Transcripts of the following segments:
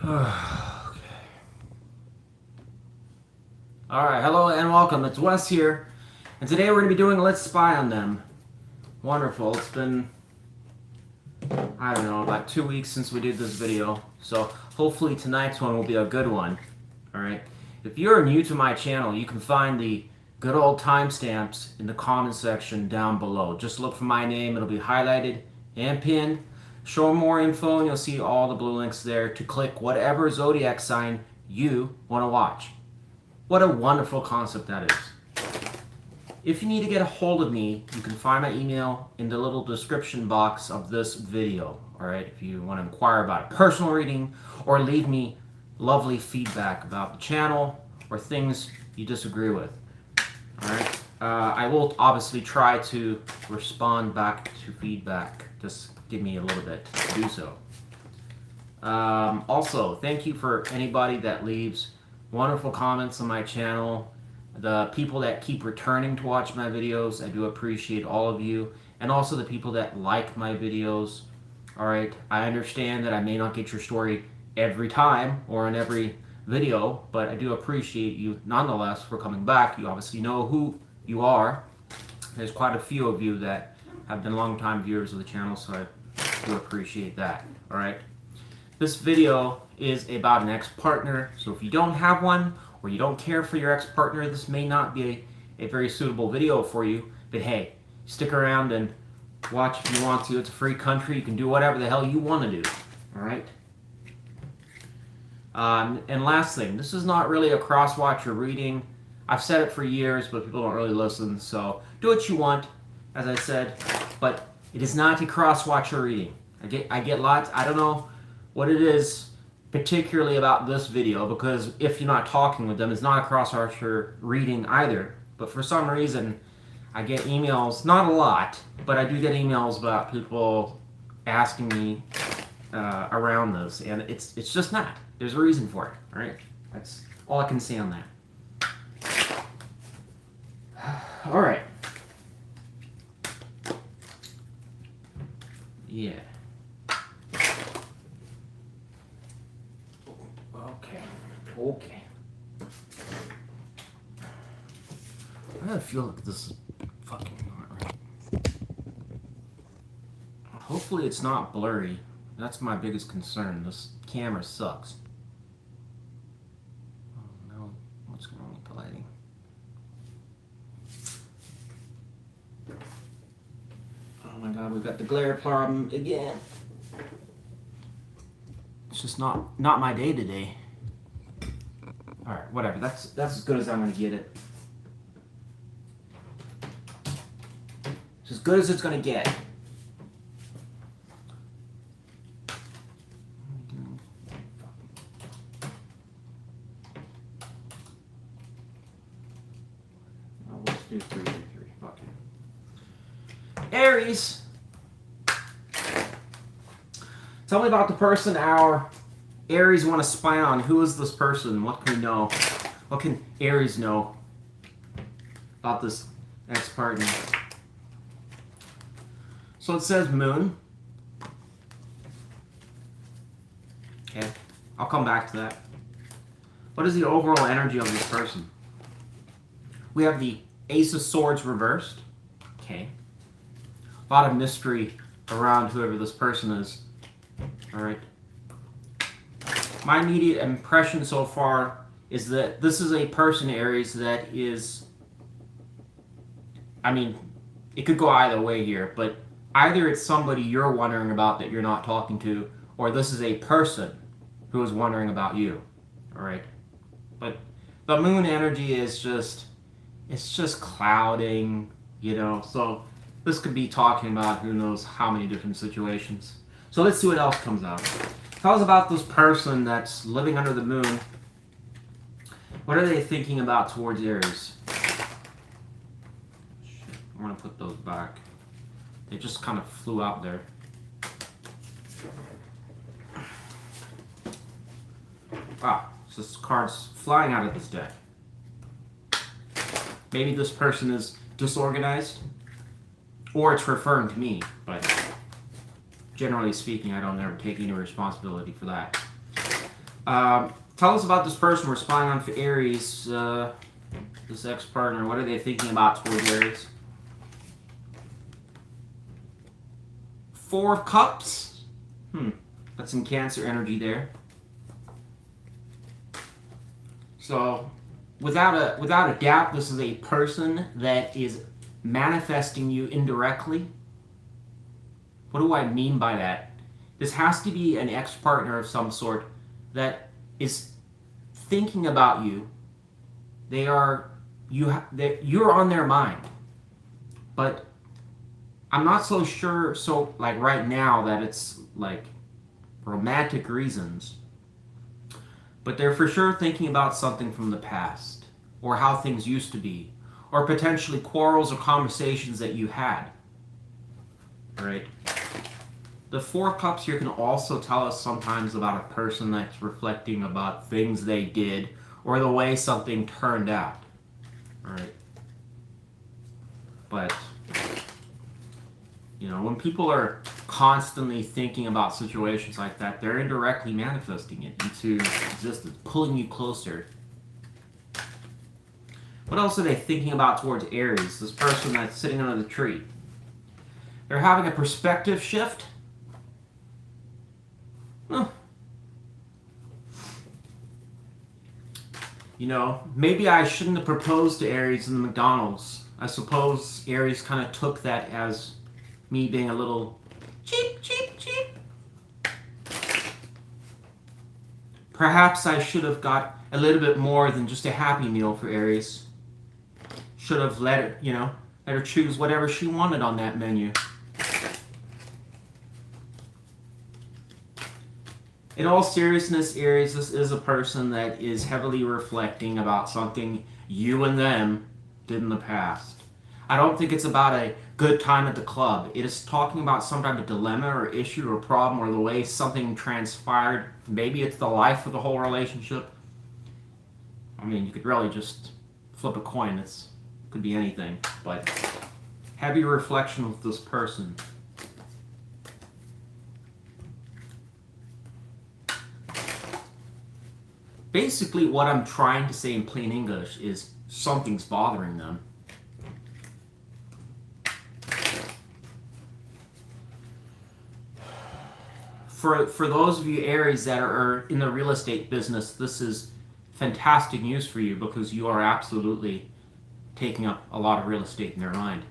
Okay. Alright, hello and welcome. It's Wes here. And today we're going to be doing Let's Spy on Them. Wonderful. It's been, I don't know, about 2 weeks since we did this video. So hopefully tonight's one will be a good one. Alright. If you're new to my channel, you can find the good old timestamps in the comment section down below. Just look for my name. It'll be highlighted and pinned. Show more info and you'll see all the blue links there to click whatever zodiac sign you want to watch. What a wonderful concept that is. If you need to get a hold of me, you can find my email in the little description box of this video. Alright, if you want to inquire about a personal reading or leave me lovely feedback about the channel or things you disagree with. Alright, I will obviously try to respond back to feedback. Just give me a little bit to do so. Also, thank you for anybody that leaves wonderful comments on my channel. The people that keep returning to watch my videos, I do appreciate all of you. And also the people that like my videos. Alright, I understand that I may not get your story every time or in every video, but I do appreciate you nonetheless for coming back. You obviously know who you are. There's quite a few of you that have been long-time viewers of the channel, so I do appreciate that. Alright, this video is about an ex-partner, so if you don't have one or you don't care for your ex-partner, this may not be a very suitable video for you, but hey, stick around and watch if you want to. It's a free country. You can do whatever the hell you want to do. Alright? And last thing, this is not really a cross-watcher reading. I've said it for years, but people don't really listen, so do what you want, as I said, but it is not a cross-watcher reading. I get lots, I don't know what it is particularly about this video, because if you're not talking with them, it's not a cross-watcher reading either, but for some reason, I get emails, not a lot, but I do get emails about people asking me around this, and it's just not. There's a reason for it, alright? That's all I can say on that. Alright. Yeah. Okay. I feel like this is fucking not right. Hopefully it's not blurry. That's my biggest concern. This camera sucks. Oh no, what's wrong with the lighting? Oh my god, we've got the glare problem again. It's just not my day today. Alright, whatever. That's as good as I'm gonna get it. It's as good as it's gonna get. Let's do 3. Fuck it. Aries! Tell me about the person our Aries want to spy on. Who is this person? What can we know? What can Aries know about this ex-partner? So it says moon. Okay, I'll come back to that. What is the overall energy of this person? We have the Ace of Swords reversed. Okay. A lot of mystery around whoever this person is. Alright. My immediate impression so far is that this is a person, Aries, that is... I mean, it could go either way here, but either it's somebody you're wondering about that you're not talking to, or this is a person who is wondering about you. Alright? But the moon energy is just... it's just clouding, you know, so this could be talking about who knows how many different situations. So let's see what else comes out. Tell us about this person that's living under the moon. What are they thinking about towards Aries? Shit, I'm gonna put those back. They just kind of flew out there. Wow, so this card's flying out of this deck. Maybe this person is disorganized, or it's referring to me, but generally speaking, I don't ever take any responsibility for that. Tell us about this person we're spying on for Aries. This ex-partner. What are they thinking about towards Aries? Four of Cups. That's some Cancer energy there. So, without a doubt, this is a person that is manifesting you indirectly. What do I mean by that? This has to be an ex-partner of some sort that is thinking about you. You're on their mind. But I'm not so sure, like right now, that it's like romantic reasons. But they're for sure thinking about something from the past, or how things used to be, or potentially quarrels or conversations that you had. Right? The Four of Cups here can also tell us sometimes about a person that's reflecting about things they did, or the way something turned out. Right? But, you know, when people are constantly thinking about situations like that, they're indirectly manifesting it into existence, pulling you closer. What else are they thinking about towards Aries, this person that's sitting under the tree? They're having a perspective shift. You know, maybe I shouldn't have proposed to Aries in the McDonald's. I suppose Aries kind of took that as me being a little cheap. Perhaps I should have got a little bit more than just a Happy Meal for Aries. Should have let her choose whatever she wanted on that menu. In all seriousness, Aries, this is a person that is heavily reflecting about something you and them did in the past. I don't think it's about a good time at the club. It is talking about some type of dilemma or issue or problem or the way something transpired. Maybe it's the life of the whole relationship. I mean, you could really just flip a coin. It could be anything. But heavy reflection with this person. Basically, what I'm trying to say in plain English is something's bothering them. For those of you Aries that are in the real estate business, this is fantastic news for you because you are absolutely taking up a lot of real estate in their mind.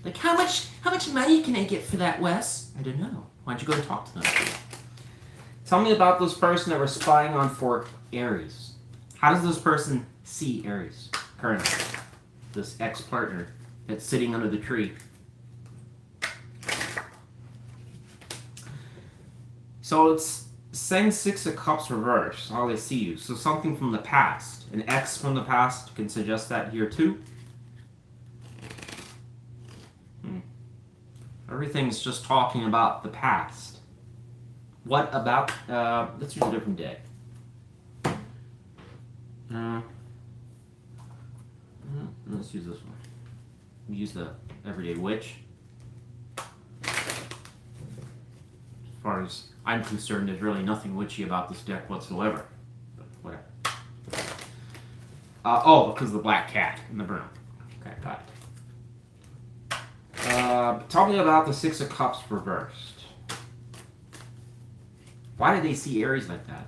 Like, how much money can I get for that, Wes? I don't know. Why don't you go and talk to them? Tell me about this person that we're spying on for Aries. How does this person see Aries currently? This ex-partner that's sitting under the tree. So it's saying Six of Cups reverse, how they see you. So something from the past. An ex from the past can suggest that here too. Everything's just talking about the past. What about, let's use a different day. Let's use this one. Use the Everyday Witch. As far as I'm concerned, there's really nothing witchy about this deck whatsoever. But whatever. Because of the black cat and the broom. Okay, got it. Tell me about the Six of Cups reversed. Why did they see Aries like that?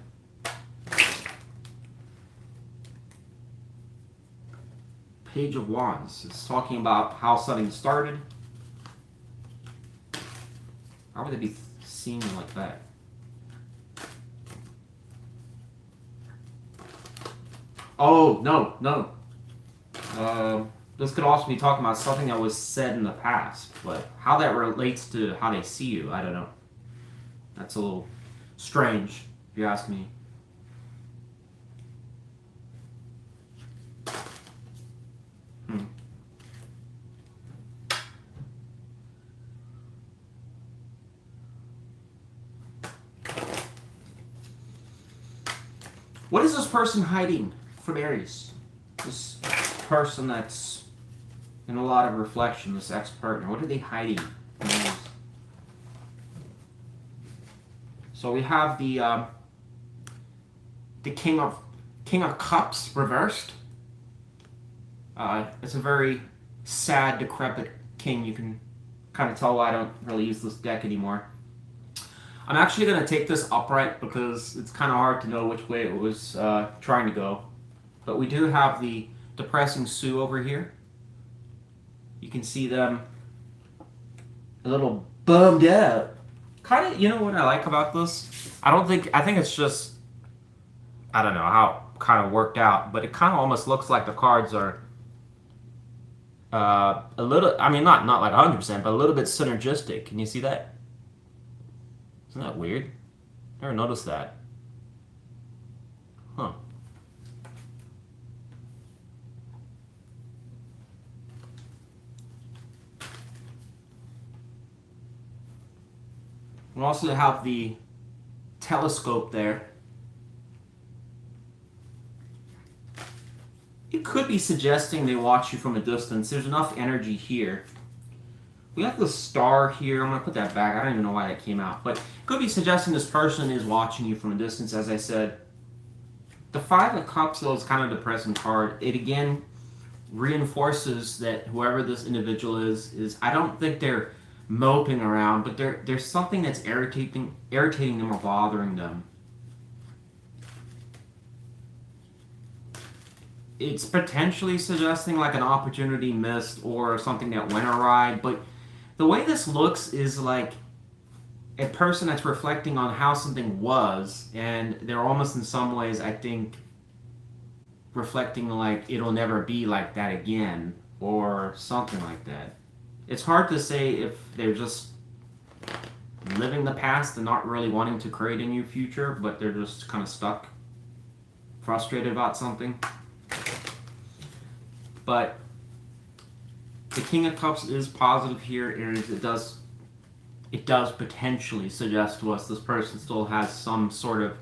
Page of Wands. It's talking about how something started. How would they be seeing it like that? Oh, no. This could also be talking about something that was said in the past, but how that relates to how they see you, I don't know. That's a little strange, if you ask me. What is this person hiding from Aries? This person that's in a lot of reflection, this ex-partner. What are they hiding from Aries? So we have the King of Cups reversed. It's a very sad, decrepit king. You can kind of tell why I don't really use this deck anymore. I'm actually going to take this upright because it's kind of hard to know which way it was trying to go. But we do have the depressing Sioux over here. You can see them a little bummed out. Kind of, you know what I like about this? I think it's just, I don't know how it kind of worked out, but it kind of almost looks like the cards are a little, I mean, not like 100%, but a little bit synergistic. Can you see that? Isn't that weird? Never noticed that. Huh. We also have the telescope there. It could be suggesting they watch you from a distance. There's enough energy here. We have the star here. I'm going to put that back. I don't even know why that came out. But it could be suggesting this person is watching you from a distance, as I said. The Five of Cups, though, is kind of a depressing card. It, again, reinforces that whoever this individual is I don't think they're moping around, but there's something that's irritating them or bothering them. It's potentially suggesting like an opportunity missed or something that went awry, but the way this looks is like a person that's reflecting on how something was, and they're almost in some ways, I think, reflecting like it'll never be like that again or something like that. It's hard to say if they're just living the past and not really wanting to create a new future, but they're just kind of stuck, frustrated about something. But the King of Cups is positive here, Aries. It does potentially suggest to us this person still has some sort of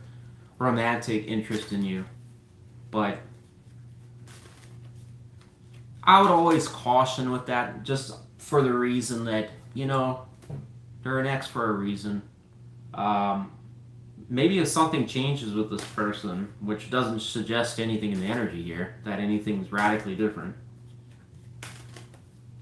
romantic interest in you. But I would always caution with that, just for the reason that, you know, they're an ex for a reason. Maybe if something changes with this person, which doesn't suggest anything in the energy here, that anything's radically different.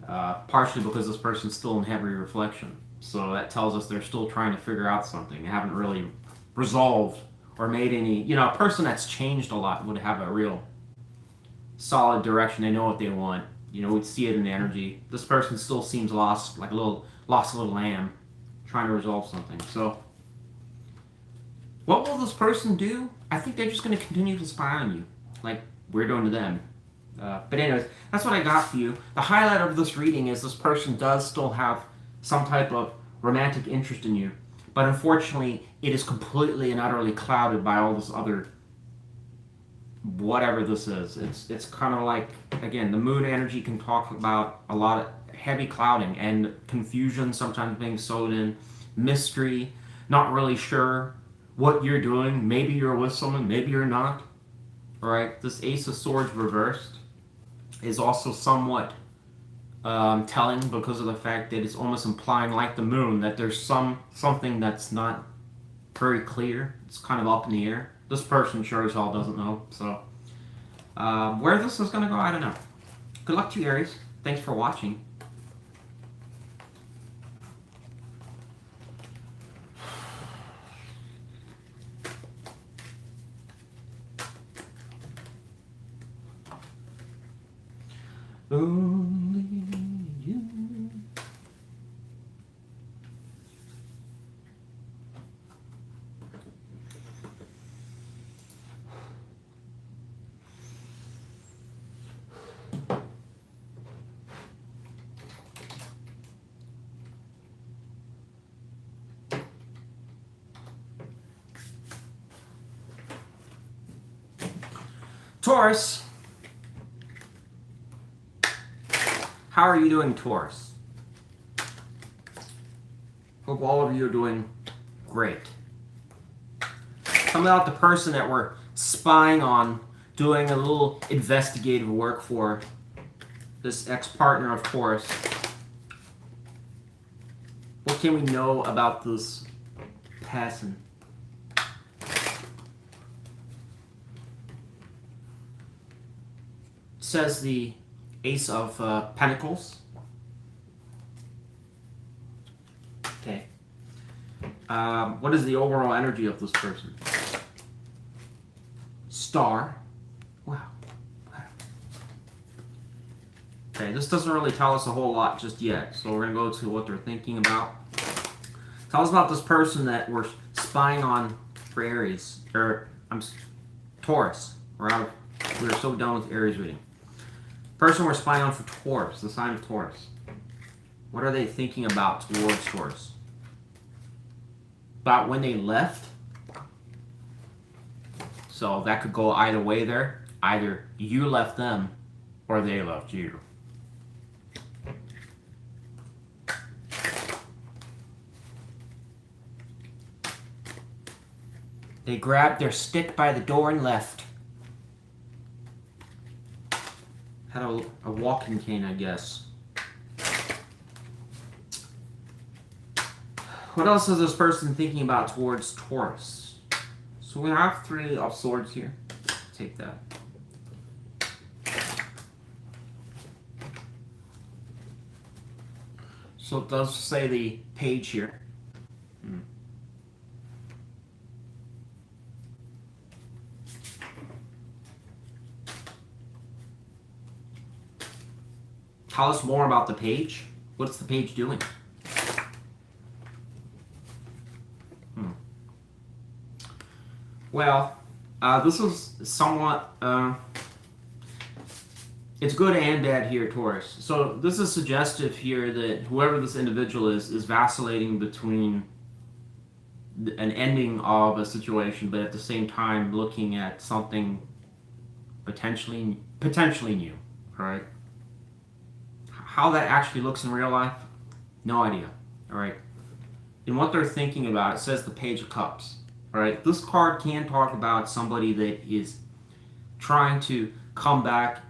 Partially because this person's still in heavy reflection. So that tells us they're still trying to figure out something. They haven't really resolved or made any, you know, a person that's changed a lot would have a real solid direction. They know what they want. You know, we'd see it in the energy. This person still seems lost, like lost little lamb, trying to resolve something. So what will this person do? I think they're just going to continue to spy on you, like we're doing to them. But anyways, that's what I got for you. The highlight of this reading is this person does still have some type of romantic interest in you, but unfortunately, it is completely and utterly clouded by all this other whatever this is. It's kind of like, again, the moon energy can talk about a lot of heavy clouding and confusion sometimes being sewed in, mystery, not really sure what you're doing. Maybe you're with someone, maybe you're not. All right, this Ace of Swords reversed is also somewhat telling because of the fact that it's almost implying, like the moon, that there's something that's not very clear. It's kind of up in the air. This person sure as hell doesn't know. So where this is going to go, I don't know. Good luck to you, Aries. Thanks for watching. Only you. Taurus. How are you doing, Taurus? Hope all of you are doing great. Tell me about the person that we're spying on, doing a little investigative work for, this ex-partner of Taurus. What can we know about this person? says the Ace of Pentacles. Okay. What is the overall energy of this person? Star. Wow. Okay, this doesn't really tell us a whole lot just yet, so we're going to go to what they're thinking about. Tell us about this person that we're spying on for Aries, or Taurus. We're so done with Aries reading. Person we're spying on for Taurus, the sign of Taurus. What are they thinking about towards Taurus? About when they left? So that could go either way there. Either you left them or they left you. They grabbed their stick by the door and left. Had a walking cane, I guess. What else is this person thinking about towards Taurus? So we have 3 of Swords here. Take that. So it does say the Page here. Tell us more about the Page. What's the Page doing? Well, this is somewhat, it's good and bad here, Taurus. So this is suggestive here that whoever this individual is vacillating between an ending of a situation, but at the same time looking at something potentially new, right? How that actually looks in real life, no idea, all right? And what they're thinking about, it says the Page of Cups. All right, this card can talk about somebody that is trying to come back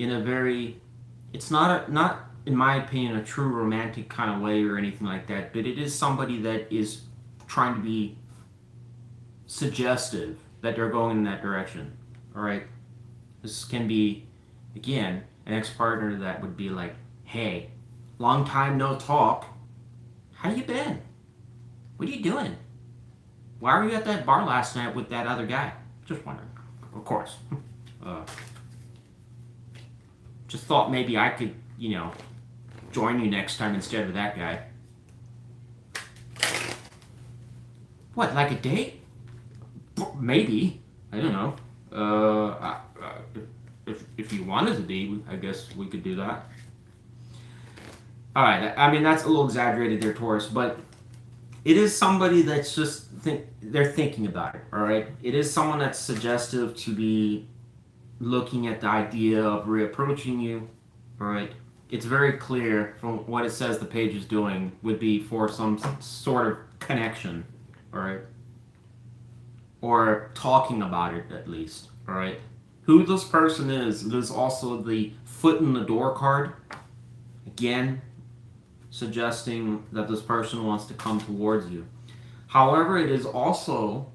in a very, it's not in my opinion a true romantic kind of way or anything like that, but it is somebody that is trying to be suggestive that they're going in that direction. All right, this can be, again, an ex-partner that would be like, hey, long time no talk, how you been? What are you doing? Why were you at that bar last night with that other guy? Just wondering. Of course. Just thought maybe I could, join you next time instead of that guy. What, like a date? Maybe. I don't know. If you wanted to be, I guess we could do that. Alright, I mean, that's a little exaggerated there, Taurus, but it is somebody that's just they're thinking about it, all right? It is someone that's suggestive to be looking at the idea of reapproaching you, all right? It's very clear from what it says the Page is doing would be for some sort of connection, all right? Or talking about it at least, all right? Who this person is, it is also the Foot in the Door card. Again, suggesting that this person wants to come towards you. However, it is also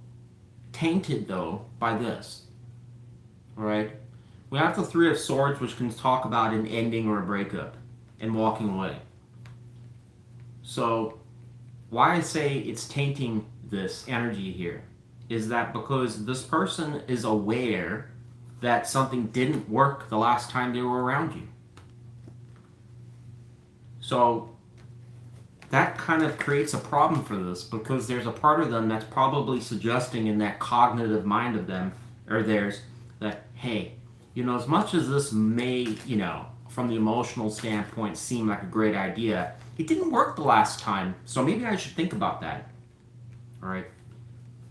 tainted, though, by this. All right? We have the 3 of Swords, which can talk about an ending or a breakup and walking away. So, why I say it's tainting this energy here is that because this person is aware that something didn't work the last time they were around you. So, that kind of creates a problem for this because there's a part of them that's probably suggesting in that cognitive mind of them or theirs that, hey, as much as this may, from the emotional standpoint seem like a great idea, it didn't work the last time, so maybe I should think about that. All right?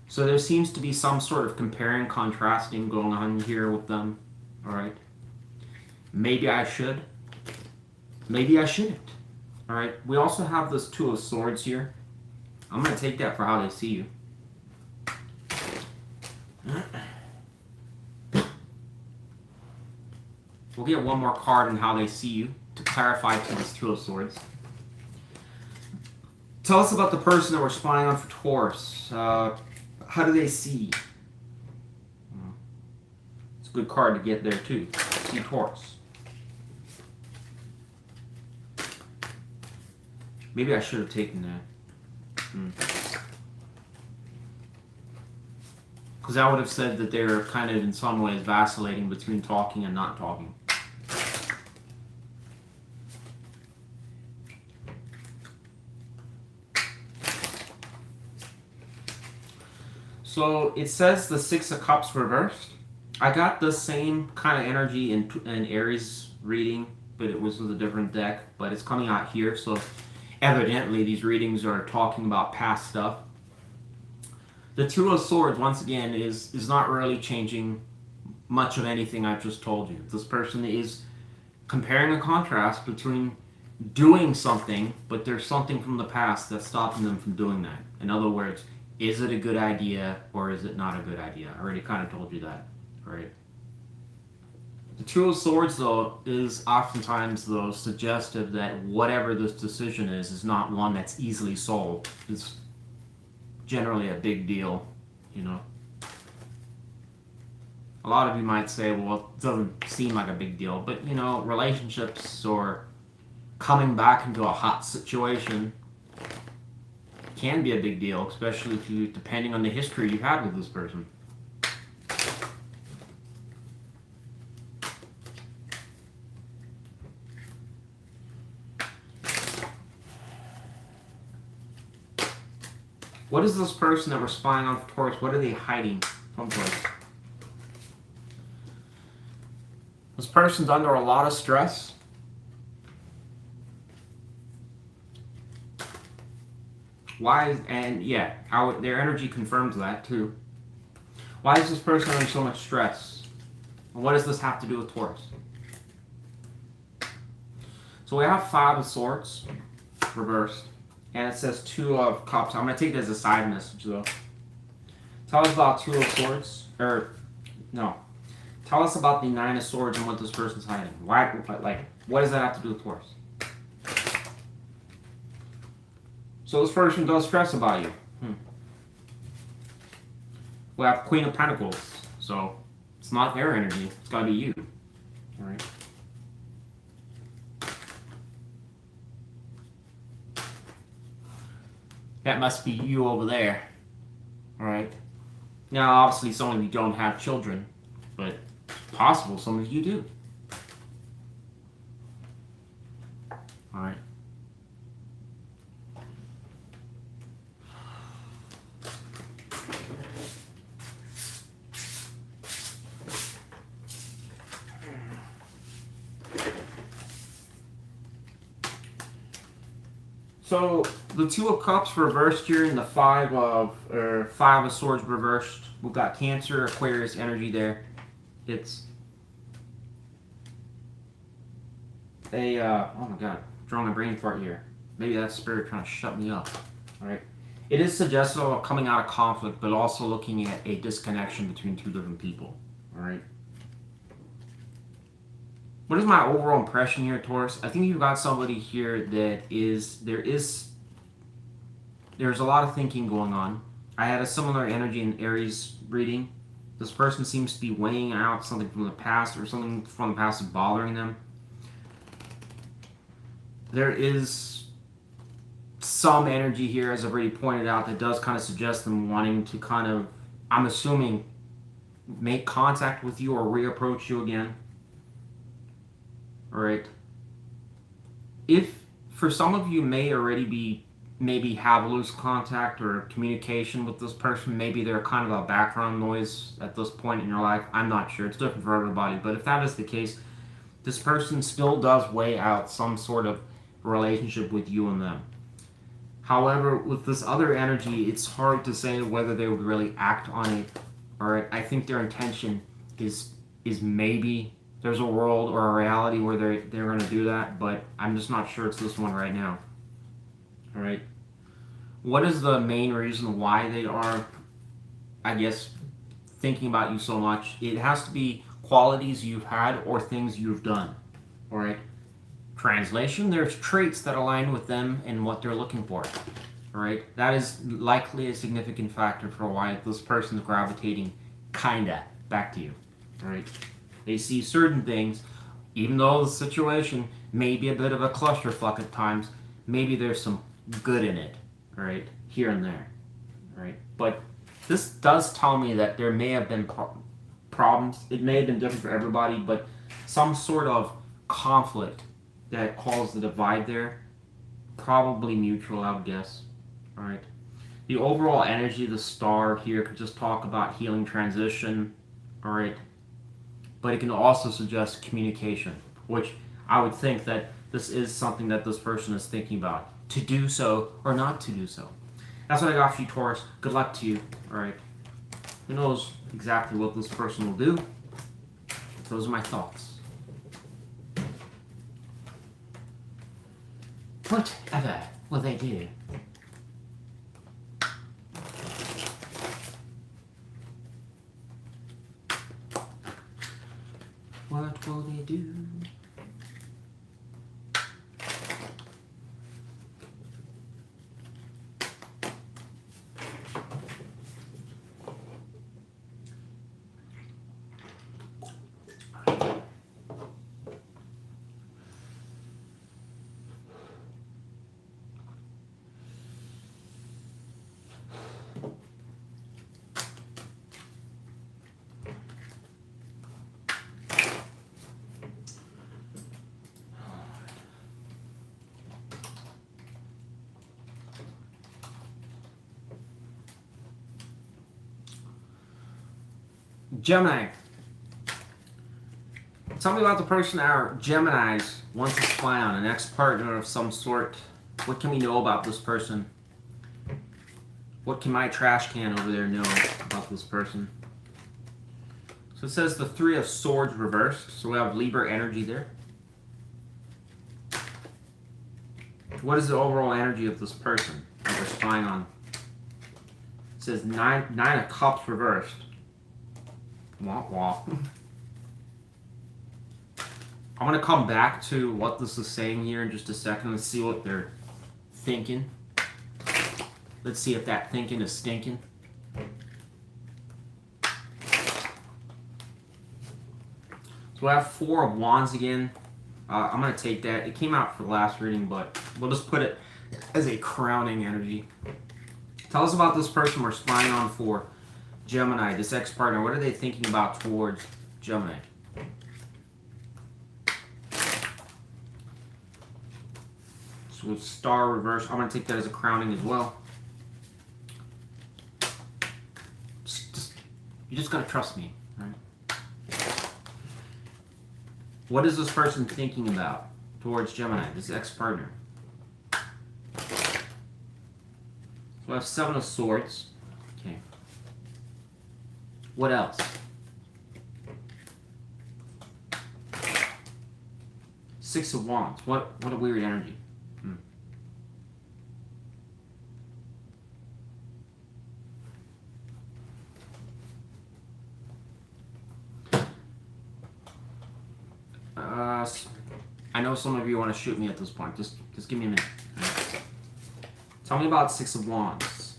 So there seems to be some sort of comparing, contrasting going on here with them. All right? Maybe I should. Maybe I shouldn't. All right, we also have this 2 of Swords here. I'm going to take that for how they see you. We'll get one more card on how they see you to clarify to this 2 of Swords. Tell us about the person that we're spying on for Taurus. How do they see? It's a good card to get there too. see Taurus. Maybe I should have taken that. Because I would have said that they're kind of in some ways vacillating between talking and not talking. So it says the Six of Cups reversed. I got the same kind of energy in Aries reading, but it was with a different deck. But it's coming out here, so evidently these readings are talking about past stuff. The Two of Swords, once again, is not really changing much of anything I've just told you. This person is comparing a contrast between doing something, but there's something from the past that's stopping them from doing that. In other words, is it a good idea or is it not a good idea? I already kind of told you that, right? The Two of Swords, though, is oftentimes, though, suggestive that whatever this decision is not one that's easily solved. It's generally a big deal, you know. A lot of you might say, well, it doesn't seem like a big deal, but, you know, relationships or coming back into a hot situation can be a big deal, especially if you, depending on the history you've had with this person. What is this person that we're spying on for Taurus? What are they hiding from Taurus? This person's under a lot of stress. Why? And yeah, their energy confirms that too. Why is this person under so much stress? And what does this have to do with Taurus? So we have Five of Swords reversed. And it says Two of Cups. I'm going to take it as a side message, though. Tell us about Two of Swords. No. Tell us about the Nine of Swords and what this person's hiding. Why? Like, what does that have to do with Taurus? So this person does stress about you. We have Queen of Pentacles. So it's not their energy. It's got to be you. All right. That must be you over there. Alright. Now, obviously, some of you don't have children, but it's possible some of you do. Alright. So the Two of Cups reversed here and the Five of Swords reversed. We've got Cancer, Aquarius energy there. It's a oh my god, drawing a brain fart here. Maybe that's spirit trying to shut me up. Alright. It is suggestive of coming out of conflict, but also looking at a disconnection between two different people. Alright. What is my overall impression here, Taurus? I think you've got somebody here that there's a lot of thinking going on. I had a similar energy in Aries reading. This person seems to be weighing out something from the past or something from the past is bothering them. There is some energy here, as I've already pointed out, that does kind of suggest them wanting to kind of, I'm assuming, make contact with you or reapproach you again. Alright. If, for some of you may already be, maybe have loose contact or communication with this person, maybe they're kind of a background noise at this point in your life, I'm not sure, it's different for everybody, but if that is the case, this person still does weigh out some sort of relationship with you and them. However, with this other energy, it's hard to say whether they would really act on it. Alright, I think their intention is maybe there's a world or a reality where they're going to do that, but I'm just not sure it's this one right now. Alright. What is the main reason why they are, I guess, thinking about you so much? It has to be qualities you've had or things you've done. Alright. Translation, there's traits that align with them and what they're looking for. Alright. That is likely a significant factor for why this person's gravitating kinda back to you. Alright. They see certain things, even though the situation may be a bit of a clusterfuck at times, maybe there's some good in it, right? Here and there, right? But this does tell me that there may have been problems. It may have been different for everybody, but some sort of conflict that caused the divide there, probably mutual, I would guess, all right? The overall energy of the star here could just talk about healing transition, all right? But it can also suggest communication, which I would think that this is something that this person is thinking about, to do so or not to do so. That's what I got for you, Taurus. Good luck to you, all right? Who knows exactly what this person will do? Those are my thoughts. Whatever will they do? What will they do? Gemini. Tell me about the person our Geminis want to spy on, an ex-partner of some sort. What can we know about this person? What can my trash can over there know about this person? So it says the Three of Swords reversed. So we have Libra energy there. What is the overall energy of this person that we're spying on? It says Nine of Cups reversed. Wah wah. I'm going to come back to what this is saying here in just a second and see what they're thinking. Let's see if that thinking is stinking. So I have Four of Wands again. I'm going to take that. It came out for the last reading, but we'll just put it as a crowning energy. Tell us about this person we're spying on for Gemini, this ex-partner. What are they thinking about towards Gemini? So with Star reverse, I'm going to take that as a crowning as well. You just got to trust me, right? What is this person thinking about towards Gemini, this ex-partner? So I have Seven of Swords. Okay. What else? Six of Wands. What a weird energy. I know some of you want to shoot me at this point. Just give me a minute. Right. Tell me about Six of Wands.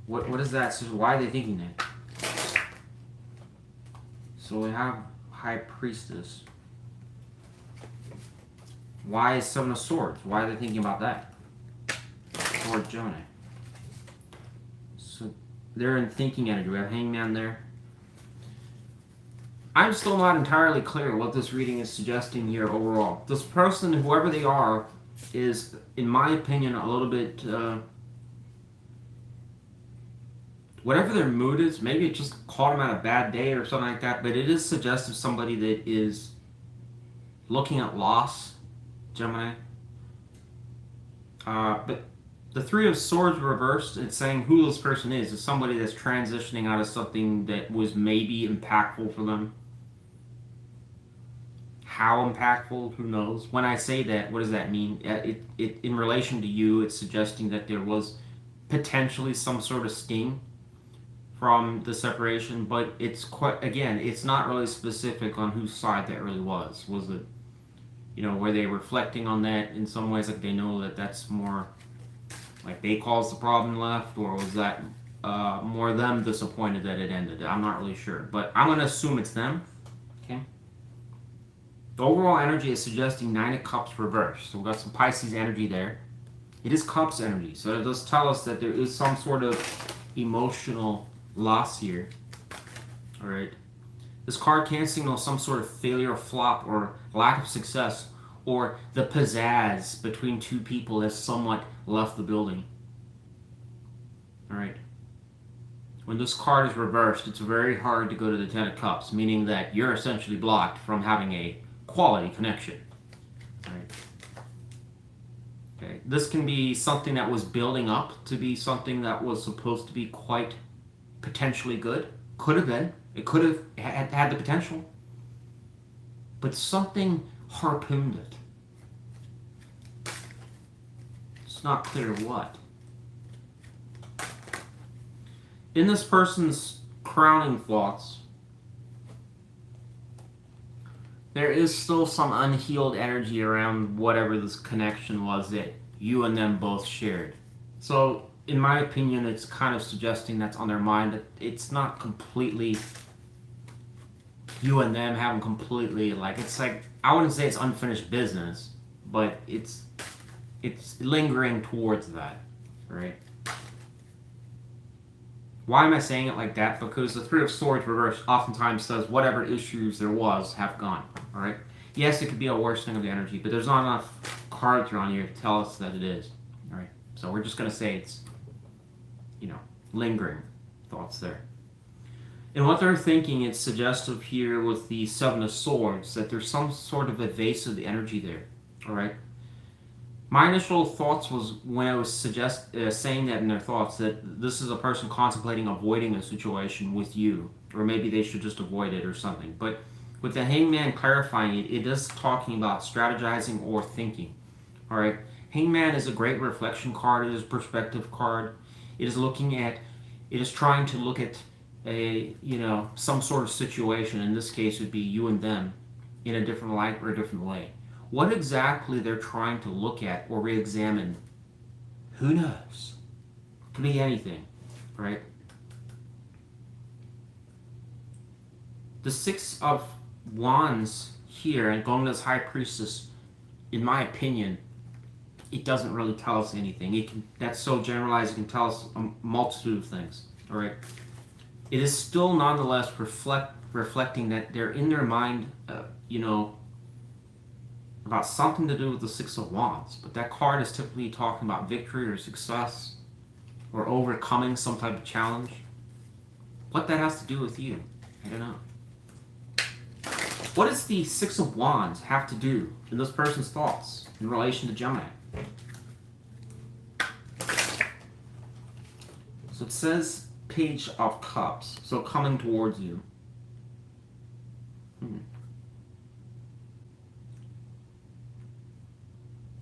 What is that? So why are they thinking that? So we have High Priestess. Why is Seven of Swords? Why are they thinking about that? Or Gemini. So they're in thinking energy. We have Hangman there. I'm still not entirely clear what this reading is suggesting here overall. This person, whoever they are, is, in my opinion, a little bit... whatever their mood is, maybe it just caught them at a bad day or something like that, but it is suggestive of somebody that is looking at loss, Gemini. But the Three of Swords reversed, it's saying who this person is somebody that's transitioning out of something that was maybe impactful for them. How impactful, who knows? When I say that, what does that mean? It in relation to you, it's suggesting that there was potentially some sort of sting from the separation, but it's quite, again, it's not really specific on whose side that really was. Was it, were they reflecting on that in some ways, like they know that that's more, like they caused the problem left, or was that more them disappointed that it ended? I'm not really sure, but I'm going to assume it's them. Okay. The overall energy is suggesting Nine of Cups reversed. So we've got some Pisces energy there. It is Cups energy, so it does tell us that there is some sort of emotional loss here. All right. This card can signal some sort of failure or flop or lack of success, or the pizzazz between two people has somewhat left the building. All right. When this card is reversed, it's very hard to go to the Ten of Cups, meaning that you're essentially blocked from having a quality connection. All right. Okay. This can be something that was building up to be something that was supposed to be quite potentially good. Could have been. It could have had the potential. But something harpooned it. It's not clear what. In this person's crowning thoughts, there is still some unhealed energy around whatever this connection was that you and them both shared. So, in my opinion, it's kind of suggesting that's on their mind, that it's not completely you and them having completely, it's like, I wouldn't say it's unfinished business, but it's lingering towards that, right? Why am I saying it like that? Because the Three of Swords reversed oftentimes says whatever issues there was have gone, all right? Yes, it could be a worsening of the energy, but there's not enough cards around here to tell us that it is, all right? So we're just going to say it's, lingering thoughts there. And what they're thinking, it's suggestive here with the Seven of Swords, that there's some sort of evasive energy there, all right? My initial thoughts was when I was saying that in their thoughts, that this is a person contemplating avoiding a situation with you, or maybe they should just avoid it or something. But with the Hangman clarifying it, it is talking about strategizing or thinking, all right? Hangman is a great reflection card. It is a perspective card. It is trying to look at some sort of situation. In this case, would be you and them in a different light or a different way. What exactly they're trying to look at or re-examine, who knows? Could be anything, right? The Six of Wands here, and going to this High Priestess, in my opinion, it doesn't really tell us anything. That's so generalized, it can tell us a multitude of things, all right? It is still nonetheless reflecting that they're in their mind, about something to do with the Six of Wands. But that card is typically talking about victory or success or overcoming some type of challenge. What that has to do with you, I don't know. What does the Six of Wands have to do in this person's thoughts in relation to Gemini? So it says Page of Cups, so coming towards you.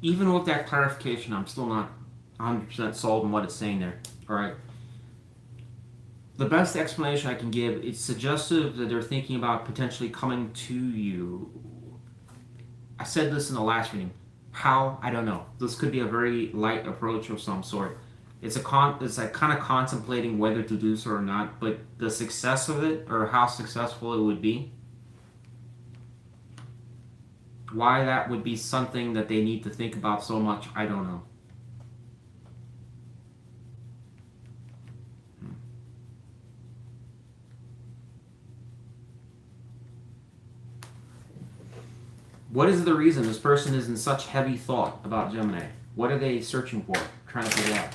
Even with that clarification, I'm still not 100% sold on what it's saying there. All right. The best explanation I can give, it's suggestive that they're thinking about potentially coming to you. I said this in the last reading. How? I don't know. This could be a very light approach of some sort. It's like kind of contemplating whether to do so or not, but the success of it, or how successful it would be, why that would be something that they need to think about so much, I don't know. What is the reason this person is in such heavy thought about Gemini? What are they searching for? Trying to figure out.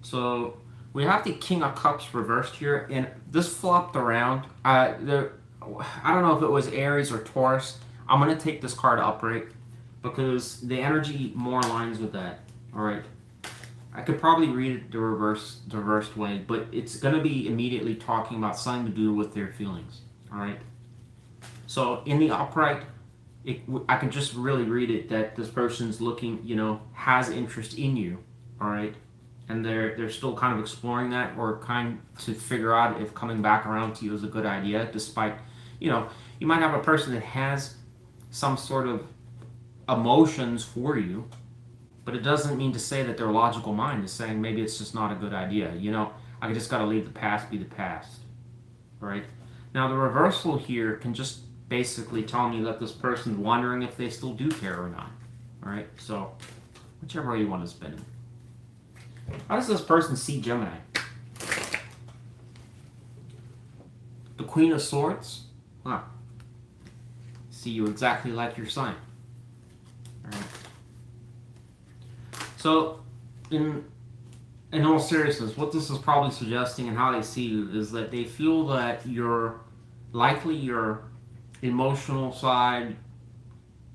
So we have the King of Cups reversed here, and this flopped around. I don't know if it was Aries or Taurus. I'm going to take this card upright because the energy more aligns with that. All right. I could probably read it the reversed way, but it's going to be immediately talking about something to do with their feelings. All right. So in the upright, I can just really read it that this person's looking, has interest in you. All right. And they're still kind of exploring that, or kind to figure out if coming back around to you is a good idea, despite, you might have a person that has some sort of emotions for you, but it doesn't mean to say that their logical mind is saying maybe it's just not a good idea. I just got to leave the past be the past. Right? Now, the reversal here can just basically tell me that this person's wondering if they still do care or not. All right? So, whichever way you want to spin it. How does this person see Gemini? The Queen of Swords? Huh. See you exactly like your sign. All right. So, in all seriousness, what this is probably suggesting and how they see you is that they feel that your emotional side,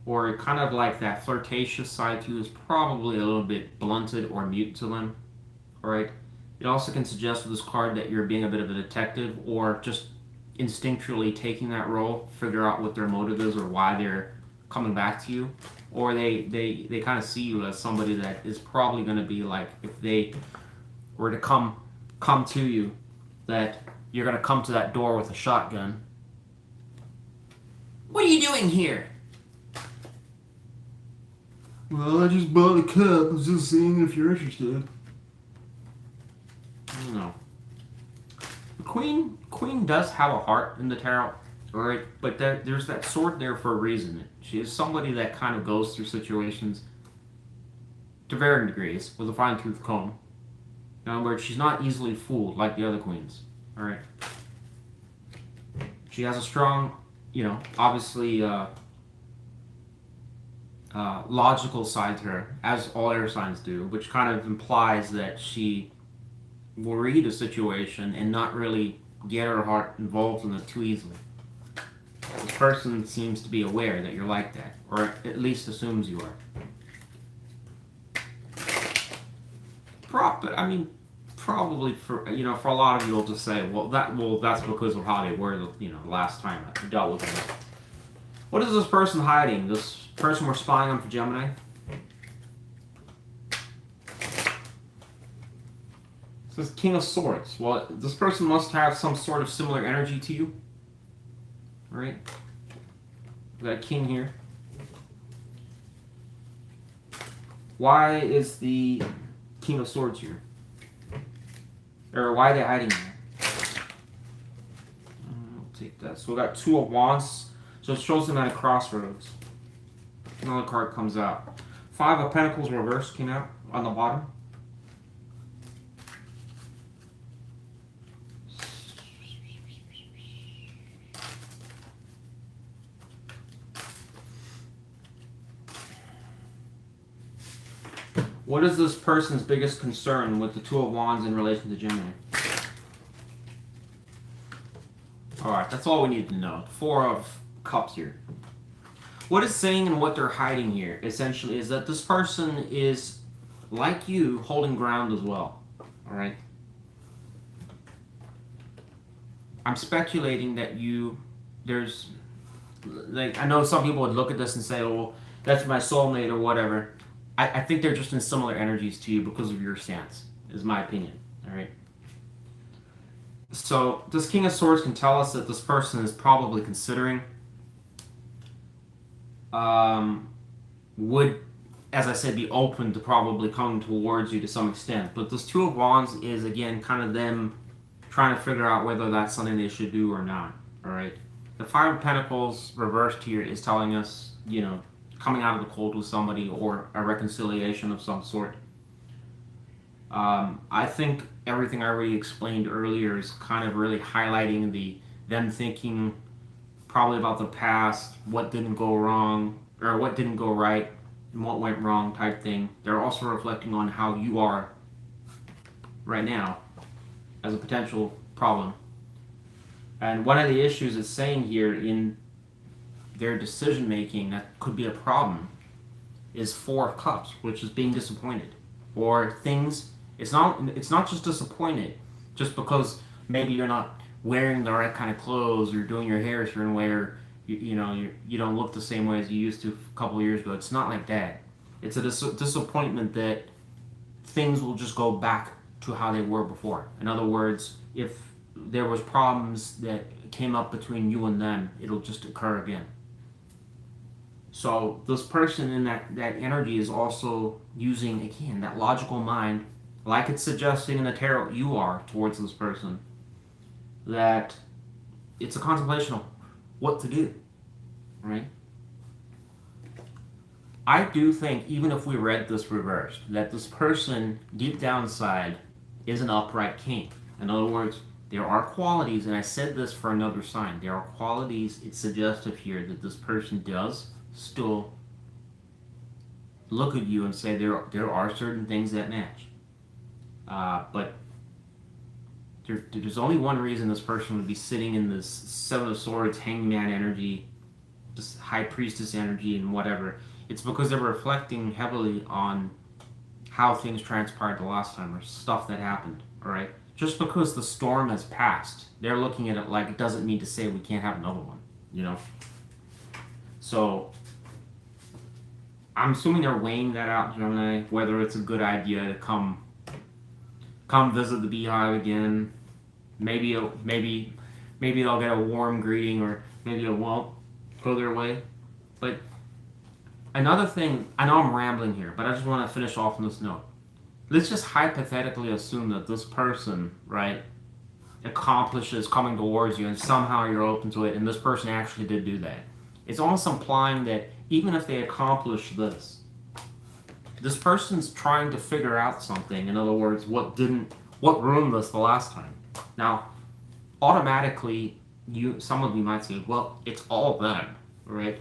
or kind of like that flirtatious side to you, is probably a little bit blunted or mute to them. All right. It also can suggest with this card that you're being a bit of a detective, or just instinctually taking that role, figure out what their motive is or why they're coming back to you. Or they kind of see you as somebody that is probably going to be like, if they were to come to you, that you're going to come to that door with a shotgun. What are you doing here? Well, I just bought a cup. I was just seeing if you're interested. I don't know. The Queen does have a heart in the tarot, alright? But there's that sword there for a reason. She is somebody that kind of goes through situations to varying degrees with a fine-tooth comb. In other words, she's not easily fooled like the other queens, alright? She has a strong, obviously logical side to her, as all air signs do, which kind of implies that she will read a situation and not really get her heart involved in it too easily. This person seems to be aware that you're like that, or at least assumes you are. Probably for for a lot of you will just say, that's because of how they were the last time I dealt with them. What is this person hiding? This person we're spying on for Gemini? This is King of Swords. Well, this person must have some sort of similar energy to you. Right? That King here. Why is the King of Swords here? Or why are they hiding here? I'll take that. So we got Two of Wands. So it shows them at a crossroads. Another card comes out. Five of Pentacles reversed came out on the bottom. What is this person's biggest concern with the Two of Wands in relation to Gemini? Alright, that's all we need to know. Four of Cups here. What it's saying and what they're hiding here, essentially, is that this person is, like you, holding ground as well. Alright? I'm speculating that I know some people would look at this and say, well, that's my soulmate or whatever. I think they're just in similar energies to you because of your stance, is my opinion. Alright? So, this King of Swords can tell us that this person is probably considering, would, as I said, be open to probably coming towards you to some extent. But this Two of Wands is, again, kind of them trying to figure out whether that's something they should do or not. Alright? The Five of Pentacles reversed here is telling us, coming out of the cold with somebody or a reconciliation of some sort. I think everything I already explained earlier is kind of really highlighting them thinking probably about the past, what didn't go wrong, or what didn't go right, and what went wrong type thing. They're also reflecting on how you are right now as a potential problem. And one of the issues it's saying here in their decision making that could be a problem is Four of Cups, which is being disappointed, or things. It's not just disappointed just because maybe you're not wearing the right kind of clothes or doing your hair a certain way, or you don't look the same way as you used to a couple of years ago. It's not like that. It's a disappointment that things will just go back to how they were before. In other words, if there was problems that came up between you and them, it'll just occur again. So this person in that energy is also using, again, that logical mind like it's suggesting in the tarot, you are towards this person, that it's a contemplation of what to do, right? I do think, even if we read this reversed, that this person, deep down inside, is an upright king. In other words, there are qualities, and I said this for another sign, there are qualities, it's suggestive here, that this person does still look at you and say there are certain things that match. But there's only one reason this person would be sitting in this Seven of Swords, Hangman energy, this High Priestess energy, and whatever. It's because they're reflecting heavily on how things transpired the last time, or stuff that happened, alright? Just because the storm has passed, they're looking at it like it doesn't mean to say we can't have another one, you know? So, I'm assuming they're weighing that out, Gemini, whether it's a good idea to come visit the beehive again. Maybe they'll get a warm greeting, or maybe it won't go their way. But another thing, I know I'm rambling here, but I just want to finish off on this note. Let's just hypothetically assume that this person, right, accomplishes coming towards you, and somehow you're open to it, and this person actually did do that. It's almost implying that even if they accomplish this person's trying to figure out something. In other words, what ruined this the last time. Now, automatically, some of you might say, well, it's all them, right?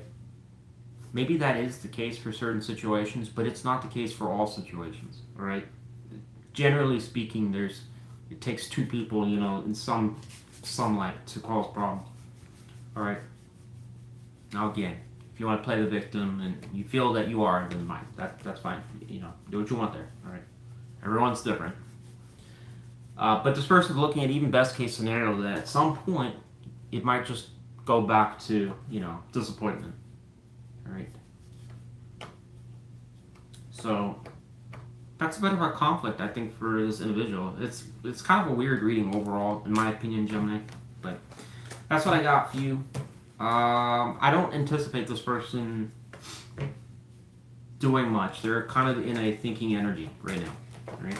Maybe that is the case for certain situations, but it's not the case for all situations, all right? Generally speaking, it takes two people, you know, in some light to cause problems, all right? Now again, if you want to play the victim and you feel that you are, then fine. That's fine. You know, do what you want there, all right? Everyone's different. But this person's looking at even best case scenario that at some point it might just go back to, you know, disappointment. All right. So that's a bit of a conflict, I think, for this individual. It's kind of a weird reading overall, in my opinion, Gemini. But that's what I got for you. I don't anticipate this person doing much. They're kind of in a thinking energy right now. All right.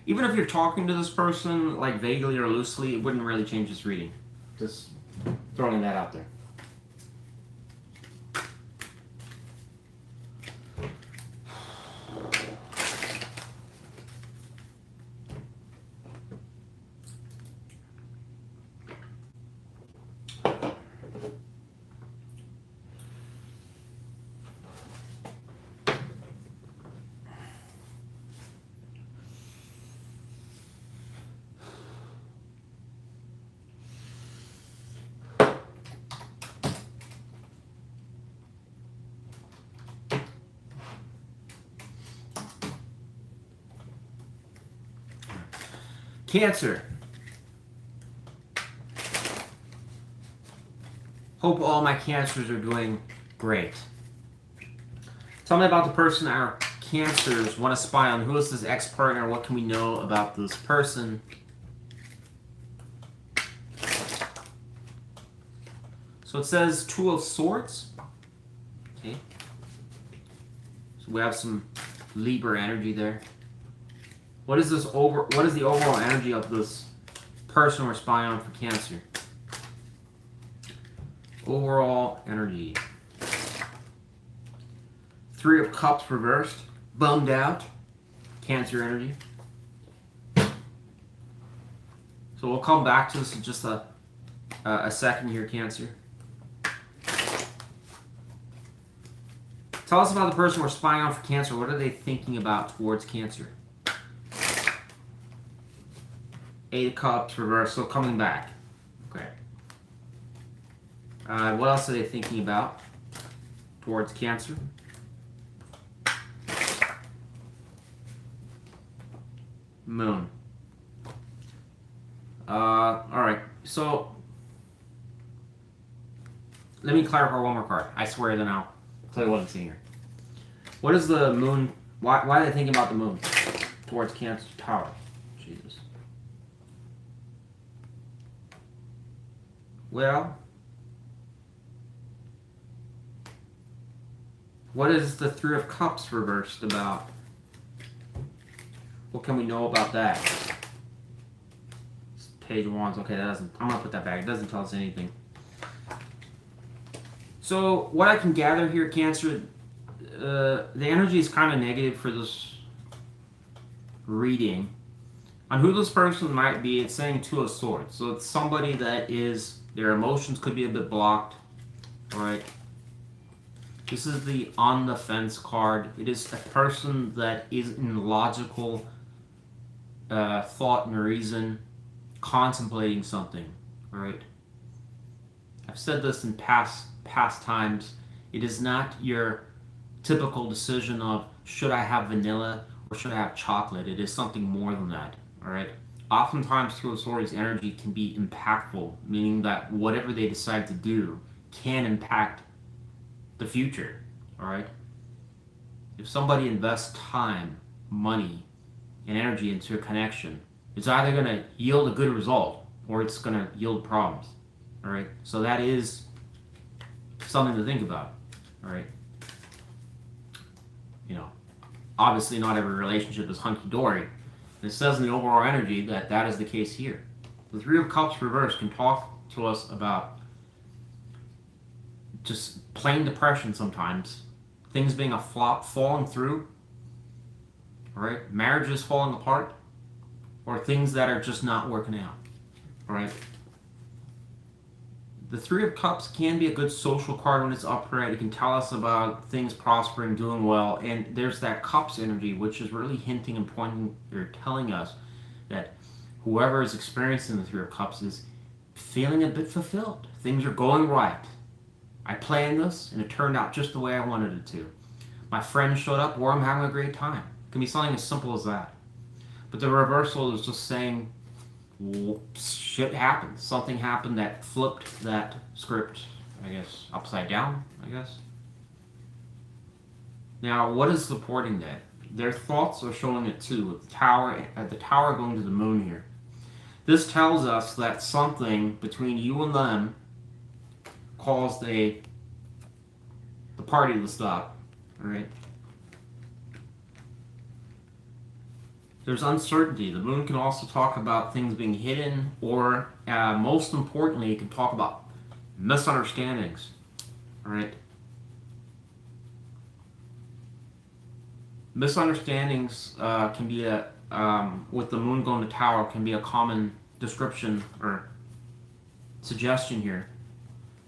Even if you're talking to this person, like vaguely or loosely, it wouldn't really change this reading. Just throwing that out there. Cancer. Hope all my Cancers are doing great. Tell me about the person our Cancers want to spy on. Who is this ex-partner? What can we know about this person? So it says Two of Swords. Okay. So we have some Libra energy there. What is the overall energy of this person we're spying on for Cancer? Overall energy. Three of Cups reversed. Bummed out. Cancer energy. So we'll come back to this in just a second here, Cancer. Tell us about the person we're spying on for Cancer. What are they thinking about towards Cancer? Eight of Cups reversed, so coming back. Okay. What else are they thinking about towards Cancer? Moon. Alright, so let me clarify one more card. I swear, then I'll tell you what I'm seeing here. What is the moon? Why are they thinking about the moon towards Cancer? Tower. Jesus. Well, What is the Three of Cups reversed about? What can we know about that? Page of Wands. Okay, that doesn't. I'm gonna put that back. It doesn't tell us anything. So what I can gather here, Cancer, the energy is kind of negative for this reading. On who this person might be, it's saying Two of Swords. So it's somebody that is, their emotions could be a bit blocked. Alright. This is the On the Fence card. It is a person that is in logical thought and reason, contemplating something. Alright. I've said this in past times. It is not your typical decision of should I have vanilla or should I have chocolate. It is something more than that. Alright? Oftentimes, Two of Swords energy can be impactful, meaning that whatever they decide to do can impact the future. Alright? If somebody invests time, money, and energy into a connection, it's either going to yield a good result or it's going to yield problems. Alright? So that is something to think about. Alright? You know, obviously not every relationship is hunky-dory. It says in the overall energy that that is the case here. The Three of Cups reversed can talk to us about just plain depression sometimes. Things being a flop, falling through. Alright? Marriages falling apart. Or things that are just not working out. Alright? The Three of Cups can be a good social card when it's upright. It can tell us about things prospering, doing well. And there's that Cups energy, which is really hinting and pointing or telling us that whoever is experiencing the Three of Cups is feeling a bit fulfilled. Things are going right. I planned this, and it turned out just the way I wanted it to. My friend showed up, or I'm having a great time. It can be something as simple as that. But the reversal is just saying, shit happened. Something happened that flipped that script, I guess, upside down, I guess. Now, what is supporting that? Their thoughts are showing it too, with the tower going to the moon here. This tells us that something between you and them caused the party to stop, alright? There's uncertainty. The moon can also talk about things being hidden, or most importantly, it can talk about misunderstandings. Alright? Misunderstandings can be with the moon going to tower, can be a common description or suggestion here.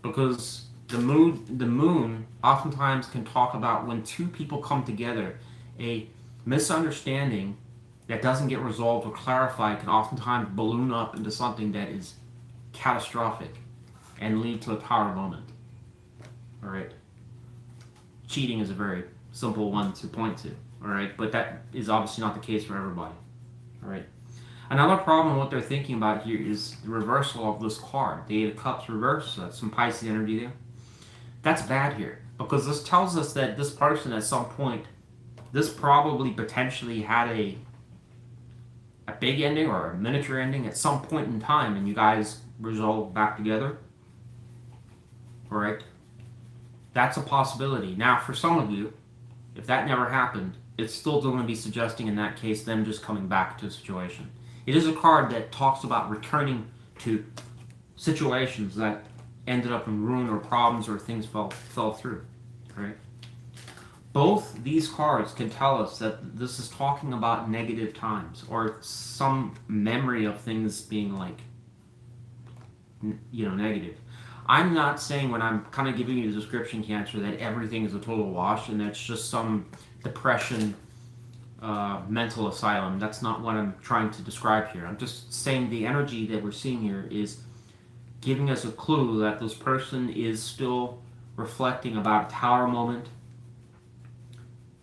Because the moon oftentimes can talk about when two people come together, a misunderstanding that doesn't get resolved or clarified can oftentimes balloon up into something that is catastrophic and lead to a tower moment. Alright? Cheating is a very simple one to point to. Alright? But that is obviously not the case for everybody. Alright? Another problem, what they're thinking about here, is the reversal of this card. The Eight of Cups reversed, so that's some Pisces energy there. That's bad here, because this tells us that this person at some point, this probably potentially had a big ending or a miniature ending at some point in time, and you guys resolve back together. Alright? That's a possibility. Now, for some of you, if that never happened, it's still going to be suggesting in that case them just coming back to a situation. It is a card that talks about returning to situations that ended up in ruin or problems or things fell through. Right? Both these cards can tell us that this is talking about negative times or some memory of things being like, negative. I'm not saying when I'm kind of giving you the description, Cancer, that everything is a total wash and that's just some depression, mental asylum. That's not what I'm trying to describe here. I'm just saying the energy that we're seeing here is giving us a clue that this person is still reflecting about a tower moment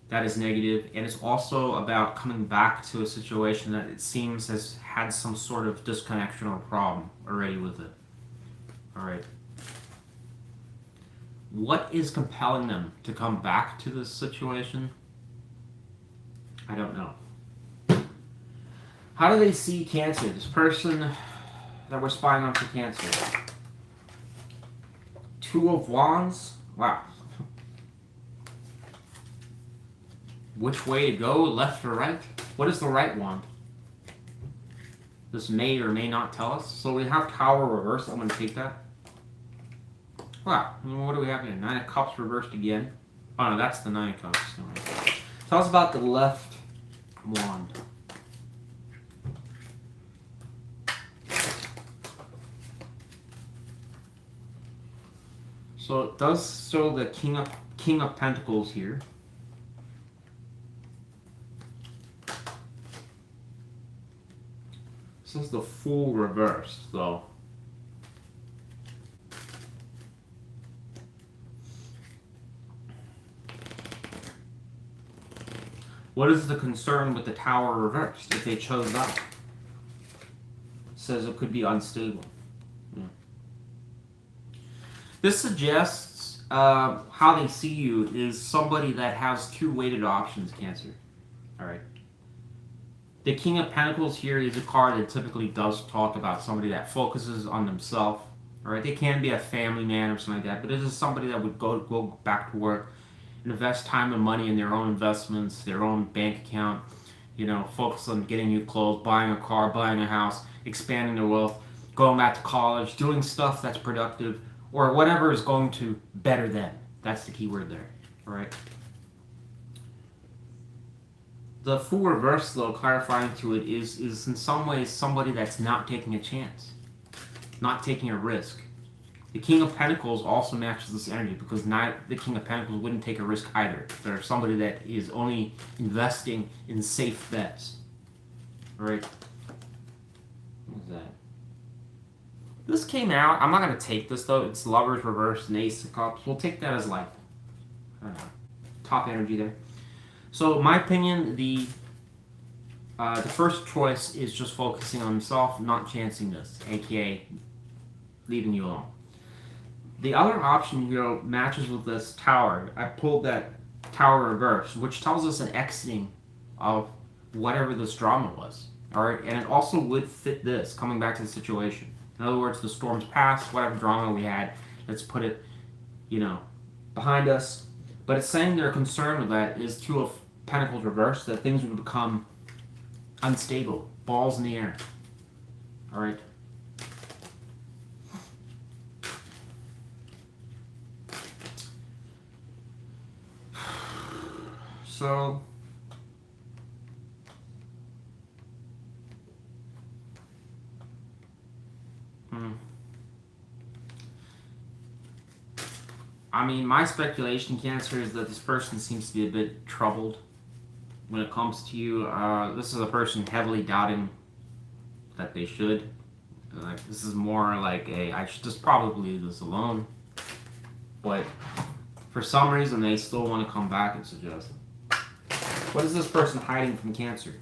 that is negative, and it's also about coming back to a situation that it seems has had some sort of disconnection or problem already with it. Alright. What is compelling them to come back to this situation? I don't know. How do they see Cancer? This person that we're spying on for Cancer. Two of Wands? Wow. which way to go, left or right? What is the right one? This may or may not tell us. So we have Tower reversed. I'm going to take that. Wow. What do we have here? Nine of Cups reversed again. Oh no, that's the Nine of Cups. Tell us about the left wand. So it does show the King of Pentacles here. This is the Fool reversed, though. What is the concern with the Tower reversed if they chose that? It says it could be unstable. Yeah. This suggests how they see you is somebody that has two weighted options, Cancer. Alright. The King of Pentacles here is a card that typically does talk about somebody that focuses on themselves. Alright, they can be a family man or something like that, but this is somebody that would go back to work, invest time and money in their own investments, their own bank account, you know, focus on getting new clothes, buying a car, buying a house, expanding their wealth, going back to college, doing stuff that's productive, or whatever is going to better them. That's the key word there. Alright. The Fool reverse, though, clarifying to it, is in some ways somebody that's not taking a chance, not taking a risk. The King of Pentacles also matches this energy because the King of Pentacles wouldn't take a risk either. They're somebody that is only investing in safe bets. Alright. What is that? This came out. I'm not going to take this, though. It's Lovers reversed and Ace of Cups. We'll take that as, like, I don't know, top energy there. So, in my opinion, the first choice is just focusing on himself, not chancing this, aka leaving you alone. The other option here matches with this Tower. I pulled that Tower reverse, which tells us an exiting of whatever this drama was. Alright, and it also would fit this, coming back to the situation. In other words, the storm's past, whatever drama we had, let's put it, you know, behind us. But it's saying their concern with that is Two of Pentacles reversed, that things would become unstable, balls in the air. Alright. So, I mean, my speculation, Cancer, is that this person seems to be a bit troubled when it comes to you. This is a person heavily doubting that they should. Like, this is more like I should just probably leave this alone. But for some reason, they still want to come back and suggest it. What is this person hiding from Cancer?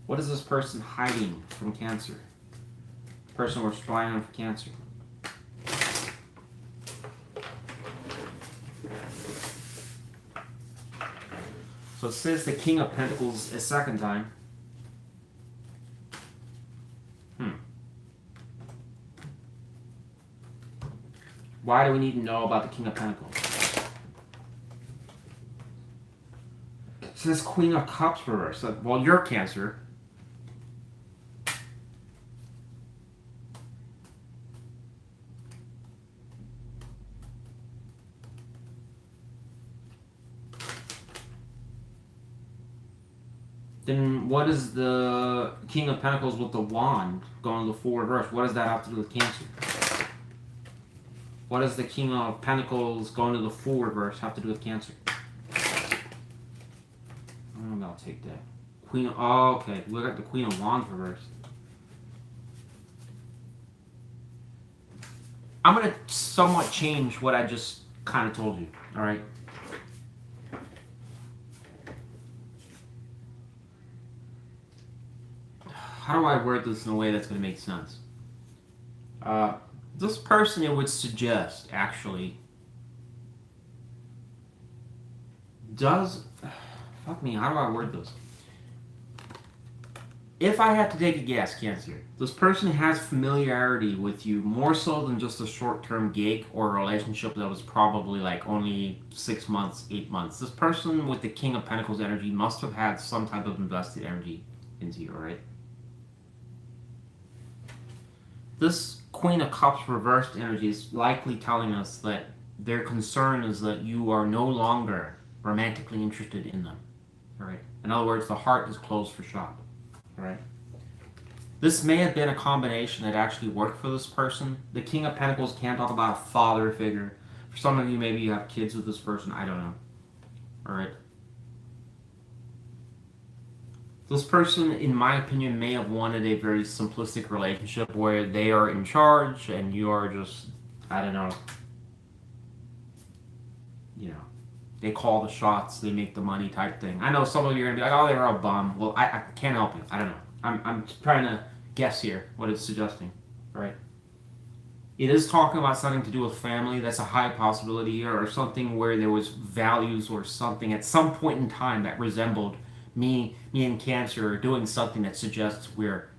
What is this person hiding from Cancer? Person we're spying on for Cancer. So it says the King of Pentacles a second time. Why do we need to know about the King of Pentacles? It says Queen of Cups reversed. Well, you're Cancer. Then what is the King of Pentacles with the wand going to the Fool reverse? What does that have to do with Cancer? What does the King of Pentacles going to the Fool reverse have to do with Cancer? I'll take that. Queen. Oh, okay. We got the Queen of Wands reversed. I'm gonna somewhat change what I just kind of told you. All right. How do I word this in a way that's going to make sense? This person, it would suggest, actually, does... Fuck me, how do I word this? If I had to take a guess, Cancer, this person has familiarity with you more so than just a short-term gig or a relationship that was probably like only 6 months, 8 months. This person with the King of Pentacles energy must have had some type of invested energy into you, right? This Queen of Cups reversed energy is likely telling us that their concern is that you are no longer romantically interested in them, all right? In other words, the heart is closed for shop. Right. This may have been a combination that actually worked for this person. The King of Pentacles can talk about a father figure. For some of you, maybe you have kids with this person. I don't know. All right. This person, in my opinion, may have wanted a very simplistic relationship where they are in charge and you are just, I don't know, you know, they call the shots, they make the money type thing. I know some of you are going to be like, oh, they're a bum. Well, I can't help you. I don't know. I'm trying to guess here what it's suggesting, right? It is talking about something to do with family. That's a high possibility here, or something where there was values or something at some point in time that resembled me and Cancer, or doing something that suggests we're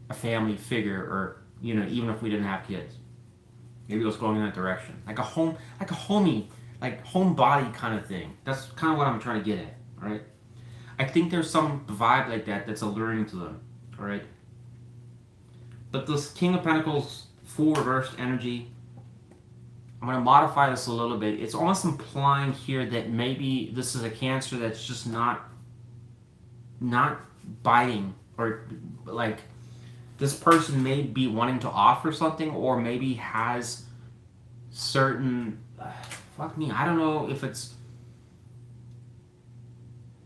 a family figure, or, you know, even if we didn't have kids. Maybe it was going in that direction. Like a homie, like homebody kind of thing. That's kind of what I'm trying to get at, right? I think there's some vibe like that that's alluring to them, all right? But this King of Pentacles full reversed energy, I'm going to modify this a little bit. It's almost implying here that maybe this is a Cancer that's just not biting, or like this person may be wanting to offer something, or maybe has certain fuck me, I don't know if it's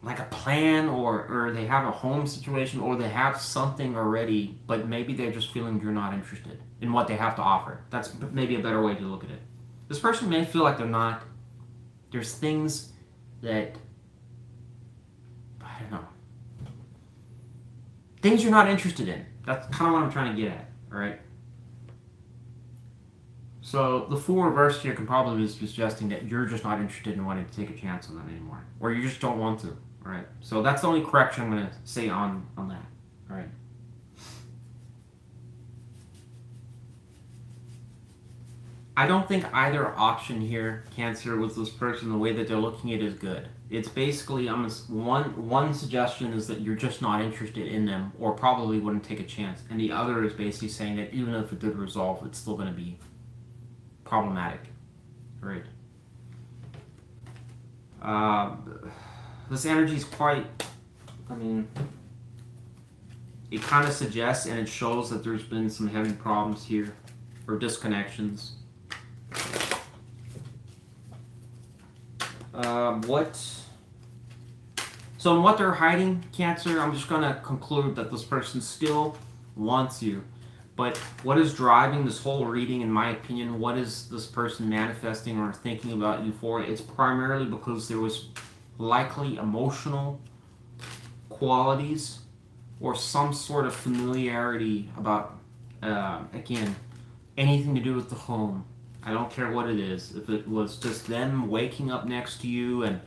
like a plan, or they have a home situation, or they have something already, but maybe they're just feeling you're not interested in what they have to offer. That's maybe a better way to look at it. This person may feel like they're not, there's things that, I don't know, things you're not interested in. That's kind of what I'm trying to get at, all right? So the Fool reversed here can probably be suggesting that you're just not interested in wanting to take a chance on them anymore, or you just don't want to, all right? So that's the only correction I'm going to say on that, all right? I don't think either option here, Cancer, with this person, the way that they're looking at it is good. It's basically, one suggestion is that you're just not interested in them, or probably wouldn't take a chance, and the other is basically saying that even if it did resolve, it's still going to be problematic, right? This energy is quite, I mean, it kind of suggests and it shows that there's been some heavy problems here, or disconnections. So in what they're hiding, Cancer, I'm just going to conclude that this person still wants you. But what is driving this whole reading, in my opinion, what is this person manifesting or thinking about you for? It's primarily because there was likely emotional qualities or some sort of familiarity about, again, anything to do with the home. I don't care what it is. If it was just them waking up next to you and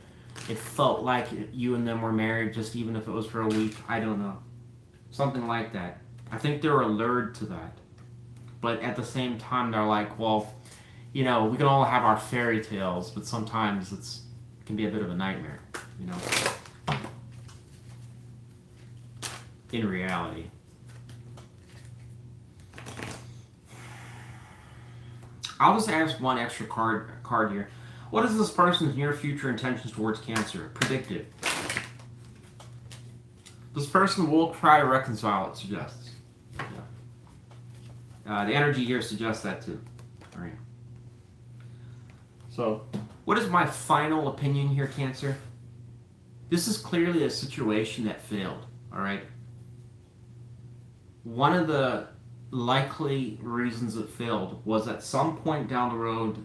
it felt like you and them were married, just even if it was for a week, I don't know. Something like that. I think they're allured to that. But at the same time, they're like, well, you know, we can all have our fairy tales, but sometimes it can be a bit of a nightmare, you know, in reality. I'll just ask one extra card here. What is this person's near future intentions towards Cancer? Predictive. This person will try to reconcile, it suggests. Yeah. The energy here suggests that too. All right. So, what is my final opinion here, Cancer? This is clearly a situation that failed, all right? One of the likely reasons it failed was at some point down the road,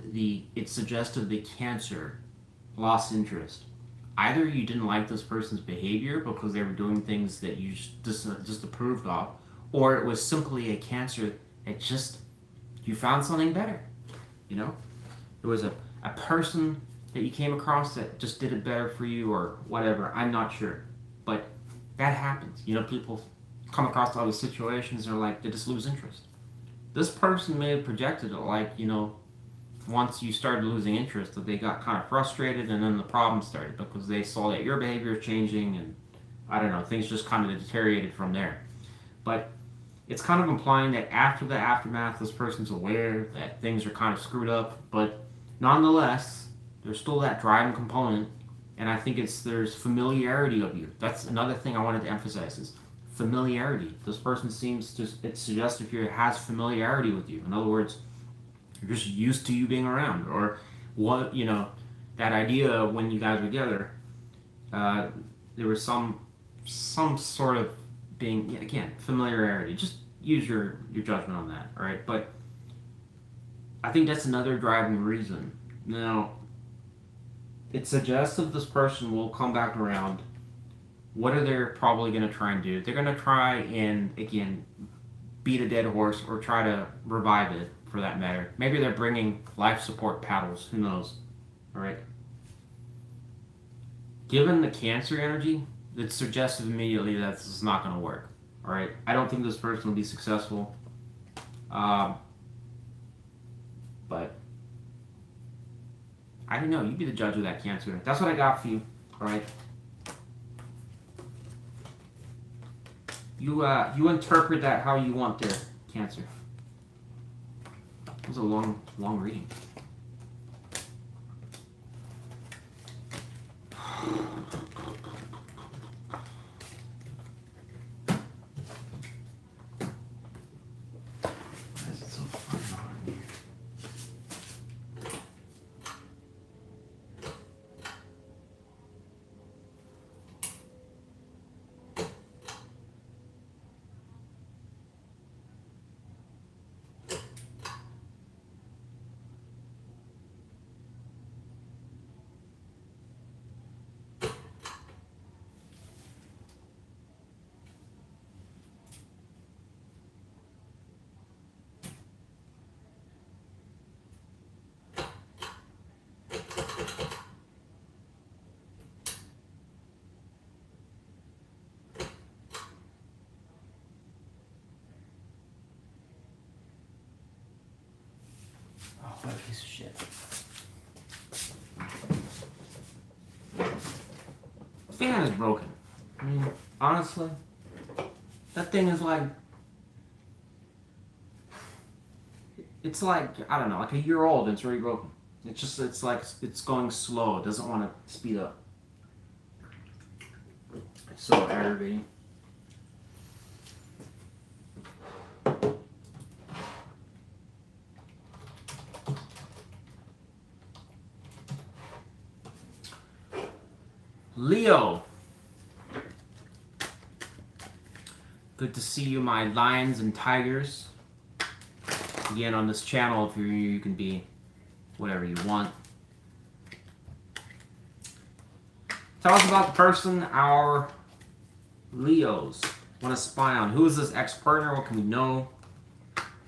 it suggested the Cancer lost interest. Either you didn't like this person's behavior because they were doing things that you just approved of, or it was simply a Cancer that just, you found something better, you know? It was a person that you came across that just did it better for you or whatever. I'm not sure. But that happens. You know, people come across other situations and like they just lose interest. This person may have projected it like, you know, once you started losing interest, that they got kind of frustrated and then the problem started because they saw that your behavior is changing and I don't know, things just kind of deteriorated from there. But it's kind of implying that after the aftermath, this person's aware that things are kind of screwed up, but nonetheless, there's still that driving component, and I think there's familiarity of you. That's another thing I wanted to emphasize is familiarity. This person seems to, it suggests if you has familiarity with you. In other words, you're just used to you being around, or what, you know, that idea when you guys were together, there was some sort of being, again, familiarity. Just use your judgment on that, all right? But I think that's another driving reason. Now, it suggests that this person will come back around. What are they probably going to try and do? They're going to try and, again, beat a dead horse or try to revive it, for that matter. Maybe they're bringing life support paddles. Who knows? All right? Given the Cancer energy, it suggests immediately that this is not going to work. All right? I don't think this person will be successful. But I don't know. You be the judge of that, Cancer. That's what I got for you. All right? You interpret that how you want there, Cancer. It was a long reading. What a piece of shit. The fan is broken. I mean, honestly, that thing is like, it's like, I don't know, like a year old and it's already broken. It's like, it's going slow. It doesn't want to speed up. It's so aggravating. Leo. Good to see you, my lions and tigers. Again, on this channel, if you can be whatever you want. Tell us about the person our Leos want to spy on. Who is this ex-partner? What can we know?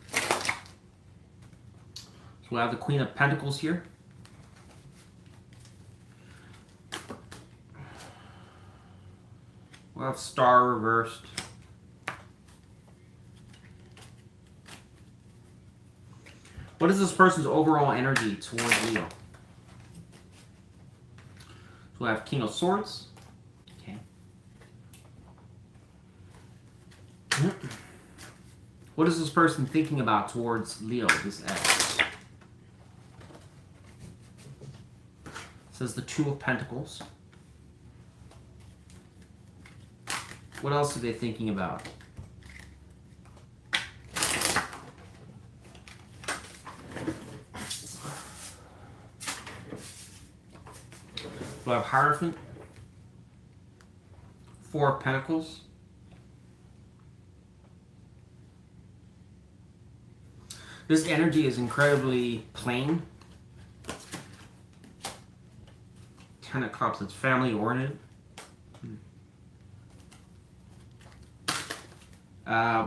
So we have the Queen of Pentacles here. We'll have Star reversed. What is this person's overall energy towards Leo? So we'll have King of Swords. Okay. What is this person thinking about towards Leo, this ex? It says the Two of Pentacles. What else are they thinking about? We'll have Hierophant. Four of Pentacles. This energy is incredibly plain. Ten of Cups, it's family oriented.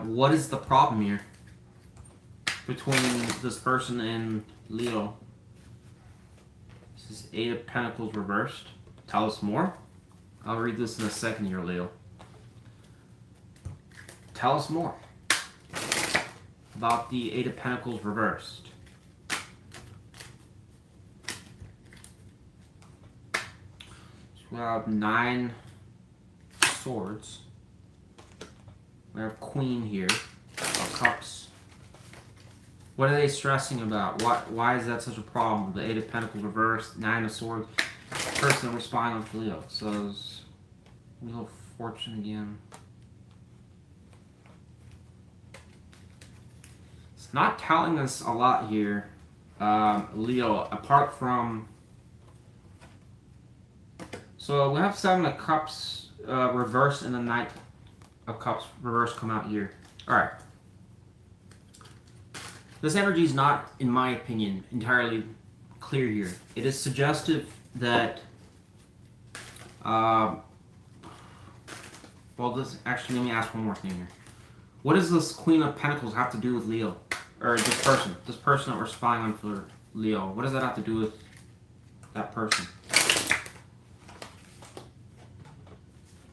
What is the problem here between this person and Leo? This is Eight of Pentacles reversed. Tell us more. I'll read this in a second here, Leo. tell us more about the Eight of Pentacles reversed. So we have 9 swords. We have Queen here of Cups. What are they stressing about? Why is that such a problem? The Eight of Pentacles reversed, 9 of Swords. Person we're spying on Leo. So Wheel of Fortune again. It's not telling us a lot here, Leo, apart from... So we have 7 of Cups reversed and the Knight of Cups reversed come out here. Alright. This energy is not, in my opinion, entirely clear here. It is suggestive that... well, actually, let me ask one more thing here. What does this Queen of Pentacles have to do with Leo? Or this person that we're spying on for Leo. What does that have to do with that person?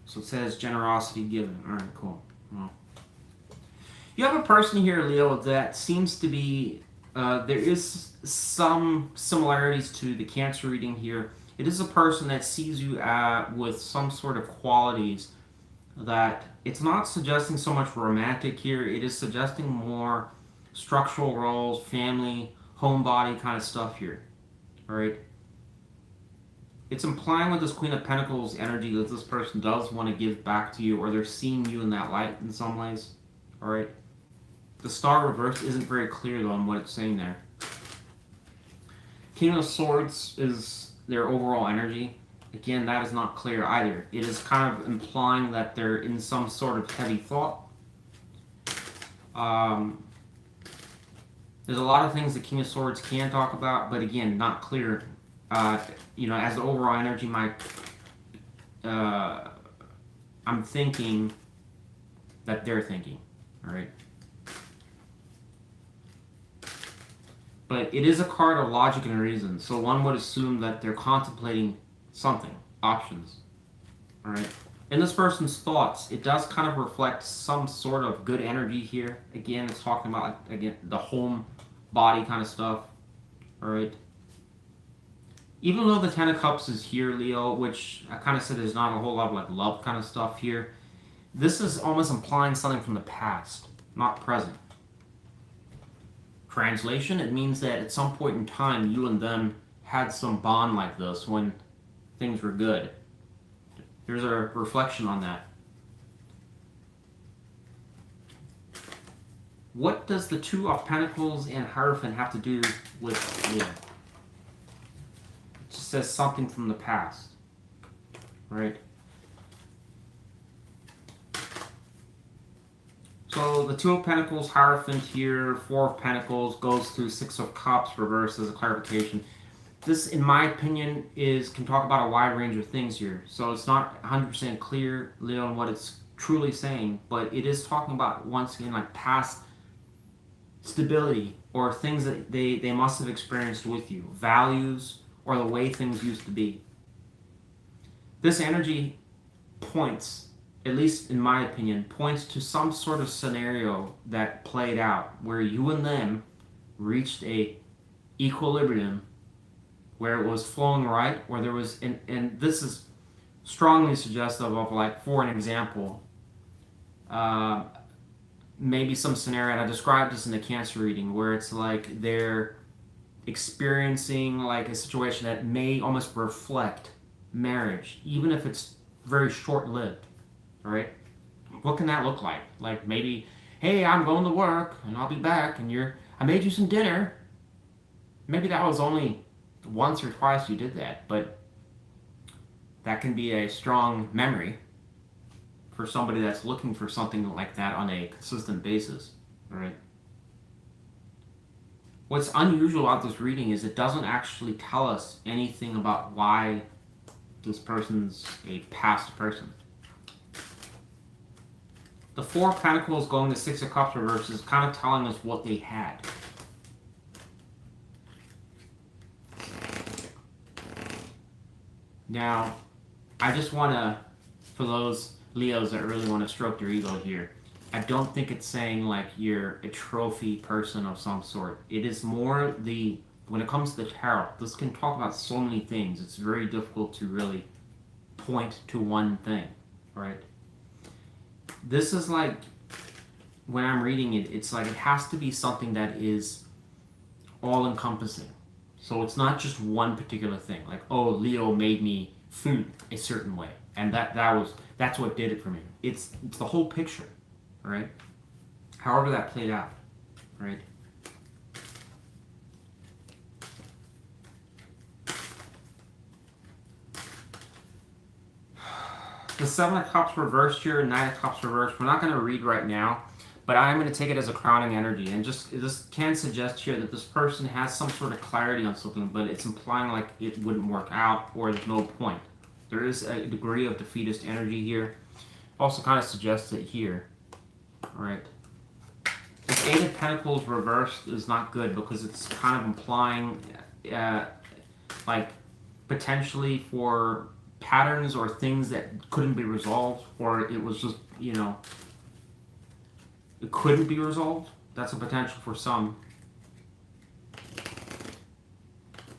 So it says generosity given. Alright, cool. Well, you have a person here, Leo, that seems to be... there is some similarities to the Cancer reading here. It is a person that sees you with some sort of qualities that... It's not suggesting so much romantic here. It is suggesting more structural roles, family, homebody kind of stuff here. Alright? It's implying with this Queen of Pentacles energy that this person does want to give back to you, or they're seeing you in that light in some ways. Alright? The Star reverse isn't very clear though on what it's saying there. King of Swords is their overall energy. Again, that is not clear either. It is kind of implying that they're in some sort of heavy thought. There's a lot of things the King of Swords can talk about, but again, not clear. You know, as the overall energy might... I'm thinking that they're thinking. Alright? But it is a card of logic and reason, so one would assume that they're contemplating something, options. Alright? In this person's thoughts, it does kind of reflect some sort of good energy here. Again, it's talking about, again, the home body kind of stuff. Alright? Even though the Ten of Cups is here, Leo, which I kind of said there's not a whole lot of like love kind of stuff here, this is almost implying something from the past, not present. Translation, it means that at some point in time, you and them had some bond like this when things were good. There's a reflection on that. What does the Two of Pentacles and Hierophant have to do with Leo? It just says something from the past. Right? So the Two of Pentacles, Hierophant here, Four of Pentacles goes to Six of Cups reversed as a clarification. This, in my opinion, can talk about a wide range of things here. So it's not 100% clear, Leo, on what it's truly saying, but it is talking about, once again, like past stability or things that they must have experienced with you, values, or the way things used to be. This energy points, at least in my opinion, points to some sort of scenario that played out where you and them reached a equilibrium where it was flowing right, where there was, and this is strongly suggestive of, like, for an example, maybe some scenario, and I described this in the Cancer reading, where it's like they're experiencing like a situation that may almost reflect marriage, even if it's very short-lived, right? What can that look like? Like maybe, hey, I'm going to work and I'll be back, and I made you some dinner. Maybe that was only once or twice you did that, but that can be a strong memory for somebody that's looking for something like that on a consistent basis, right? What's unusual about this reading is it doesn't actually tell us anything about why this person's a past person. The Four of Pentacles going to Six of Cups reverse is kind of telling us what they had. Now, I just want to, for those Leos that really want to stroke their ego here, I don't think it's saying like you're a trophy person of some sort. It is more when it comes to the tarot, this can talk about so many things. It's very difficult to really point to one thing, right? This is like, when I'm reading it, it's like it has to be something that is all-encompassing. So it's not just one particular thing. Like, oh, Leo made me food a certain way, and that's what did it for me. It's the whole picture, right? However that played out, right? The Seven of Cups reversed here, Nine of Cups reversed. We're not going to read right now, but I'm going to take it as a crowning energy. And this can suggest here that this person has some sort of clarity on something, but it's implying like it wouldn't work out or there's no point. There is a degree of defeatist energy here. Also kind of suggests it here. Alright. This Eight of Pentacles reversed is not good because it's kind of implying like potentially for patterns or things that couldn't be resolved, or it was just, you know, it couldn't be resolved. That's a potential for some.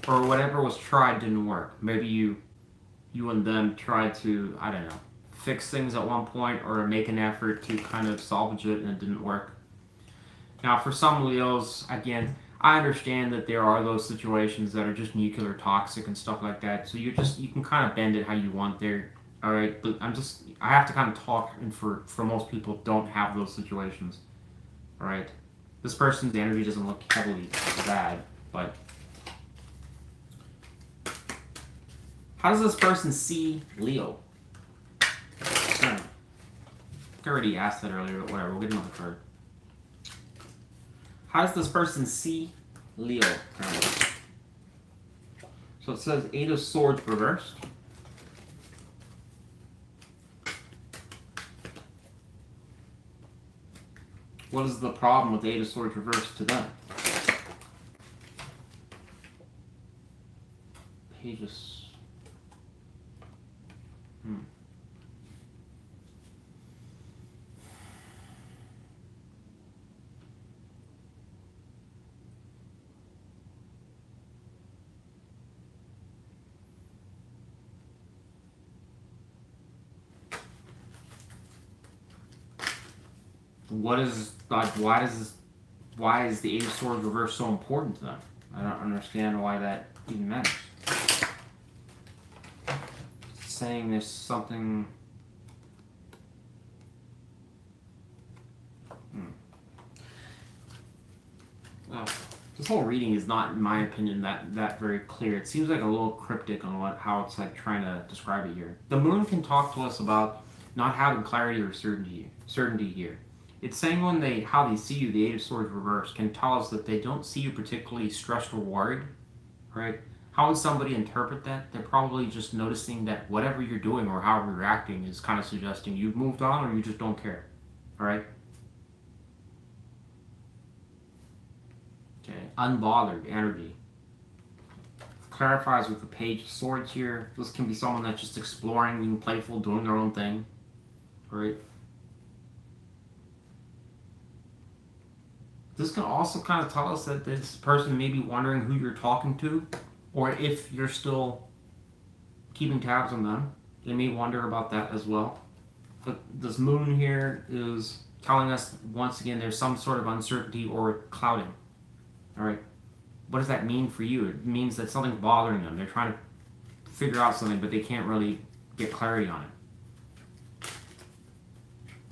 Or whatever was tried didn't work. Maybe you and them tried to, I don't know, fix things at one point or make an effort to kind of salvage it and it didn't work. Now for some Leos, again, I understand that there are those situations that are just nuclear toxic and stuff like that. So you can kind of bend it how you want there. All right, but I have to kind of talk, and for most people don't have those situations. All right, this person's energy doesn't look heavily bad, but how does this person see Leo? I already asked that earlier, but whatever. We'll get another card. How does this person see Leo? So it says Eight of Swords reversed. What is the problem with the Eight of Swords reversed to them? Pages. What is like? Why is the Eight of Swords reversed so important to them? I don't understand why that even matters. It's saying there's something. Well, this whole reading is not, in my opinion, that very clear. It seems like a little cryptic on how it's like trying to describe it here. The moon can talk to us about not having clarity or certainty here. It's saying how they see you, the Eight of Swords reversed, can tell us that they don't see you particularly stressed or worried, right? How would somebody interpret that? They're probably just noticing that whatever you're doing or how you're reacting is kind of suggesting you've moved on or you just don't care, all right? Okay, unbothered energy. Clarifies with the Page of Swords here. This can be someone that's just exploring, being playful, doing their own thing, right? This can also kind of tell us that this person may be wondering who you're talking to, or if you're still keeping tabs on them. They may wonder about that as well. But this moon here is telling us, once again, there's some sort of uncertainty or clouding. All right. What does that mean for you? It means that something's bothering them. They're trying to figure out something, but they can't really get clarity on it.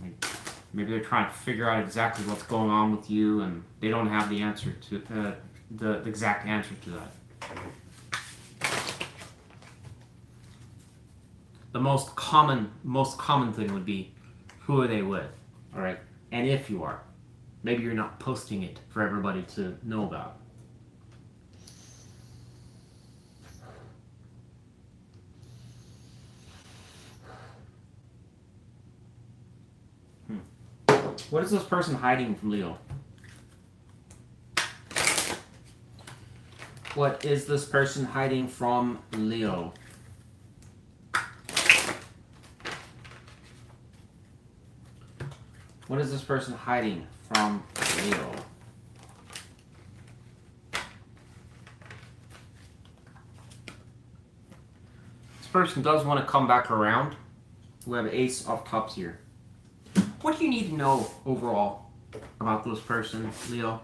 Like, maybe they're trying to figure out exactly what's going on with you, and they don't have the answer to the exact answer to that. The most common thing would be, who are they with? All right, and if you are, maybe you're not posting it for everybody to know about. What is this person hiding from Leo? What is this person hiding from Leo? What is this person hiding from Leo? This person does want to come back around. We have Ace of Cups here. What do you need to know overall about this person, Leo?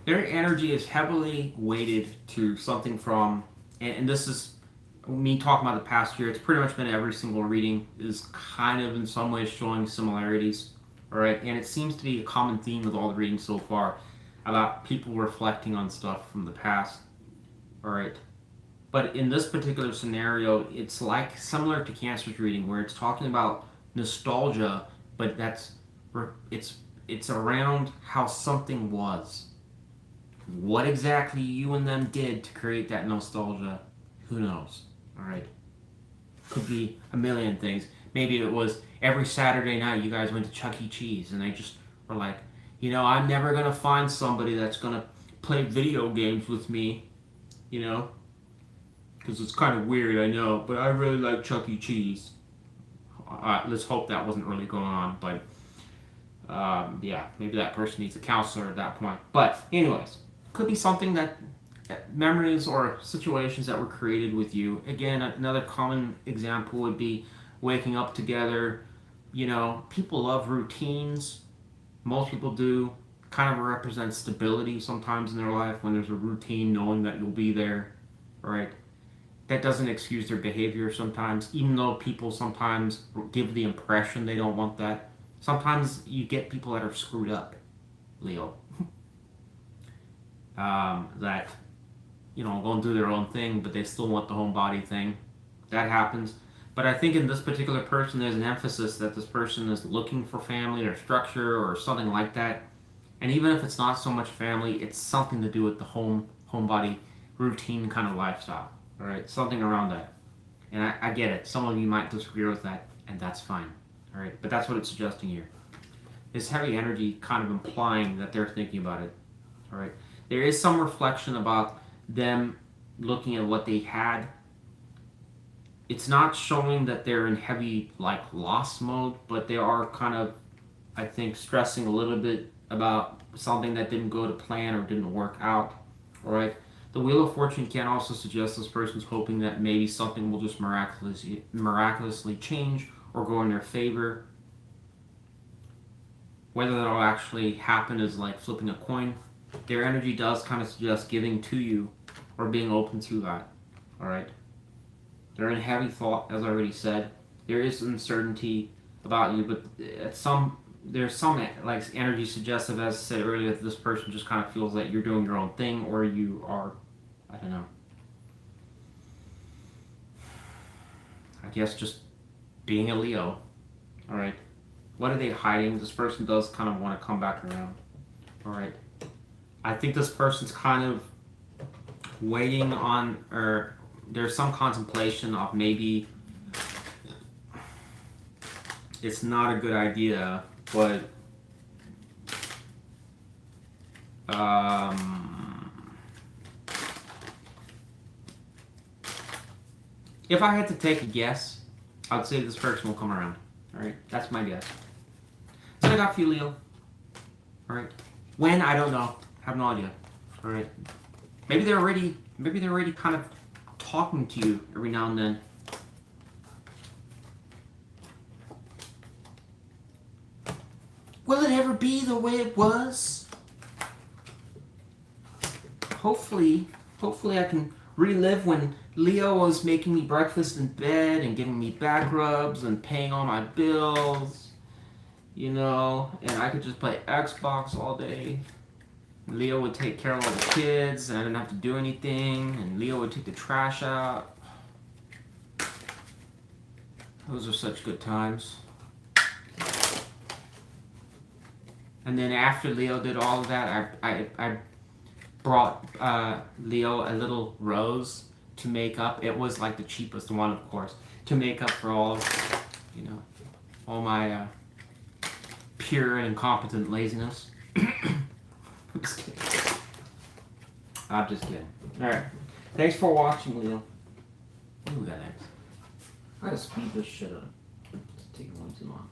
Their energy is heavily weighted to something from, and this is me talking about the past year, it's pretty much been every single reading is kind of in some ways showing similarities, all right? And it seems to be a common theme with all the readings so far about people reflecting on stuff from the past, all right? But in this particular scenario, it's like similar to Cancer's reading where it's talking about nostalgia, but it's around how something was. What exactly you and them did to create that nostalgia, who knows? All right. Could be a million things. Maybe it was every Saturday night you guys went to Chuck E. Cheese and they just were like, you know, I'm never going to find somebody that's going to play video games with me, you know? Because it's kind of weird, I know, but I really like Chuck E. Cheese. Let's hope that wasn't really going on, but yeah, maybe that person needs a counselor at that point. But anyways, could be something that memories or situations that were created with you. Again, another common example would be waking up together. You know, people love routines. Most people do. Kind of represents stability sometimes in their life when there's a routine, knowing that you'll be there, right? That doesn't excuse their behavior sometimes, even though people sometimes give the impression they don't want that. Sometimes you get people that are screwed up, Leo. That, you know, go and do their own thing, but they still want the homebody thing. That happens. But I think in this particular person, there's an emphasis that this person is looking for family or structure or something like that. And even if it's not so much family, it's something to do with the homebody routine kind of lifestyle. All right, something around that. And I get it. Some of you might disagree with that, and that's fine. All right, but that's what it's suggesting here. This heavy energy kind of implying that they're thinking about it. All right, there is some reflection about them looking at what they had. It's not showing that they're in heavy like loss mode, but they are kind of, I think, stressing a little bit about something that didn't go to plan or didn't work out. All right. The Wheel of Fortune can also suggest this person's hoping that maybe something will just miraculously change or go in their favor. Whether that'll actually happen is like flipping a coin. Their energy does kind of suggest giving to you or being open to that. All right. They're in heavy thought, as I already said. There is uncertainty about you, but there's some like energy suggestive, as I said earlier, that this person just kind of feels that you're doing your own thing, or you are, I don't know, I guess just being a Leo. All right. What are they hiding? This person does kind of want to come back around. All right. I think this person's kind of waiting on, or there's some contemplation of maybe it's not a good idea, but if I had to take a guess, I'd say this person will come around. All right, that's my guess. So I got for you, Leo. All right, when I don't know, have no idea. All right, maybe they're already kind of talking to you every now and then. Will it ever be the way it was? Hopefully I can relive when Leo was making me breakfast in bed and giving me back rubs and paying all my bills, you know, and I could just play Xbox all day. Leo would take care of all the kids and I didn't have to do anything, and Leo would take the trash out. Those are such good times. And then after Leo did all of that, I brought Leo a little rose to make up. It was like the cheapest one, of course, to make up for all, you know, all my pure and incompetent laziness. I'm just kidding. I'm just kidding. Alright. Thanks for watching, Leo. Ooh, that is. I gotta speed this shit up. taking way too long.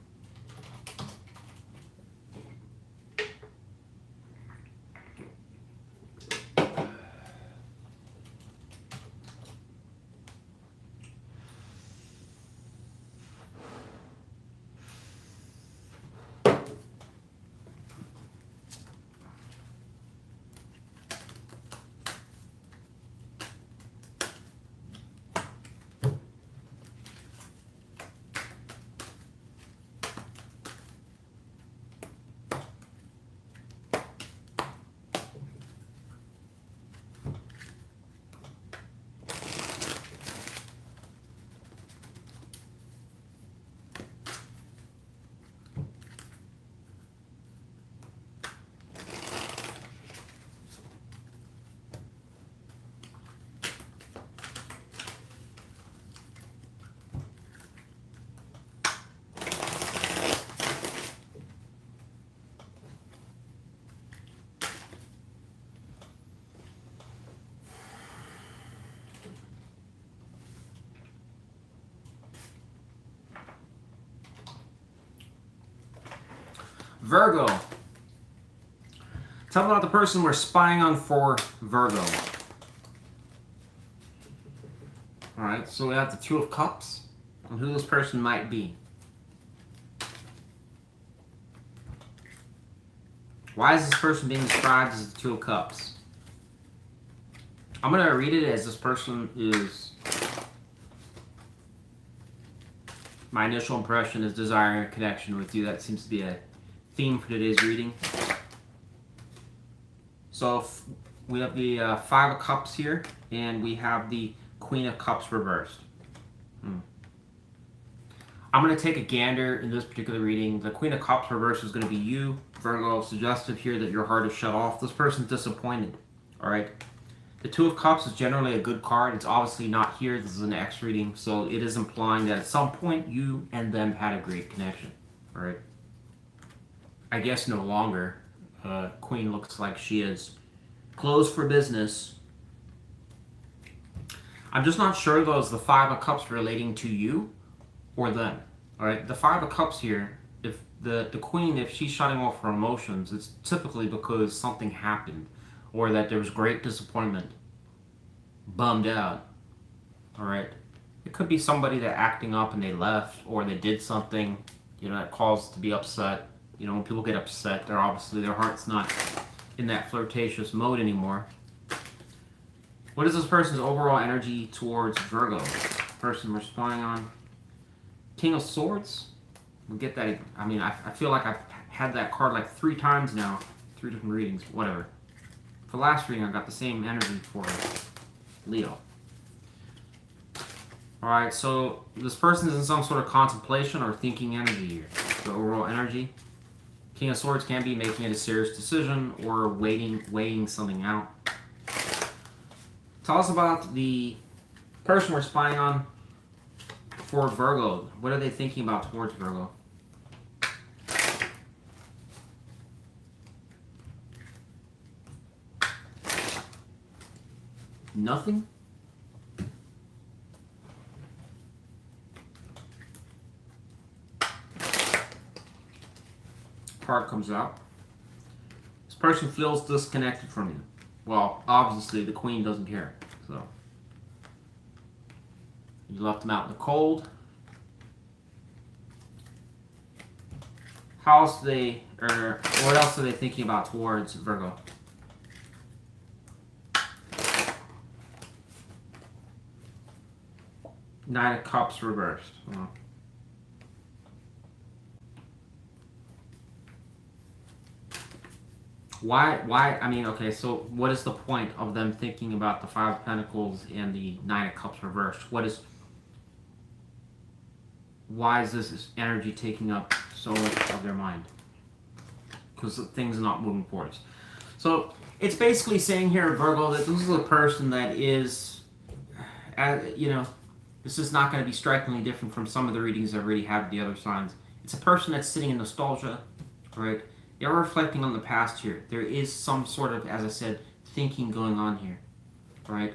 Virgo. Tell me about the person we're spying on for Virgo. Alright, so we have the Two of Cups and who this person might be. Why is this person being described as the Two of Cups? I'm going to read it as this person is... My initial impression is desiring a connection with you. That seems to be a theme for today's reading. So we have the Five of Cups here, and we have the Queen of Cups reversed. I'm going to take a gander in this particular reading. The Queen of Cups reversed is going to be you, Virgo. Suggestive here that your heart is shut off. This person's disappointed. All right. The Two of Cups is generally a good card. It's obviously not here. This is an X reading, so it is implying that at some point you and them had a great connection. All right. I guess no longer. Queen looks like she is closed for business. I'm just not sure though, is the Five of Cups relating to you or them? All right, the Five of Cups here, if the Queen, if she's shutting off her emotions, it's typically because something happened or that there was great disappointment, bummed out. All right, it could be somebody that acting up and they left, or they did something, you know, that caused to be upset. You know, when people get upset, they're obviously, their heart's not in that flirtatious mode anymore. What is this person's overall energy towards Virgo? Person we're spying on. King of Swords. We'll get that. I mean, I feel like I've had that card like 3 times now. 3 different readings, whatever. For the last reading, I got the same energy for Leo. Alright, so this person is in some sort of contemplation or thinking energy here. The overall energy. King of Swords can be making a serious decision or weighing something out. Tell us about the person we're spying on for Virgo. What are they thinking about towards Virgo? Nothing? Card comes out. This person feels disconnected from you. Well, obviously the Queen doesn't care. So you left them out in the cold. How else do they, or what else are they thinking about towards Virgo? Nine of Cups reversed. Oh. Why, I mean, okay, so what is the point of them thinking about the Five of Pentacles and the Nine of Cups reversed? Why is this energy taking up so much of their mind? Because things are not moving forwards. So, it's basically saying here, Virgo, that this is a person that is, you know, this is not going to be strikingly different from some of the readings I've already had with the other signs. It's a person that's sitting in nostalgia, right? They're reflecting on the past here. There is some sort of, as I said, thinking going on here, right?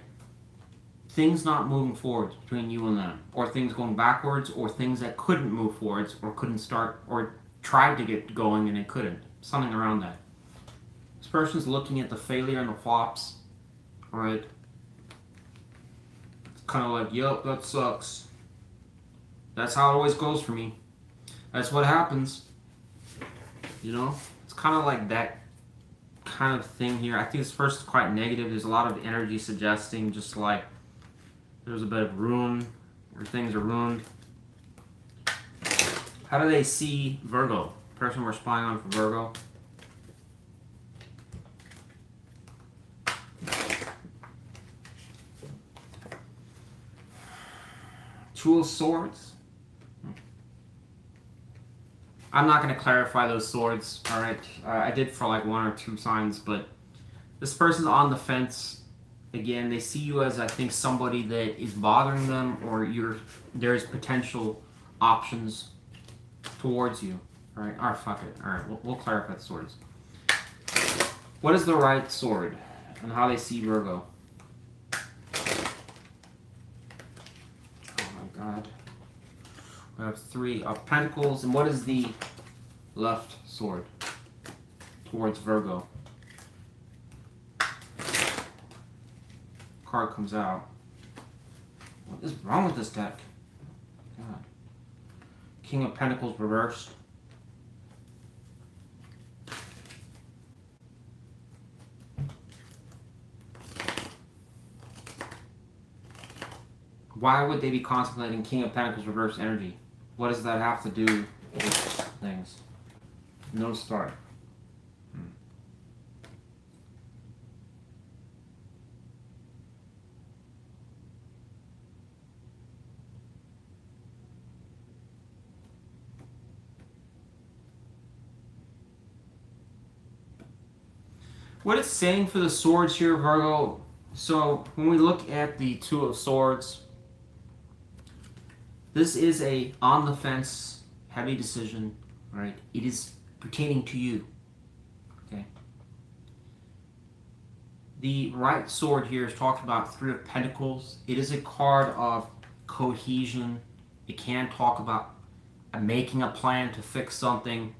things not moving forwards between you and them, or things going backwards, or things that couldn't move forwards, or couldn't start, or tried to get going and it couldn't. Something around that. This person's looking at the failure and the flops, alright? It's kind of like, yep, that sucks. That's how it always goes for me. That's what happens. You know? It's kind of like that kind of thing here. I think this person's quite negative. There's a lot of energy suggesting just like there's a bit of ruin, or things are ruined. How do they see Virgo? Person we're spying on for Virgo. Two of Swords. I'm not going to clarify those swords, alright? I did for like 1 or 2 signs, but this person's on the fence. Again, they see you as, I think, somebody that is bothering them, or there's potential options towards you. Alright, alright, fuck it. Alright, we'll clarify the swords. What is the right sword, and how they see Virgo? Oh my god. We have 3 of Pentacles, and what is the left sword towards Virgo? Card comes out. What is wrong with this deck? God. King of Pentacles reversed. Why would they be contemplating King of Pentacles reverse energy? What does that have to do with things? No start. What it's saying for the swords here, Virgo, so when we look at the Two of Swords, this is a on the fence, heavy decision, right? It is pertaining to you, okay? The right sword here is talking about 3 of Pentacles. It is a card of cohesion. It can talk about making a plan to fix something.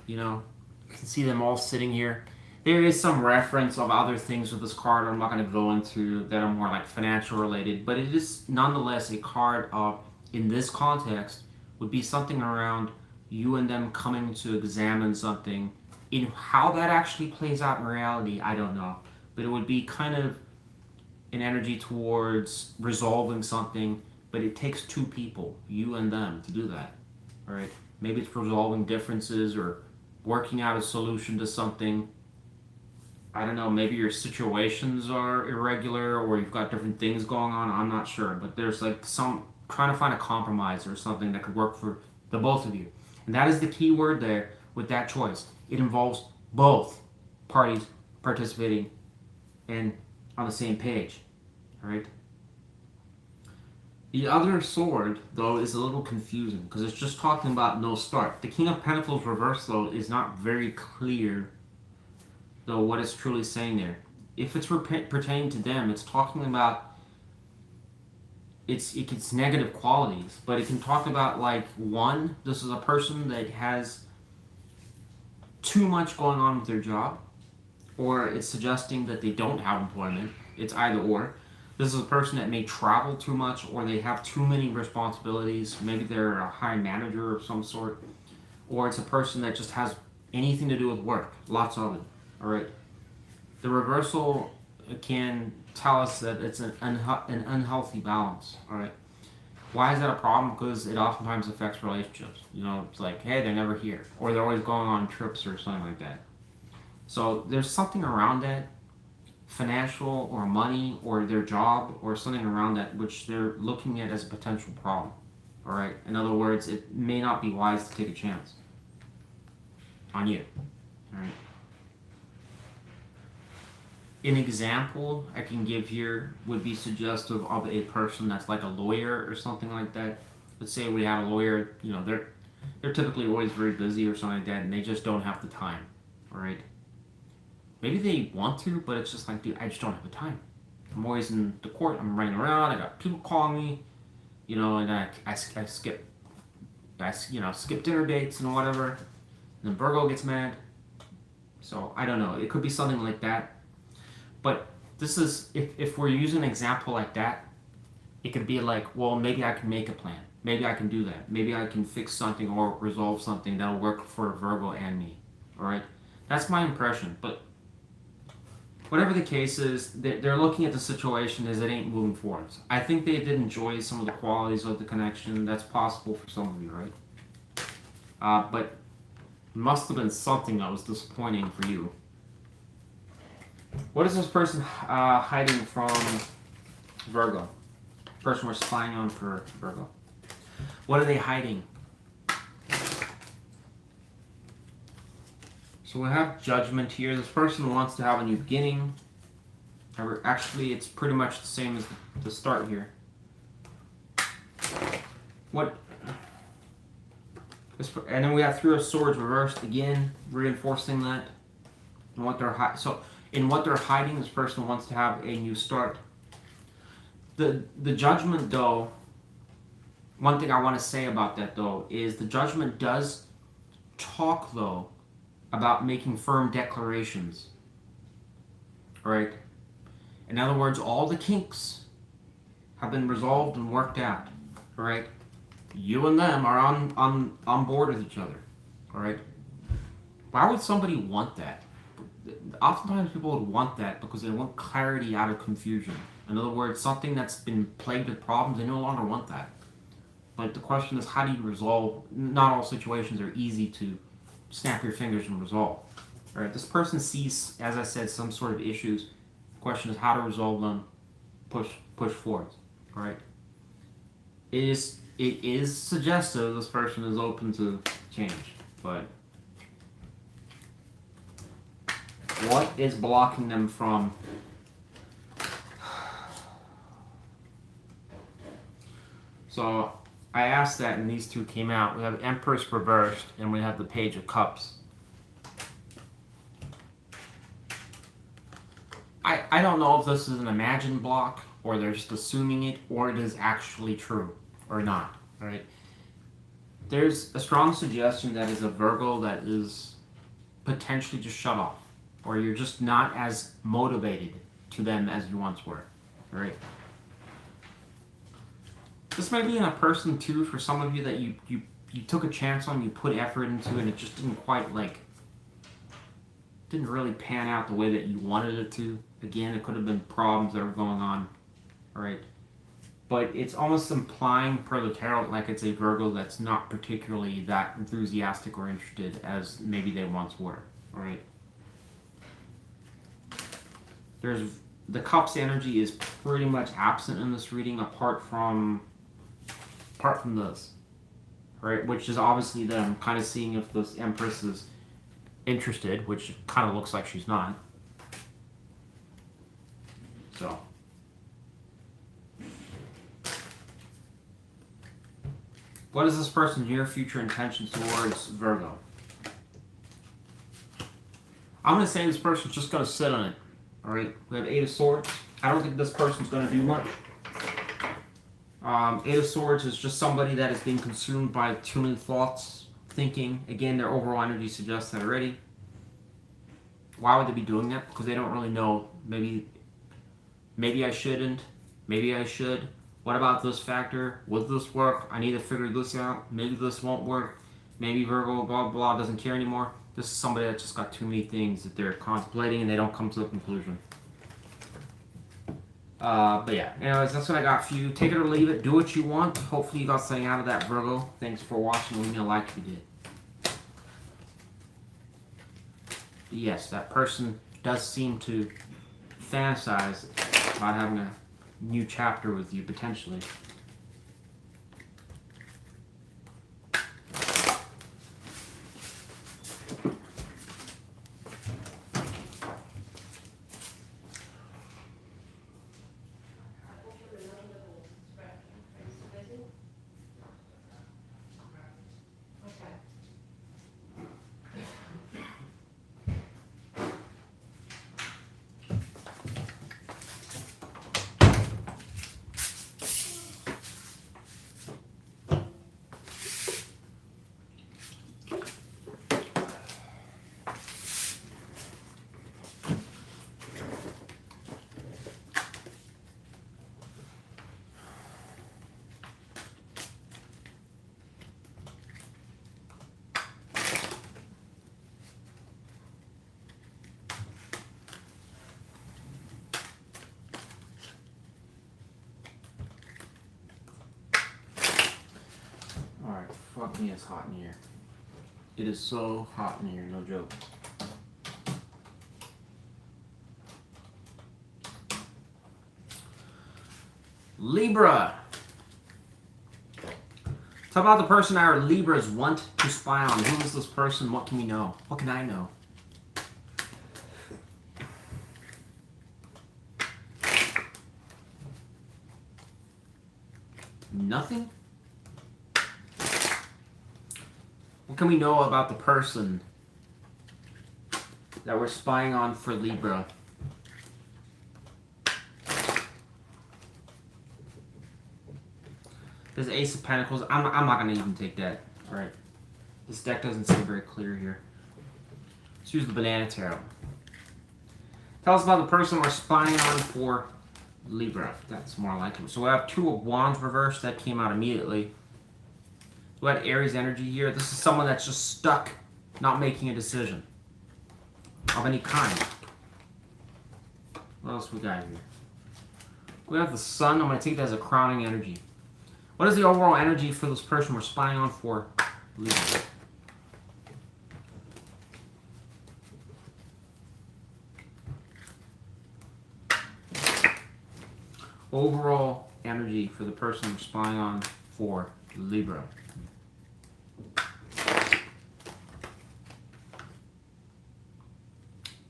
You know, you can see them all sitting here. There is some reference of other things with this card I'm not going to go into that are more like financial related, but it is nonetheless a card of, in this context, would be something around you and them coming to examine something. In how that actually plays out in reality, I don't know. But it would be kind of an energy towards resolving something, but it takes 2 people, you and them, to do that. All right? Maybe it's resolving differences or working out a solution to something. I don't know, maybe your situations are irregular or you've got different things going on, I'm not sure. But there's like some, trying to find a compromise or something that could work for the both of you. And that is the key word there with that choice. It involves both parties participating and on the same page, all right? The other sword, though, is a little confusing because it's just talking about no start. The King of Pentacles reversed, though, is not very clear, though, what it's truly saying there. If it's pertaining to them, it's talking about it's negative qualities, but it can talk about, like, one, this is a person that has too much going on with their job, or it's suggesting that they don't have employment. It's either or. This is a person that may travel too much, or they have too many responsibilities. Maybe they're a high manager of some sort, or it's a person that just has anything to do with work, lots of it. All right. The reversal can tell us that it's an unhealthy balance. All right. Why is that a problem? Because it oftentimes affects relationships. You know, it's like, hey, they're never here, or they're always going on trips or something like that. So there's something around that, financial or money or their job or something around that, which they're looking at as a potential problem. All right. In other words, it may not be wise to take a chance on you. All right. An example I can give here would be suggestive of a person that's like a lawyer or something like that. Let's say we had a lawyer, you know, they're typically always very busy or something like that, and they just don't have the time. All right. Maybe they want to, but it's just like, dude, I just don't have the time. I'm always in the court. I'm running around. I got people calling me, you know, and I skip dinner dates and whatever. And then Virgo gets mad. So I don't know. It could be something like that. But this is, if we're using an example like that, it could be like, well, maybe I can make a plan. Maybe I can do that. Maybe I can fix something or resolve something that'll work for Virgo and me. All right? That's my impression. But whatever the case is, they're looking at the situation as it ain't moving forward. I think they did enjoy some of the qualities of the connection. That's possible for some of you, right? But it must have been something that was disappointing for you. What is this person hiding from Virgo? Person we're spying on for Virgo. What are they hiding? So we have Judgment here. This person wants to have a new beginning. Actually, it's pretty much the same as the start here. And then we have Three of Swords reversed again, reinforcing that. And what they're in what they're hiding, this person wants to have a new start. The Judgment, though, one thing I want to say about that, though, is the Judgment does talk, though, about making firm declarations. Alright? In other words, all the kinks have been resolved and worked out. Alright? You and them are on board with each other. Alright? Why would somebody want that? Oftentimes people would want that because they want clarity out of confusion. In other words, something that's been plagued with problems, they no longer want that. But the question is, how do you resolve? Not all situations are easy to snap your fingers and resolve. All right, this person sees, as I said, some sort of issues. The question is how to resolve them, push forward. All right. It is suggestive this person is open to change, but what is blocking them from? So I asked that, and these two came out. We have Empress reversed, and we have the Page of Cups. I don't know if this is an imagined block, or they're just assuming it, or it is actually true, or not. Right? There's a strong suggestion that is a Virgo that is potentially just shut off, or you're just not as motivated to them as you once were. Right? This might be in a person too for some of you that you took a chance on, you put effort into, and it just didn't quite didn't really pan out the way that you wanted it to. Again, it could have been problems that were going on, all right? But it's almost implying per the tarot like it's a Virgo that's not particularly that enthusiastic or interested as maybe they once were, all right? The Cups energy is pretty much absent in this reading apart from this, right? Which is obviously them kind of seeing if this Empress is interested, which kind of looks like she's not. So, what is this person's near future intentions towards Virgo? I'm going to say this person's just going to sit on it, all right? We have Eight of Swords. I don't think this person's going to do much. Eight of Swords is just somebody that is being consumed by too many thoughts, thinking. Again, their overall energy suggests that already. Why would they be doing that? Because they don't really know. Maybe I shouldn't. Maybe I should. What about this factor? Would this work? I need to figure this out. Maybe this won't work. Maybe Virgo, blah, blah, doesn't care anymore. This is somebody that just got too many things that they're contemplating and they don't come to a conclusion. But yeah, anyways, that's what I got for you. Take it or leave it. Do what you want. Hopefully you got something out of that, Virgo. Thanks for watching. Leave me a like if you did. Yes, that person does seem to fantasize about having a new chapter with you, potentially. fucking is hot in here. It is so hot in here, no joke. Libra. Talk about the person our Libras want to spy on. Who is this person? What can we know? What can I know? Nothing? What can we know about the person that we're spying on for Libra? There's Ace of Pentacles. I'm not going to even take that. Alright. This deck doesn't seem very clear here. Let's use the Banana Tarot. Tell us about the person we're spying on for Libra. That's more like it. So we have Two of Wands reversed. That came out immediately. We had Aries energy here. This is someone that's just stuck, not making a decision of any kind. What else we got here? We have the Sun. I'm going to take that as a crowning energy. What is the overall energy for this person we're spying on for Libra? Overall energy for the person we're spying on for Libra.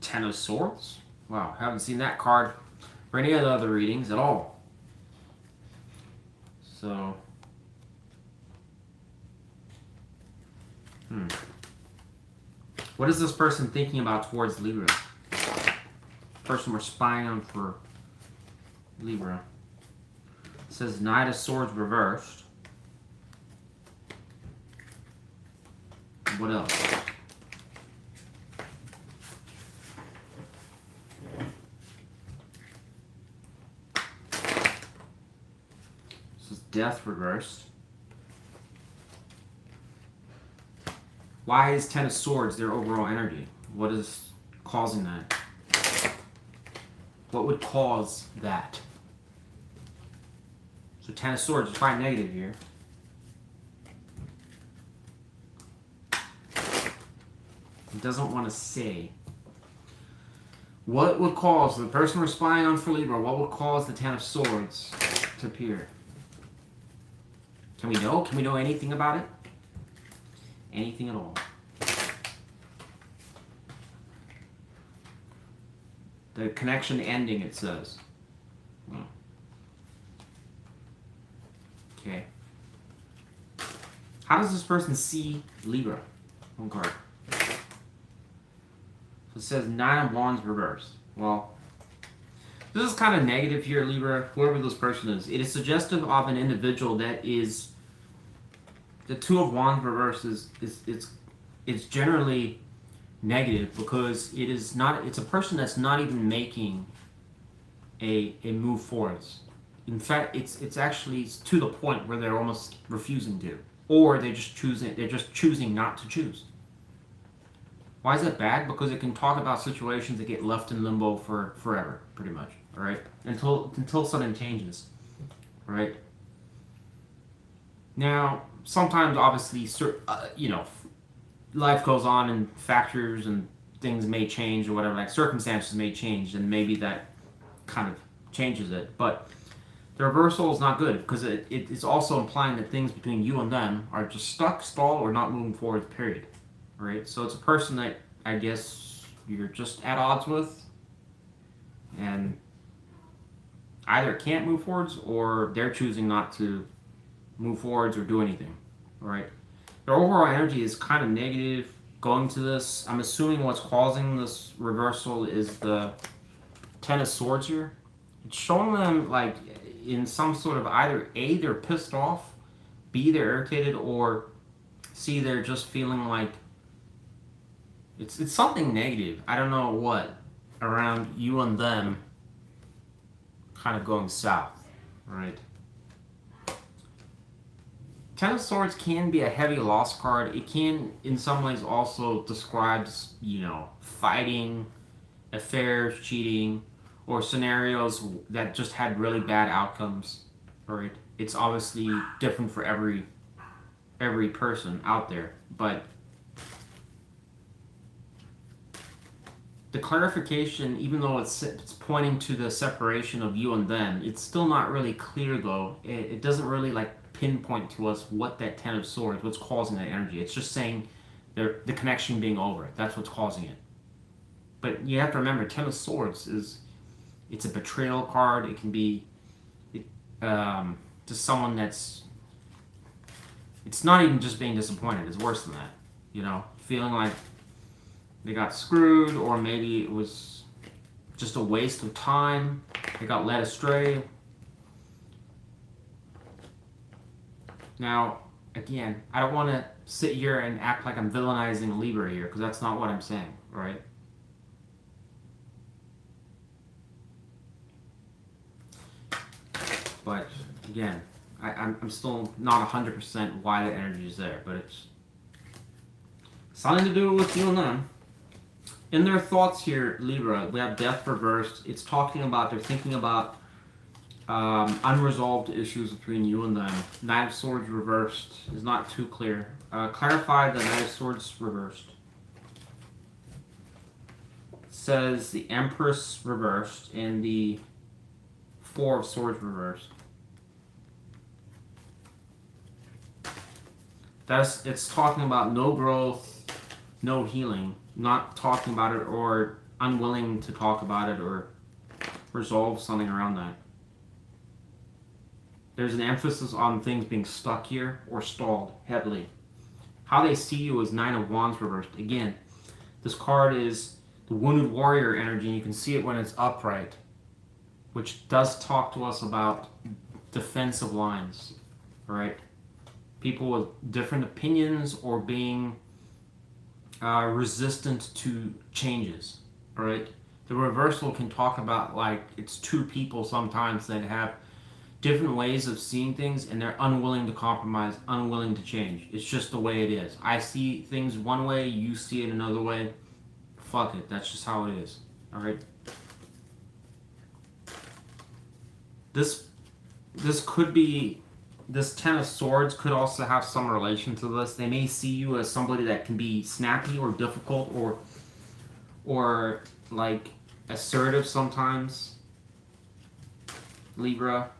Ten of Swords. Wow, haven't seen that card for any of the other readings at all. So, what is this person thinking about towards Libra? Person we're spying on for Libra. It says Knight of Swords reversed. What else? Death reversed. Why is Ten of Swords their overall energy? What is causing that? What would cause that? So Ten of Swords is quite negative here. It doesn't want to say. What would cause the person we're spying on for Libra, what would cause the Ten of Swords to appear? Can we know? Can we know anything about it? Anything at all? The connection ending, it says. Okay. How does this person see Libra? One card. So it says Nine of Wands reversed. Well, this is kind of negative here, Libra, whoever this person is. It is suggestive of an individual that is... The Two of Wands reverse it's generally negative because it is not... It's a person that's not even making a move forwards. In fact, it's actually to the point where they're almost refusing to. Or they're just choosing not to choose. Why is that bad? Because it can talk about situations that get left in limbo for forever, pretty much. All right, until something changes, right? Now, sometimes, obviously, life goes on and factors and things may change or whatever. Like circumstances may change, and maybe that kind of changes it. But the reversal is not good because it's also implying that things between you and them are just stuck, stalled, or not moving forward. Period. All right. So it's a person that I guess you're just at odds with, and either can't move forwards or they're choosing not to move forwards or do anything. All right. Their overall energy is kind of negative going to this. I'm assuming what's causing this reversal is the Ten of Swords here. It's showing them like in some sort of either A, they're pissed off, B, they're irritated, or C, they're just feeling like it's something negative. I don't know what around you and them kind of going south, right? Ten of Swords can be a heavy loss card. It can, in some ways, also describes, fighting, affairs, cheating, or scenarios that just had really bad outcomes, right? It's obviously different for every every person out there, but the clarification, even though it's pointing to the separation of you and them, it's still not really clear though. It doesn't really like pinpoint to us what that Ten of Swords, what's causing that energy. It's just saying the connection being over. That's what's causing it. But you have to remember, Ten of Swords it's a betrayal card. It can be to someone that's, it's not even just being disappointed. It's worse than that. You know, feeling like they got screwed, or maybe it was just a waste of time. They got led astray. Now, again, I don't want to sit here and act like I'm villainizing Libra here, because that's not what I'm saying, right? But, again, I'm still not 100% why the energy is there, but it's something to do with you and them. In their thoughts here, Libra, we have Death reversed. It's talking about, they're thinking about unresolved issues between you and them. Knight of Swords reversed is not too clear. Clarify the Knight of Swords reversed. It says the Empress reversed and the Four of Swords reversed. It's talking about no growth, no healing. Not talking about it, or unwilling to talk about it or resolve something around that. There's an emphasis on things being stuck here or stalled heavily. How they see you is Nine of Wands reversed. Again, this card is the Wounded Warrior energy, and you can see it when it's upright, which does talk to us about defensive lines, right? People with different opinions or being resistant to changes, right? The reversal can talk about like it's two people sometimes that have different ways of seeing things and they're unwilling to compromise, unwilling to change. It's just the way it is. I see things one way, you see it another way. Fuck it, that's just how it is, all right? This could be, this Ten of Swords could also have some relation to this. They may see you as somebody that can be snappy or difficult or like assertive sometimes, Libra.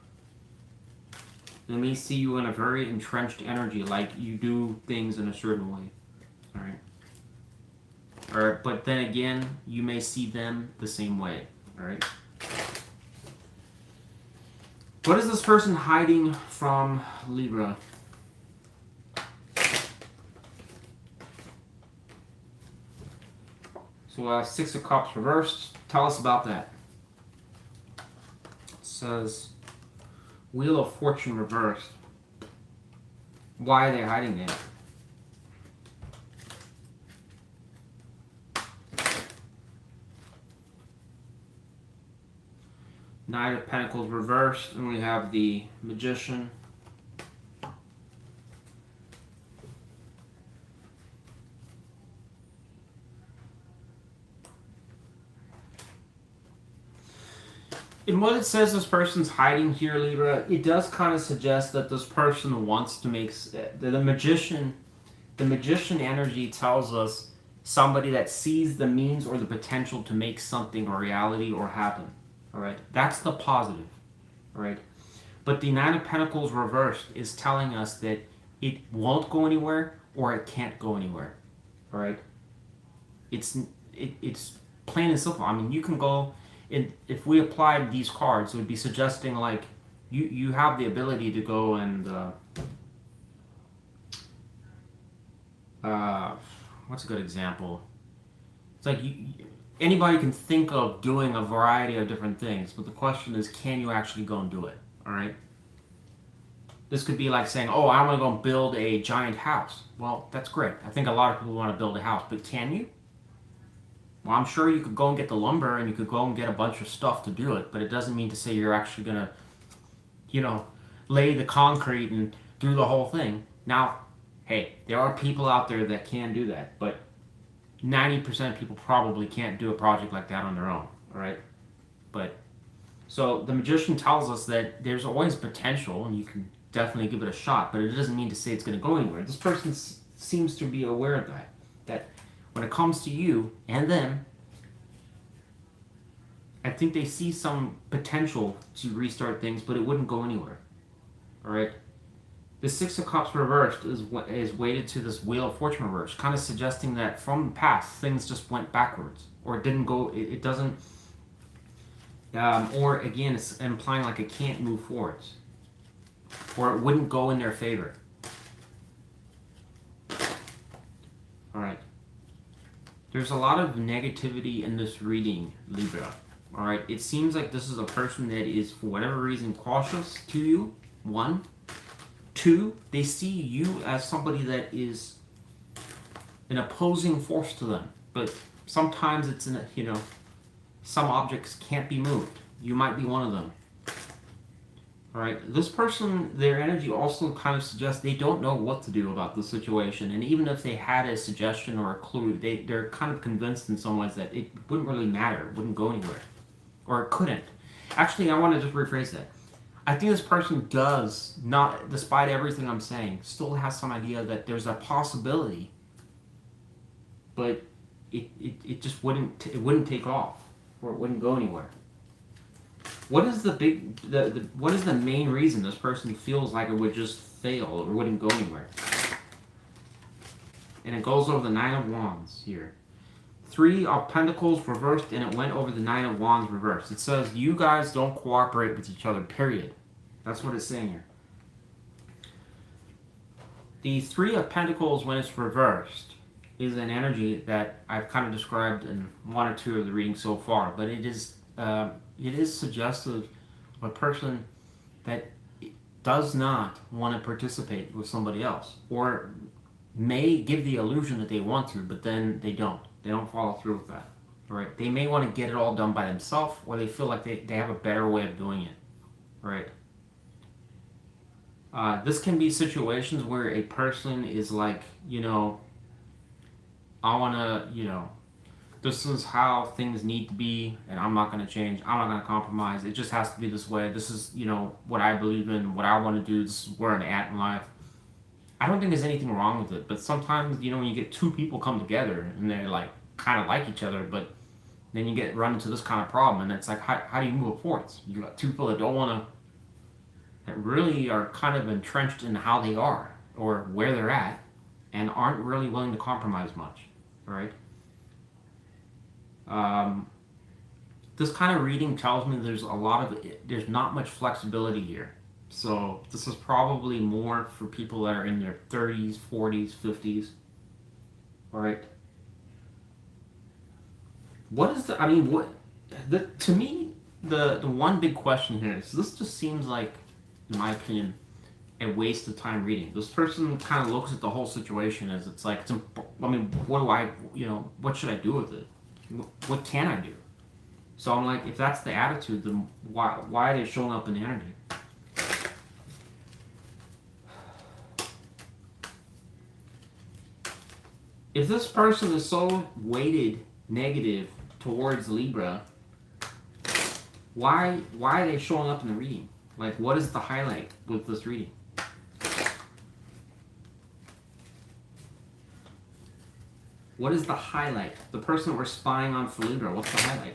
They may see you in a very entrenched energy, like you do things in a certain way, all right? But then again, you may see them the same way, all right? What is this person hiding from Libra? So we have Six of Cups reversed. Tell us about that. It says Wheel of Fortune reversed. Why are they hiding it? Knight of Pentacles reversed, and we have the Magician. In what it says this person's hiding here, Libra, it does kind of suggest that this person wants to make the magician energy tells us somebody that sees the means or the potential to make something a reality or happen. All right, that's the positive. All right, but the Nine of Pentacles reversed is telling us that it won't go anywhere or it can't go anywhere. All right, it's plain and simple. I mean, you can go. If we applied these cards, it would be suggesting like you have the ability to go and what's a good example? It's like anybody can think of doing a variety of different things, but the question is, can you actually go and do it? All right. This could be like saying, "Oh, I want to go and build a giant house." Well, that's great. I think a lot of people want to build a house, but can you? Well, I'm sure you could go and get the lumber and you could go and get a bunch of stuff to do it, but it doesn't mean to say you're actually going to, lay the concrete and do the whole thing. Now, hey, there are people out there that can do that, but 90% of people probably can't do a project like that on their own, all right? But, so the Magician tells us that there's always potential and you can definitely give it a shot, but it doesn't mean to say it's going to go anywhere. This person seems to be aware of that when it comes to you and them, I think they see some potential to restart things, but it wouldn't go anywhere. All right. The Six of Cups reversed is weighted to this Wheel of Fortune reversed, kind of suggesting that from the past things just went backwards, or it didn't go. It doesn't. Or again, it's implying like it can't move forwards, or it wouldn't go in their favor. All right. There's a lot of negativity in this reading, Libra. All right. It seems like this is a person that is, for whatever reason, cautious to you. 1. 2, they see you as somebody that is an opposing force to them. But sometimes it's in a, some objects can't be moved. You might be one of them. All right. This person, their energy also kind of suggests they don't know what to do about the situation. And even if they had a suggestion or a clue, they're kind of convinced in some ways that it wouldn't really matter. It wouldn't go anywhere. Or it couldn't. Actually, I want to just rephrase that. I think this person does not, despite everything I'm saying, still has some idea that there's a possibility, but it just wouldn't take off, or it wouldn't go anywhere. What is what is the main reason this person feels like it would just fail or wouldn't go anywhere? And it goes over the Nine of Wands here. 3 of Pentacles reversed, and it went over the Nine of Wands reversed. It says you guys don't cooperate with each other, period. That's what it's saying here. The 3 of Pentacles, when it's reversed, is an energy that I've kind of described in 1 or 2 of the readings so far, but it is suggestive of a person that does not want to participate with somebody else, or may give the illusion that they want to, but then they don't. They don't follow through with that. Right? They may want to get it all done by themselves, or they feel like they have a better way of doing it. Right? This can be situations where a person is like, I want to, this is how things need to be, and I'm not going to change. I'm not going to compromise. It just has to be this way. This is, what I believe in, what I want to do. This is where I'm at in life. I don't think there's anything wrong with it, but sometimes, when you get 2 people come together and they're like kind of like each other, but then you run into this kind of problem, and it's like, how do you move it forward? You got 2 people that don't want to, that really are kind of entrenched in how they are or where they're at, and aren't really willing to compromise much, right? This kind of reading tells me there's not much flexibility here. So this is probably more for people that are in their 30s, 40s, 50s. All right. To me, the one big question here is, this just seems like, in my opinion, a waste of time reading. This person kind of looks at the whole situation as what should I do with it? What can I do? So I'm like, if that's the attitude, then why are they showing up in the energy? If this person is so weighted negative towards Libra, why are they showing up in the reading? Like, what is the highlight with this reading? What is the highlight? The person that we're spying on for Libra, what's the highlight?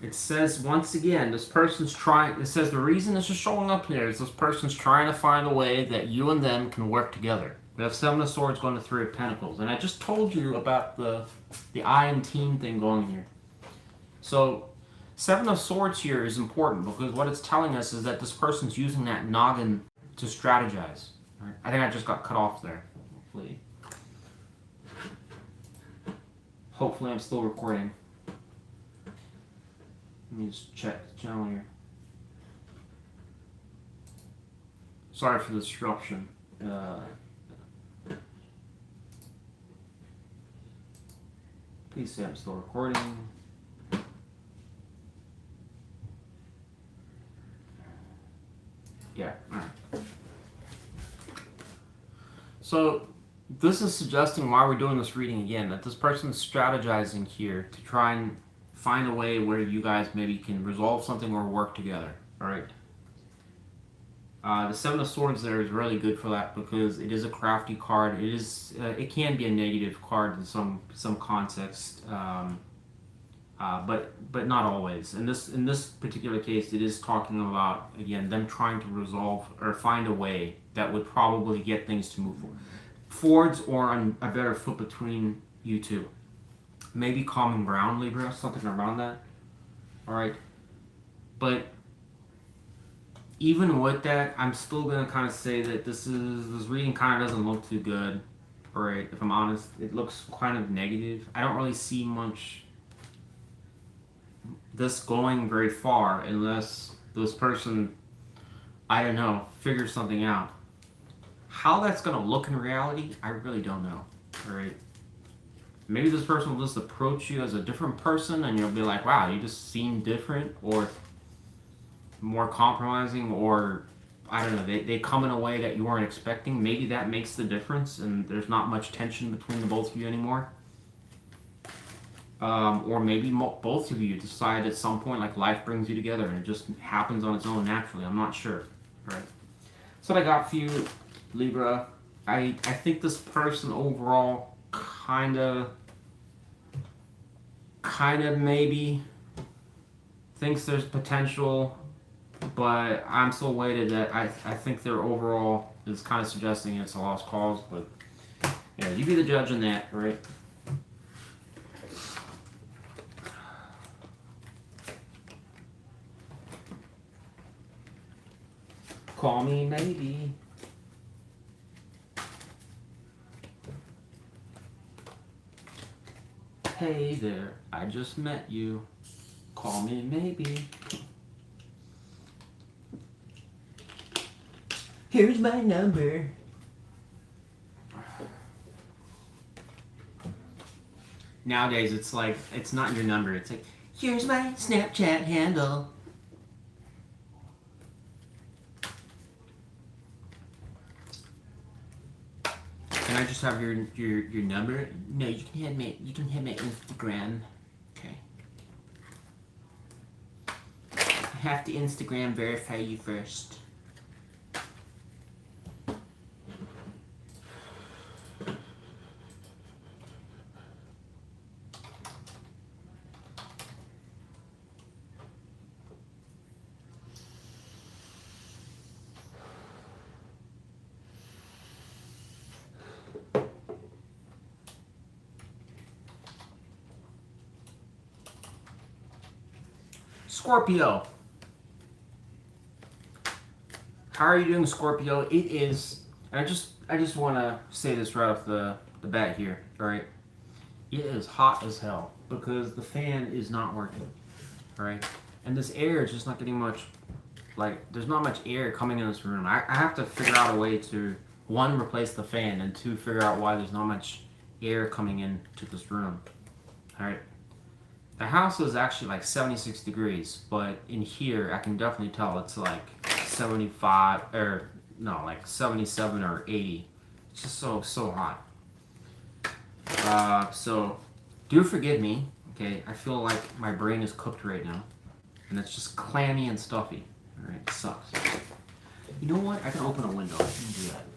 It says, once again, this person's trying, it says the reason this is showing up here is this person's trying to find a way that you and them can work together. We have 7 of Swords going to 3 of Pentacles. And I just told you about the I and team thing going here. So, 7 of Swords here is important because what it's telling us is that this person's using that noggin to strategize. Right? I think I just got cut off there. Hopefully I'm still recording. Let me just check the channel here. Sorry for the disruption. Please say I'm still recording. Yeah, alright. So, this is suggesting why we're doing this reading again, that this person is strategizing here to try and find a way where you guys maybe can resolve something or work together. All right. The Seven of Swords there is really good for that because it is a crafty card. It is. It can be a negative card in some context, but not always. In this particular case, it is talking about, again, them trying to resolve or find a way that would probably get things to move forwards or on a better foot between you two. Maybe common ground, Libra, something around that. All right, but even with that, I'm still gonna kind of say that this reading kind of doesn't look too good. All right, if I'm honest, it looks kind of negative. I don't really see much this going very far unless this person, I don't know, figures something out. How that's gonna look in reality, I really don't know. All right. Maybe this person will just approach you as a different person and you'll be like, wow, you just seem different or more compromising, or I don't know, they come in a way that you weren't expecting. Maybe that makes the difference and there's not much tension between the both of you anymore. Or maybe both of you decide at some point, like, life brings you together and it just happens on its own naturally. I'm not sure. All right. So what I got for you, Libra. I think this person overall kind of maybe thinks there's potential, but I'm so weighted that I think their overall is kind of suggesting it's a lost cause. But yeah, you be the judge on that, right? Call me maybe. Hey there, I just met you. Call me maybe. Here's my number. Nowadays, it's like, it's not your number. It's like, here's my Snapchat handle. Can I just have your number? No, you can have my Instagram. Okay. I have to Instagram verify you first. Scorpio. How are you doing, Scorpio? It is, I just want to say this right off the bat here, all right? It is hot as hell because the fan is not working, all right? And this air is just not getting much, like, there's not much air coming in this room. I have to figure out a way to, one, replace the fan, and two, figure out why there's not much air coming into this room, all right? The house is actually like 76 degrees, but in here I can definitely tell it's like 75 or no, like 77 or 80. It's just so hot. So do forgive me, okay? I feel like my brain is cooked right now, and it's just clammy and stuffy. All right, it sucks. You know what? I can open a window. I can do that.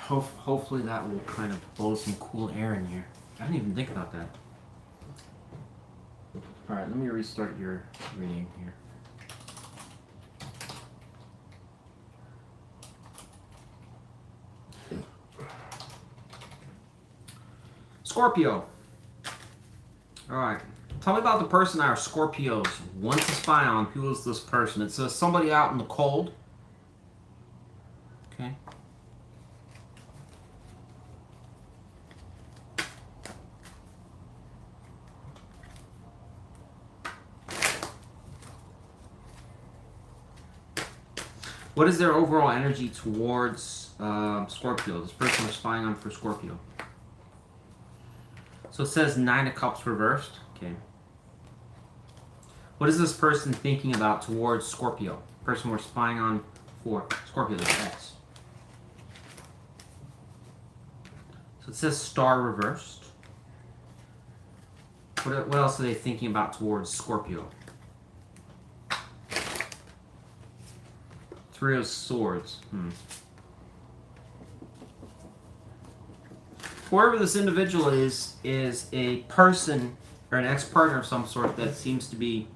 Hopefully that will kind of blow some cool air in here. I didn't even think about that. Alright, let me restart your reading here. Scorpio. Alright. Tell me about the person our Scorpios want to spy on. Who is this person? It says somebody out in the cold. Okay. What is their overall energy towards Scorpio? This person we're spying on for Scorpio. So it says 9 of Cups reversed. Okay. What is this person thinking about towards Scorpio? Person we're spying on for Scorpio, this X. So it says Star reversed. What else are they thinking about towards Scorpio? 3 of Swords. Whoever this individual is a person or an ex-partner of some sort that seems to be...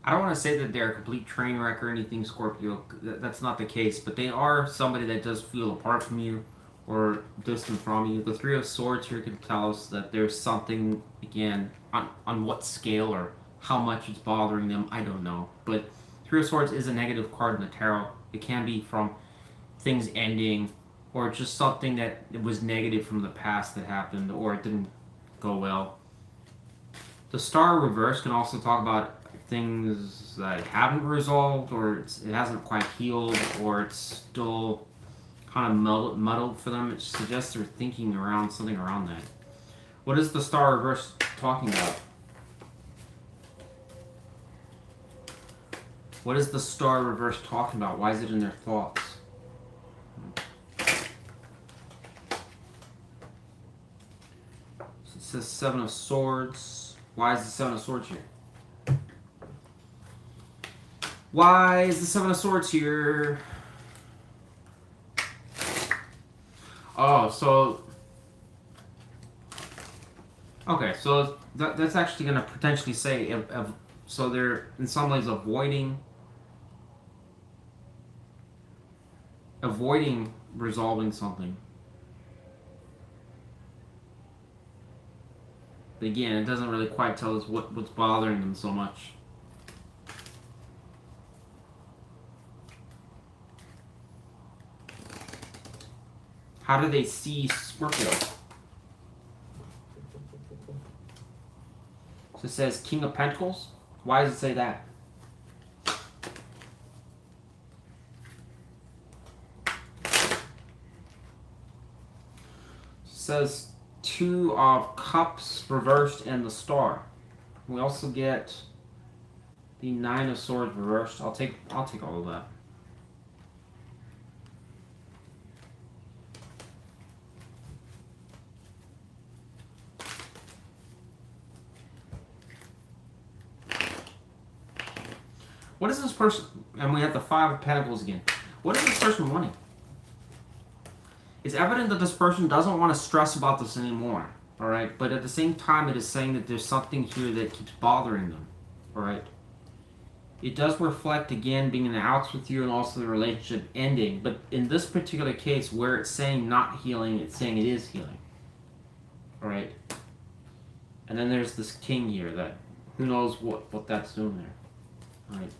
I don't want to say that they're a complete train wreck or anything, Scorpio. That's not the case. But they are somebody that does feel apart from you or distant from you. The 3 of Swords here can tell us that there's something, again, on what scale or how much it's bothering them, I don't know. But 3 of Swords is a negative card in the tarot. It can be from things ending or just something that was negative from the past that happened or it didn't go well. The Star reverse can also talk about things that haven't resolved or it hasn't quite healed or it's still kind of muddled for them. It suggests they're thinking around something around that. What is the Star reverse talking about? What is the Star reverse talking about? Why is it in their thoughts? So it says 7 of Swords. Why is the 7 of Swords here? Why is the 7 of Swords here? Oh, so... Okay, so that's actually going to potentially say... so they're, in some ways, avoiding resolving something. But again, it doesn't really quite tell us what's bothering them so much. How do they see Scorpio? So it says King of Pentacles. Why does it say that? It says 2 of Cups reversed and the Star. We also get the 9 of Swords reversed. I'll take all of that. What is this person... And we have the 5 of Pentacles again. What is this person wanting? It's evident that this person doesn't want to stress about this anymore. Alright? But at the same time, it is saying that there's something here that keeps bothering them. Alright? It does reflect, again, being in the outs with you and also the relationship ending. But in this particular case, where it's saying not healing, it's saying it is healing. Alright? And then there's this King here that... Who knows what that's doing there. Alright?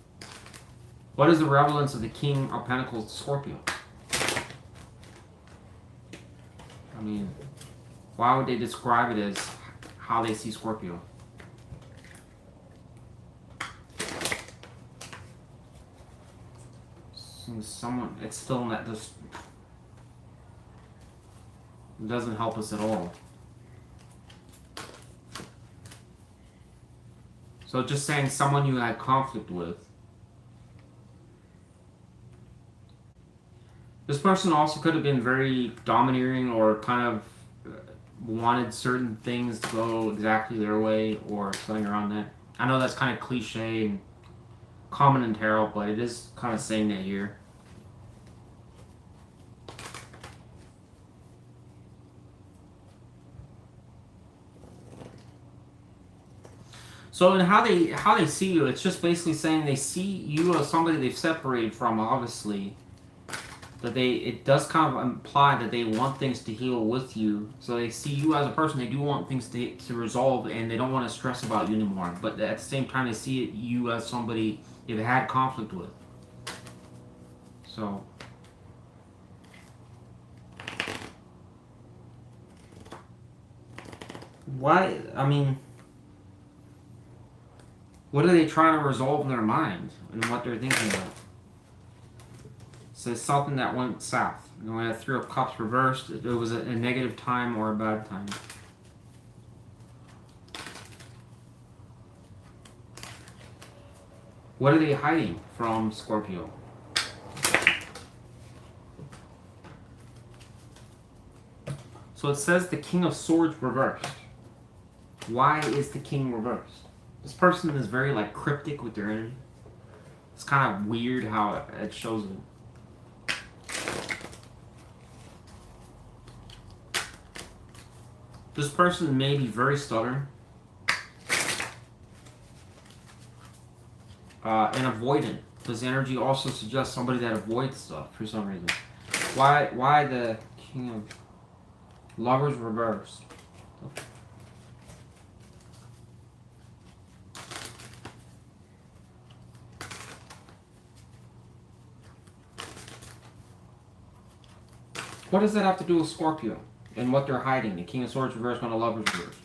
What is the relevance of the King of Pentacles to Scorpio? I mean, why would they describe it as how they see Scorpio? Someone, it's still not this. It doesn't help us at all. So just saying someone you had conflict with. This person also could have been very domineering or kind of wanted certain things to go exactly their way or something around that. I know that's kind of cliche and common in tarot, but it is kind of saying that here. So in how they see you, it's just basically saying they see you as somebody they've separated from, obviously. That it does kind of imply that they want things to heal with you. So they see you as a person, they do want things to resolve and they don't want to stress about you anymore. But at the same time, they see you as somebody they've had conflict with. So... why, I mean... What are they trying to resolve in their mind and what they're thinking about? So it's something that went south. You know, we had 3 of Cups reversed. It was a negative time or a bad time. What are they hiding from Scorpio? So it says the King of Swords reversed. Why is the King reversed? This person is very like cryptic with their energy. It's kind of weird how it shows it. This person may be very stubborn and avoidant. This energy also suggests somebody that avoids stuff for some reason. Why the King of Lovers reversed? What does that have to do with Scorpio and what they're hiding? The King of Swords reversed on the Lovers reversed.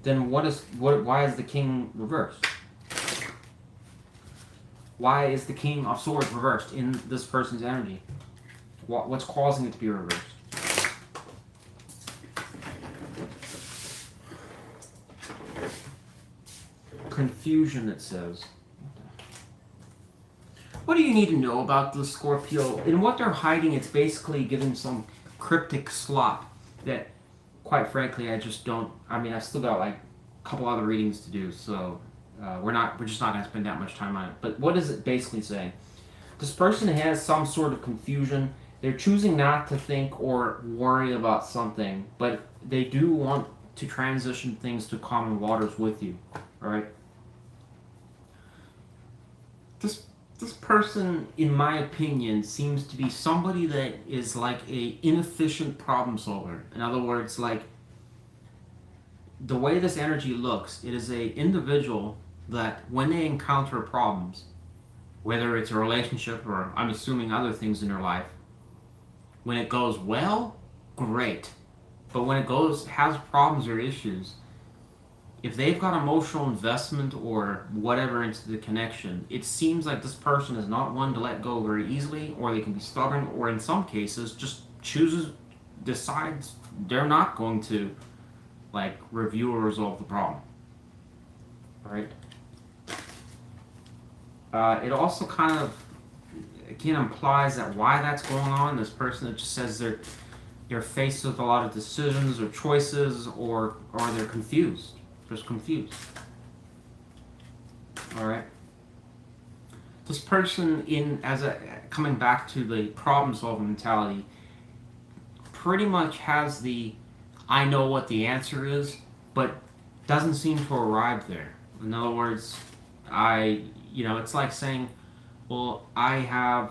Then why is the King reversed? Why is the King of Swords reversed in this person's energy? What's causing it to be reversed? Confusion, it says. What do you need to know about the Scorpio? In what they're hiding, it's basically giving some cryptic slop that, quite frankly, I just don't. I mean, I've still got like a couple other readings to do, so we're just not going to spend that much time on it. But what does it basically say? This person has some sort of confusion. They're choosing not to think or worry about something, but they do want to transition things to common waters with you. All right. This person, in my opinion, seems to be somebody that is like a inefficient problem solver. In other words, like the way this energy looks, it is a individual that when they encounter problems, whether it's a relationship or I'm assuming other things in their life, when it goes well, great. But when it has problems or issues, if they've got emotional investment or whatever into the connection, it seems like this person is not one to let go very easily, or they can be stubborn, or in some cases just decides they're not going to like review or resolve the problem. Right? It also kind of again implies that why that's going on. This person, it just says they're faced with a lot of decisions or choices, or they're confused. Just confused. All right. This person, coming back to the problem-solving mentality, pretty much has the I know what the answer is, but doesn't seem to arrive there. In other words, it's like saying, well, I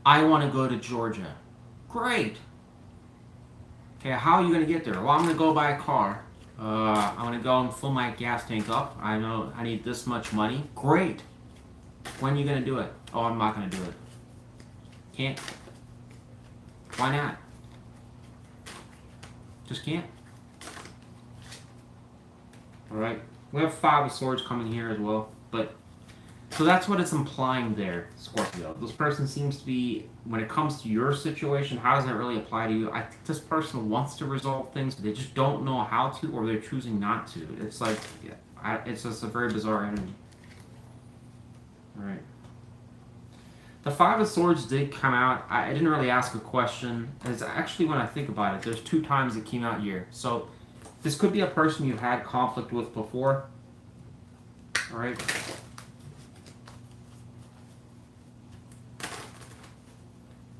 want to go to Georgia. Great. Okay, how are you going to get there? Well, I'm going to go buy a car. I'm going to go and fill my gas tank up. I know I need this much money. Great. When are you going to do it? Oh, I'm not going to do it. Can't. Why not? Just can't. Alright. We have 5 of Swords coming here as well. So that's what it's implying there, Scorpio. This person seems to be, when it comes to your situation, how does that really apply to you? I think this person wants to resolve things, but they just don't know how to, or they're choosing not to. It's like, it's just a very bizarre energy. Alright. The 5 of Swords did come out. I didn't really ask a question. It's actually, when I think about it, there's 2 times it came out here. So this could be a person you've had conflict with before. Alright.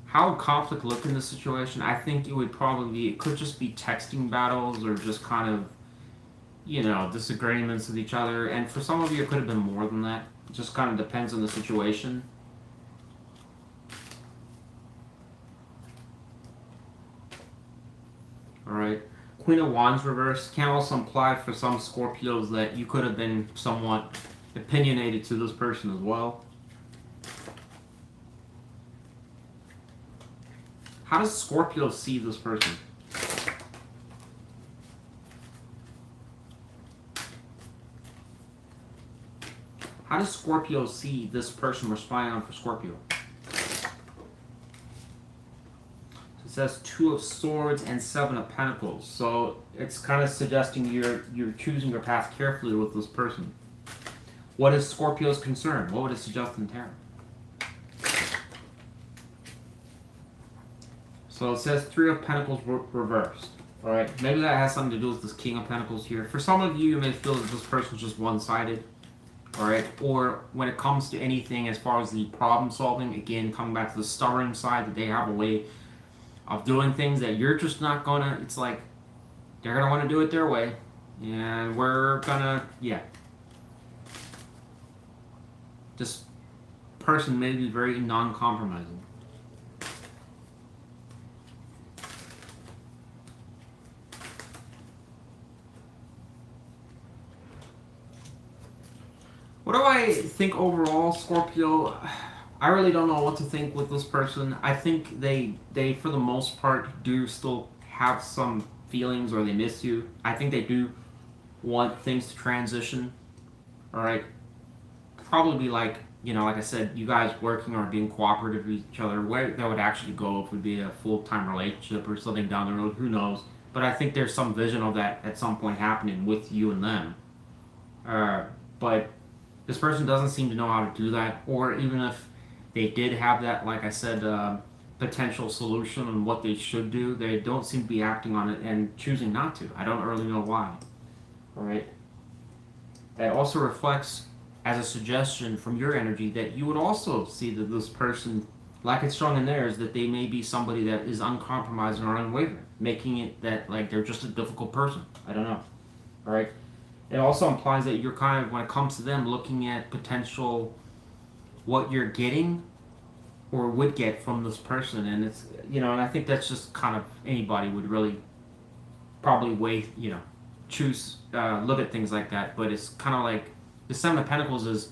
How would conflict look in this situation? I think it could just be texting battles or just kind of, disagreements with each other. And for some of you, it could have been more than that. It just kind of depends on the situation. Alright. Queen of Wands reversed can also imply for some Scorpios that you could have been somewhat opinionated to this person as well. How does Scorpio see this person? How does Scorpio see this person we're spying on for Scorpio? It says Two of Swords and Seven of Pentacles. So it's kind of suggesting you're choosing your path carefully with this person. What is Scorpio's concern? What would it suggest in tarot? So it says Three of Pentacles reversed. Alright, maybe that has something to do with this King of Pentacles here. For some of you, you may feel that this person's just one-sided. Alright, or when it comes to anything as far as the problem solving, again, coming back to the stubborn side, that they have a way of doing things that you're just not gonna, it's like, they're gonna want to do it their way, and we're gonna, yeah. This person may be very non-compromising. What do I think overall, Scorpio? I really don't know what to think with this person. I think they for the most part, do still have some feelings, or they miss you. I think they do want things to transition. Alright? Probably like, you know, like I said, you guys working or being cooperative with each other. Where that would actually go, if it would be a full-time relationship or something down the road, who knows. But I think there's some vision of that at some point happening with you and them. But this person doesn't seem to know how to do that, or even if they did have that, like I said, potential solution on what they should do, they don't seem to be acting on it and choosing not to. I don't really know why. Alright? It also reflects as a suggestion from your energy that you would also see that this person, like it's shown in theirs, that they may be somebody that is uncompromising or unwavering, making it that like they're just a difficult person. I don't know. Alright? It also implies that you're kind of, when it comes to them, looking at potential, what you're getting or would get from this person. And it's, you know, and I think that's just kind of, anybody would really probably weigh, you know, choose, look at things like that. But it's kind of like, the Seven of Pentacles is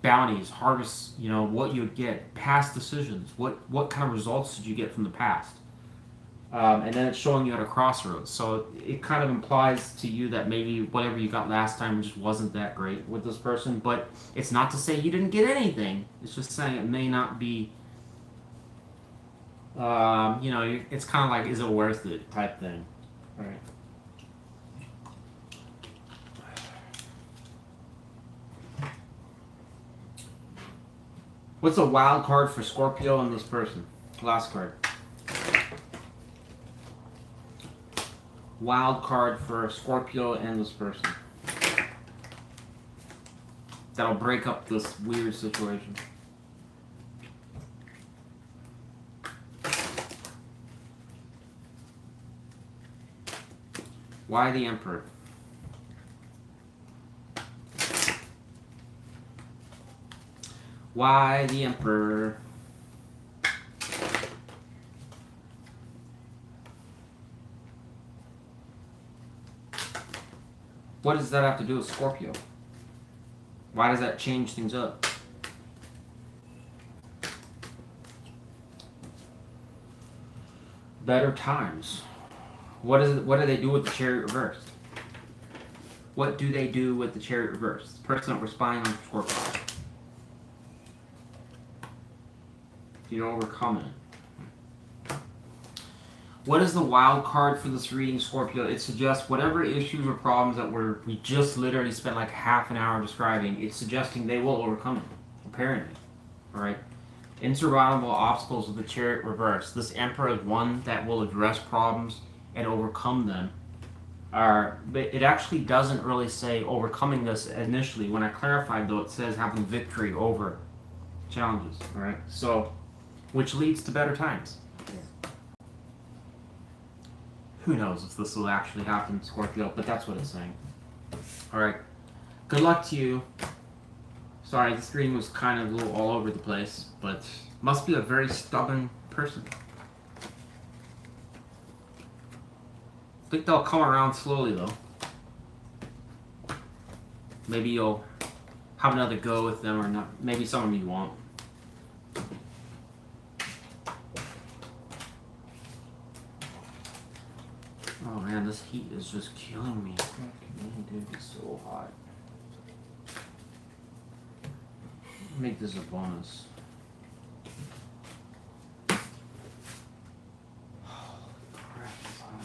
bounties, harvests, you know, what you would get, past decisions, what kind of results did you get from the past. And then it's showing you at a crossroads. So it kind of implies to you that maybe whatever you got last time just wasn't that great with this person. But it's not to say you didn't get anything. It's just saying it may not be, you know, it's kind of like, is it worth it type thing. All right. What's a wild card for Scorpio and this person? Last card. Wild card for Scorpio and this person. That'll break up this weird situation. Why the Emperor? Why the Emperor? What does that have to do with Scorpio? Why does that change things up? Better times. What do they do with the Chariot reversed? What do they do with the Chariot reversed? The person that we're spying on Scorpio. You know, overcome it. What is the wild card for this reading, Scorpio? It suggests whatever issues or problems that we just literally spent like half an hour describing, it's suggesting they will overcome it, apparently. Alright? Insurmountable obstacles with the Chariot reverse. This Emperor is one that will address problems and overcome them. But it actually doesn't really say overcoming this initially. When I clarified, though, it says having victory over challenges. Alright? So, which leads to better times. Who knows if this will actually happen, Scorpio, but that's what it's saying. Alright. Good luck to you. Sorry, the screen was kind of a little all over the place, but must be a very stubborn person. I think they'll come around slowly, though. Maybe you'll have another go with them, or not. Maybe some of you won't. man, this heat is just killing me. Dude, it's so hot. Make this a bonus. Holy crap, it's hot.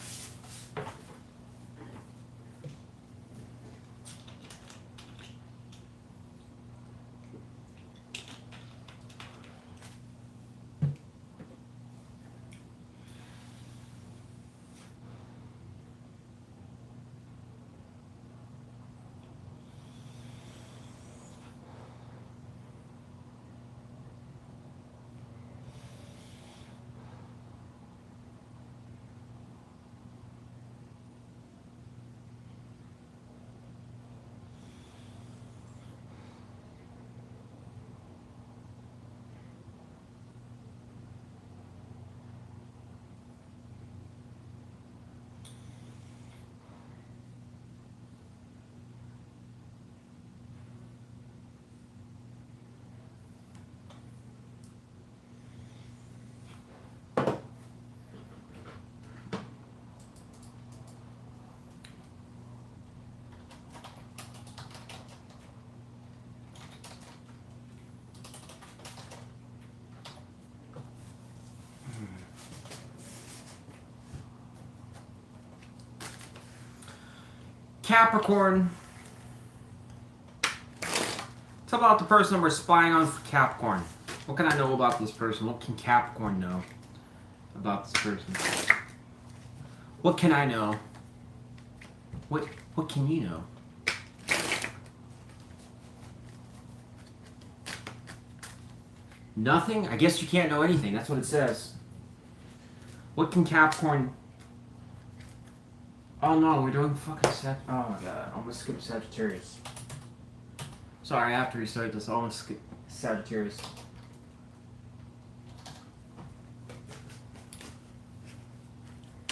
Capricorn. It's about the person we're spying on for Capricorn. What can I know about this person? What can Capricorn know about this person? What can I know? What can you know? Nothing? I guess you can't know anything. That's what it says. What can Capricorn... Oh no, we're doing fucking Oh my god, I almost skipped Sagittarius. Sorry, I have to restart this. I almost skipped Sagittarius.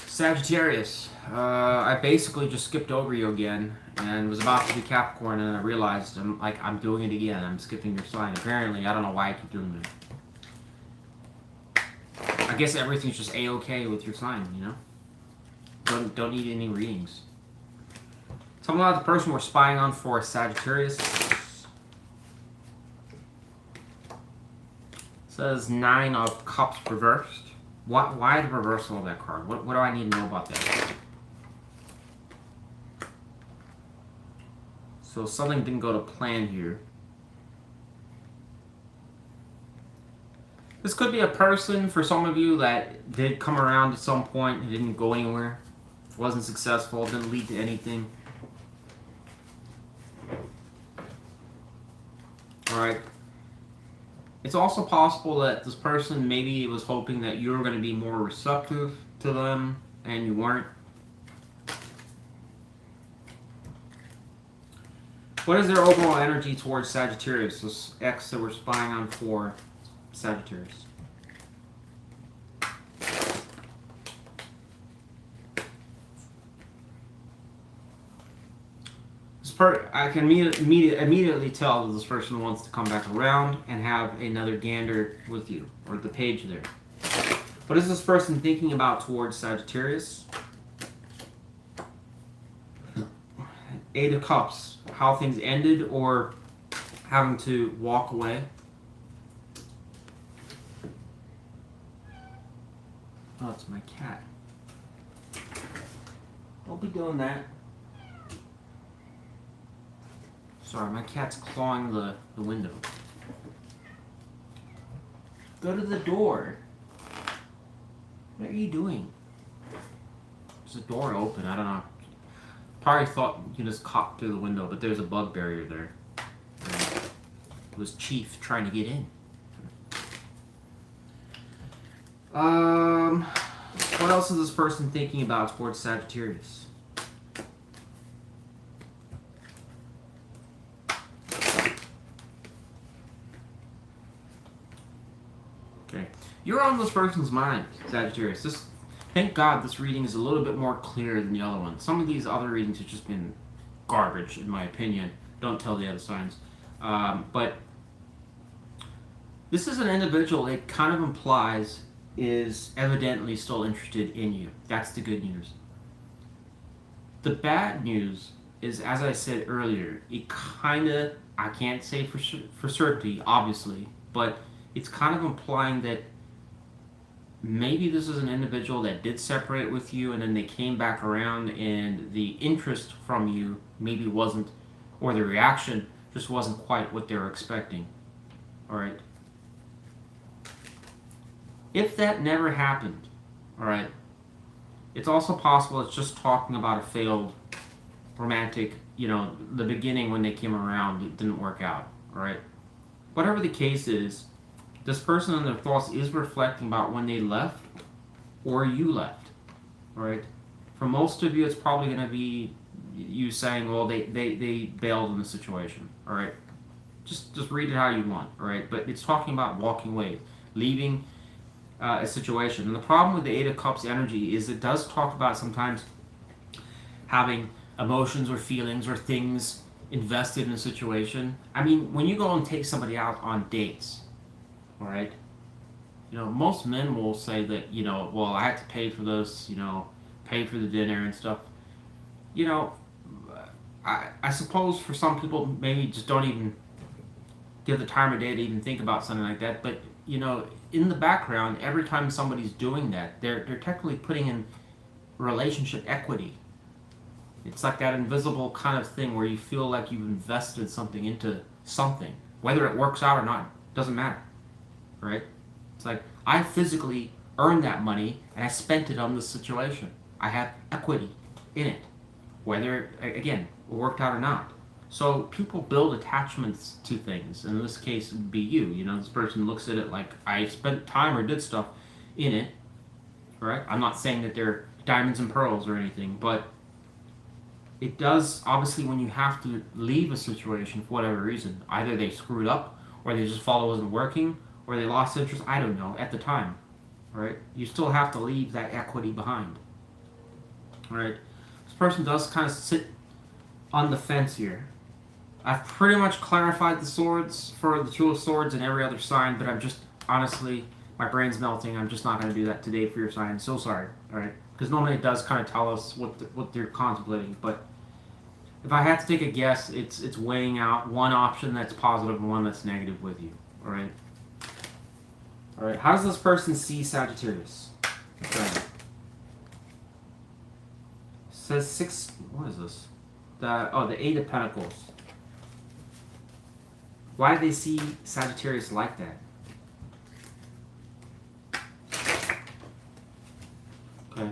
Sagittarius. I basically just skipped over you again and was about to do Capricorn, and I realized I'm doing it again. I'm skipping your sign. Apparently, I don't know why I keep doing that. I guess everything's just A-okay with your sign, you know? Don't need any readings. Tell me about the person we're spying on for Sagittarius. Says 9 of Cups reversed. Why the reversal of that card? What do I need to know about that? So something didn't go to plan here. This could be a person for some of you that did come around at some point and didn't go anywhere. Wasn't successful, didn't lead to anything. Alright. It's also possible that this person maybe was hoping that you were going to be more receptive to them, and you weren't. What is their overall energy towards Sagittarius, this X that we're spying on for Sagittarius? I can immediately tell that this person wants to come back around and have another gander with you, or the page there. What is this person thinking about towards Sagittarius? 8 of Cups. How things ended or having to walk away. Oh, it's my cat. Don't be doing that. Sorry, my cat's clawing the window. Go to the door. What are you doing? There's a door open, I don't know. Probably thought you just copped through the window, but there's a bug barrier there. It was Chief trying to get in. What else is this person thinking about towards Sagittarius? Okay. You're on this person's mind, Sagittarius. Thank God this reading is a little bit more clear than the other one. Some of these other readings have just been garbage, in my opinion. Don't tell the other signs. But this is an individual, it kind of implies, is evidently still interested in you. That's the good news. The bad news is, as I said earlier, it kind of, I can't say for certainty, obviously, but it's kind of implying that maybe this is an individual that did separate with you and then they came back around and the interest from you maybe wasn't, or the reaction just wasn't quite what they were expecting. Alright? If that never happened, alright, it's also possible it's just talking about a failed romantic, the beginning when they came around, it didn't work out, alright? Whatever the case is, this person in their thoughts is reflecting about when they left or you left, alright? For most of you, it's probably going to be you saying, well, they bailed in the situation, alright? Just read it how you want, alright? But it's talking about walking away, leaving a situation. And the problem with the Eight of Cups energy is it does talk about sometimes having emotions or feelings or things invested in a situation. I mean, when you go and take somebody out on dates, alright, most men will say that, well, I have to pay for this, pay for the dinner and stuff. I suppose for some people maybe just don't even give the time of day to even think about something like that. But, in the background, every time somebody's doing that, they're technically putting in relationship equity. It's like that invisible kind of thing where you feel like you've invested something into something. Whether it works out or not, doesn't matter. Right? It's like, I physically earned that money and I spent it on this situation. I have equity in it. Whether, again, it worked out or not. So people build attachments to things. And in this case, it would be you. This person looks at it like, I spent time or did stuff in it. Right? I'm not saying that they're diamonds and pearls or anything, but it does, obviously, when you have to leave a situation for whatever reason, either they screwed up, or they just felt it wasn't working, or they lost interest, I don't know, at the time. Right? You still have to leave that equity behind. Right? This person does kind of sit on the fence here. I've pretty much clarified the swords for the Two of Swords and every other sign, but I'm just, honestly, my brain's melting. I'm just not going to do that today for your sign. So sorry. Alright? Because normally it does kind of tell us what they're contemplating, but if I had to take a guess, it's weighing out one option that's positive and one that's negative with you. Alright? Alright, how does this person see Sagittarius? Okay. Says six, what is this? The Eight of Pentacles. Why do they see Sagittarius like that? Okay.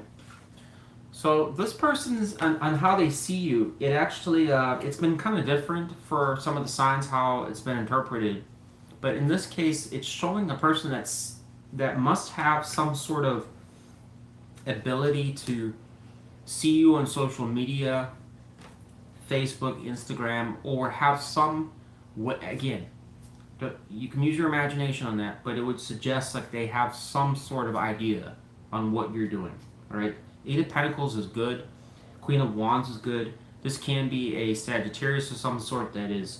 So this person's, on how they see you, it actually, it's been kind of different for some of the signs how it's been interpreted. But in this case, it's showing a person that must have some sort of ability to see you on social media, Facebook, Instagram, or have some, again, you can use your imagination on that, but it would suggest like they have some sort of idea on what you're doing. Alright? Eight of Pentacles is good. Queen of Wands is good. This can be a Sagittarius of some sort that is,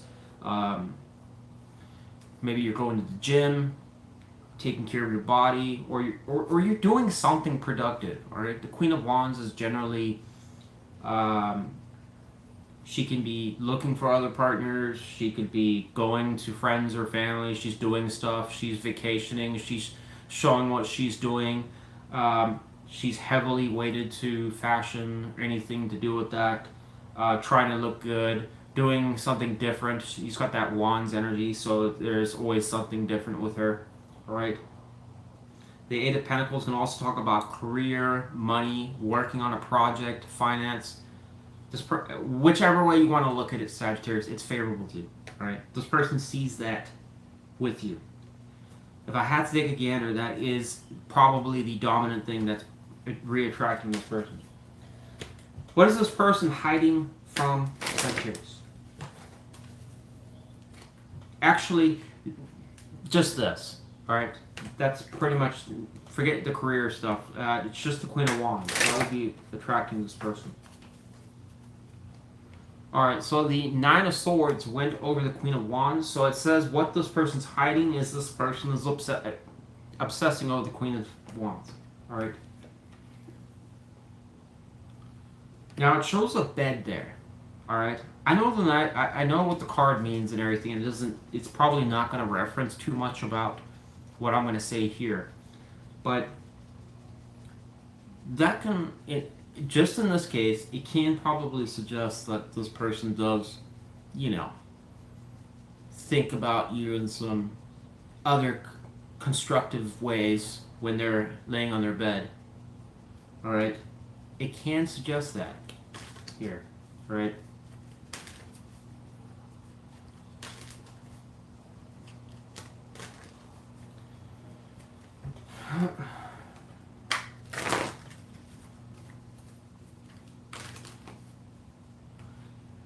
maybe you're going to the gym, taking care of your body, or you're doing something productive. Alright? The Queen of Wands is generally, she can be looking for other partners. She could be going to friends or family. She's doing stuff. She's vacationing. She's showing what she's doing. She's heavily weighted to fashion, anything to do with that. Trying to look good, doing something different. She's got that Wands energy, so there's always something different with her. Alright? The Eight of Pentacles can also talk about career, money, working on a project, finance. Whichever way you want to look at it, Sagittarius, it's favorable to you. Alright? This person sees that with you. If I had to take a gander, that is probably the dominant thing that's re-attracting this person. What is this person hiding from Sagittarius? Actually, just this. Alright? That's pretty much, forget the career stuff. It's just the Queen of Wands. That would be attracting this person. Alright, so the Nine of Swords went over the Queen of Wands. So it says what this person's hiding is this person is obsessing over the Queen of Wands. Alright. Now it shows a bed there. All right. I know I know what the card means and everything. And it doesn't. It's probably not going to reference too much about what I'm going to say here, but that can just in this case, it can probably suggest that this person does, you know, think about you in some other constructive ways when they're laying on their bed. All right. It can suggest that here, right?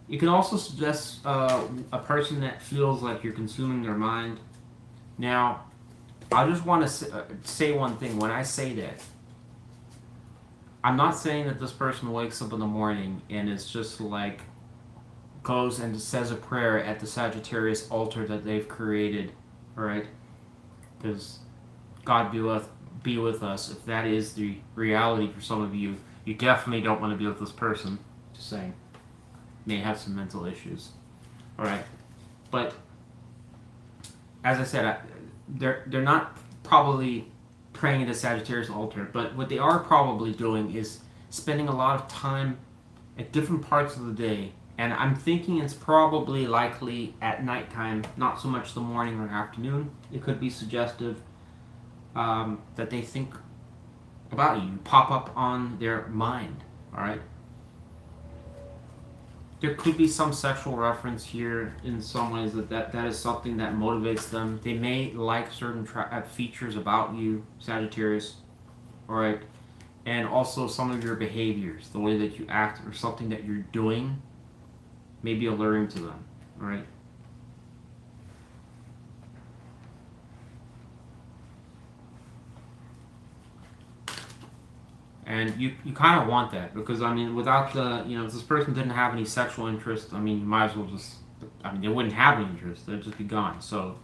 You can also suggest a person that feels like you're consuming their mind. Now, I just want to say one thing. When I say that, I'm not saying that this person wakes up in the morning and is just like goes and says a prayer at the Sagittarius altar that they've created, all right? Because God be with us. If that is the reality for some of you, you definitely don't want to be with this person. Just saying. May have some mental issues. All right, but as I said, they're not probably praying at the Sagittarius altar, but what they are probably doing is spending a lot of time at different parts of the day, and I'm thinking it's probably likely at nighttime, not so much the morning or afternoon. It could be suggestive that they think about you, pop up on their mind. All right. There could be some sexual reference here in some ways that is something that motivates them. They may like certain features about you, Sagittarius, all right? And also some of your behaviors, the way that you act or something that you're doing may be alluring to them, all right? And you kind of want that because, I mean, without the, you know, if this person didn't have any sexual interest, I mean, you might as well just, I mean, they wouldn't have any interest. They'd just be gone. So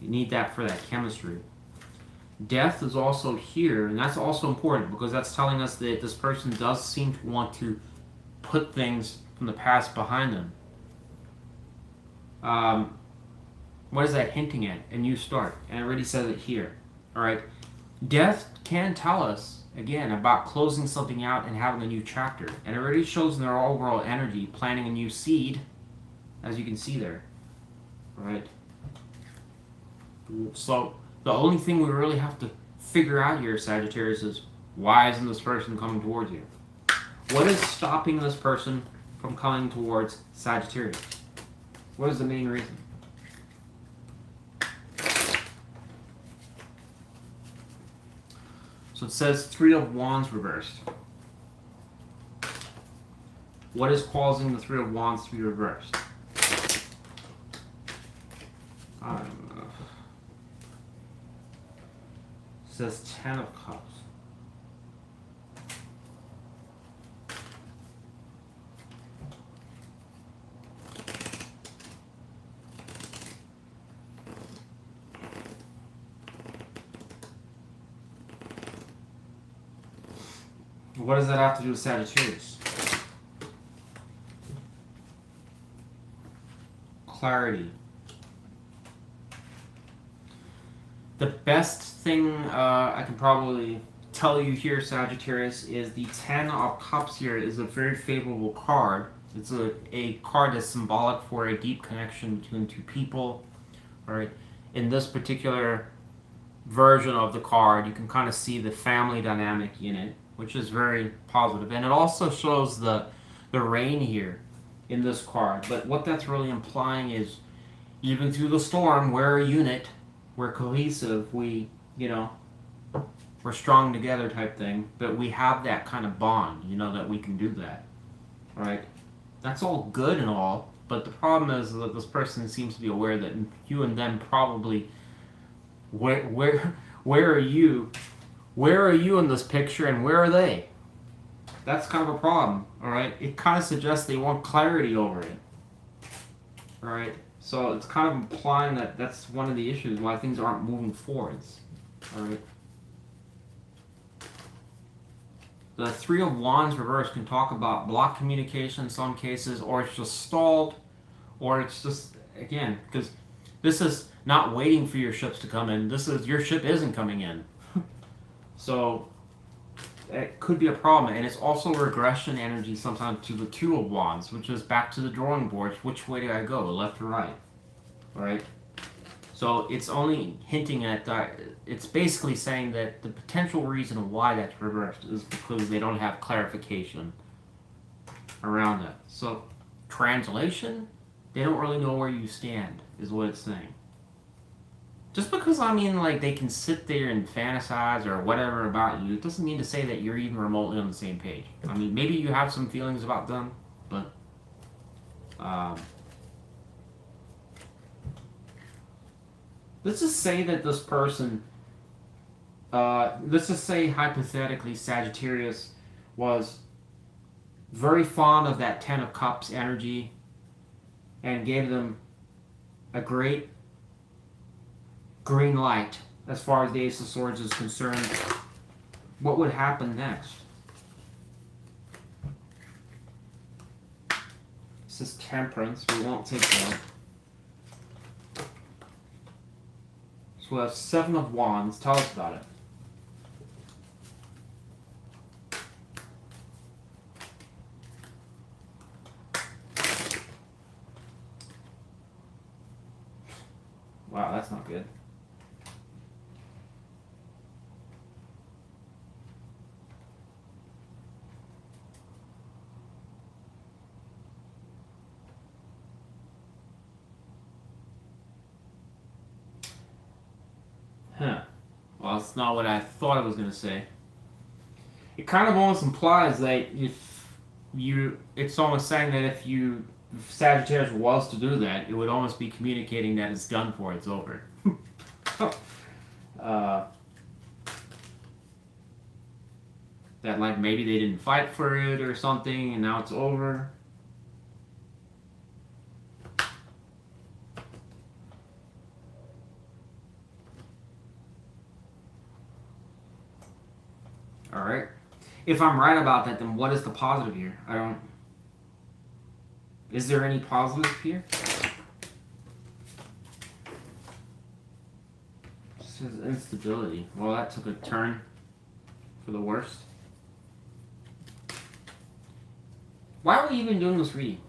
you need that for that chemistry. Death is also here, and that's also important because that's telling us that this person does seem to want to put things from the past behind them. What is that hinting at? A new start. And it already says it here. All right. Death can tell us, again, about closing something out and having a new chapter. And it already shows in their overall energy, planting a new seed, as you can see there. All right. So the only thing we really have to figure out here, Sagittarius, is why isn't this person coming towards you? What is stopping this person from coming towards Sagittarius? What is the main reason? So it says Three of Wands reversed. What is causing the Three of Wands to be reversed? I don't know. It says Ten of Cups. What does that have to do with Sagittarius? Clarity. The best thing I can probably tell you here, Sagittarius, is the Ten of Cups here is a very favorable card. It's a card that's symbolic for a deep connection between two people. All right. In this particular version of the card, you can kind of see the family dynamic in it, which is very positive. And it also shows the rain here in this card. But what that's really implying is even through the storm, we're a unit, we're cohesive, we, you know, we're strong together type thing. But we have that kind of bond, you know, that we can do that. All right? That's all good and all, but the problem is that this person seems to be aware that you and them probably, where are you? Where are you in this picture and where are they? That's kind of a problem, all right? It kind of suggests they want clarity over it, all right? So it's kind of implying that that's one of the issues why things aren't moving forwards, all right? The Three of Wands reverse can talk about blocked communication in some cases, or it's just stalled, or it's just, again, because this is not waiting for your ships to come in. This is, your ship isn't coming in. So it could be a problem. And it's also regression energy sometimes to the Two of Wands, which is back to the drawing board. Which way do I go, left or right? Right? So it's only hinting at that. It's basically saying that the potential reason why that's reversed is because they don't have clarification around that. So, translation, they don't really know where you stand, is what it's saying. Just because, I mean, like, they can sit there and fantasize or whatever about you, it doesn't mean to say that you're even remotely on the same page. I mean, maybe you have some feelings about them, but let's just say that this person, let's just say hypothetically Sagittarius was very fond of that Ten of Cups energy and gave them a great green light as far as the Ace of Swords is concerned. What would happen next? This is Temperance. We won't take that. So we have Seven of Wands. Tell us about it. Wow, that's not good. Huh. Well, that's not what I thought I was going to say. It kind of almost implies that it's almost saying that if Sagittarius was to do that, it would almost be communicating that it's done for, it's over. That like maybe they didn't fight for it or something and now it's over. Alright. If I'm right about that, then what is the positive here? Is there any positive here? It says instability. Well, that took a turn for the worst. Why are we even doing this reading?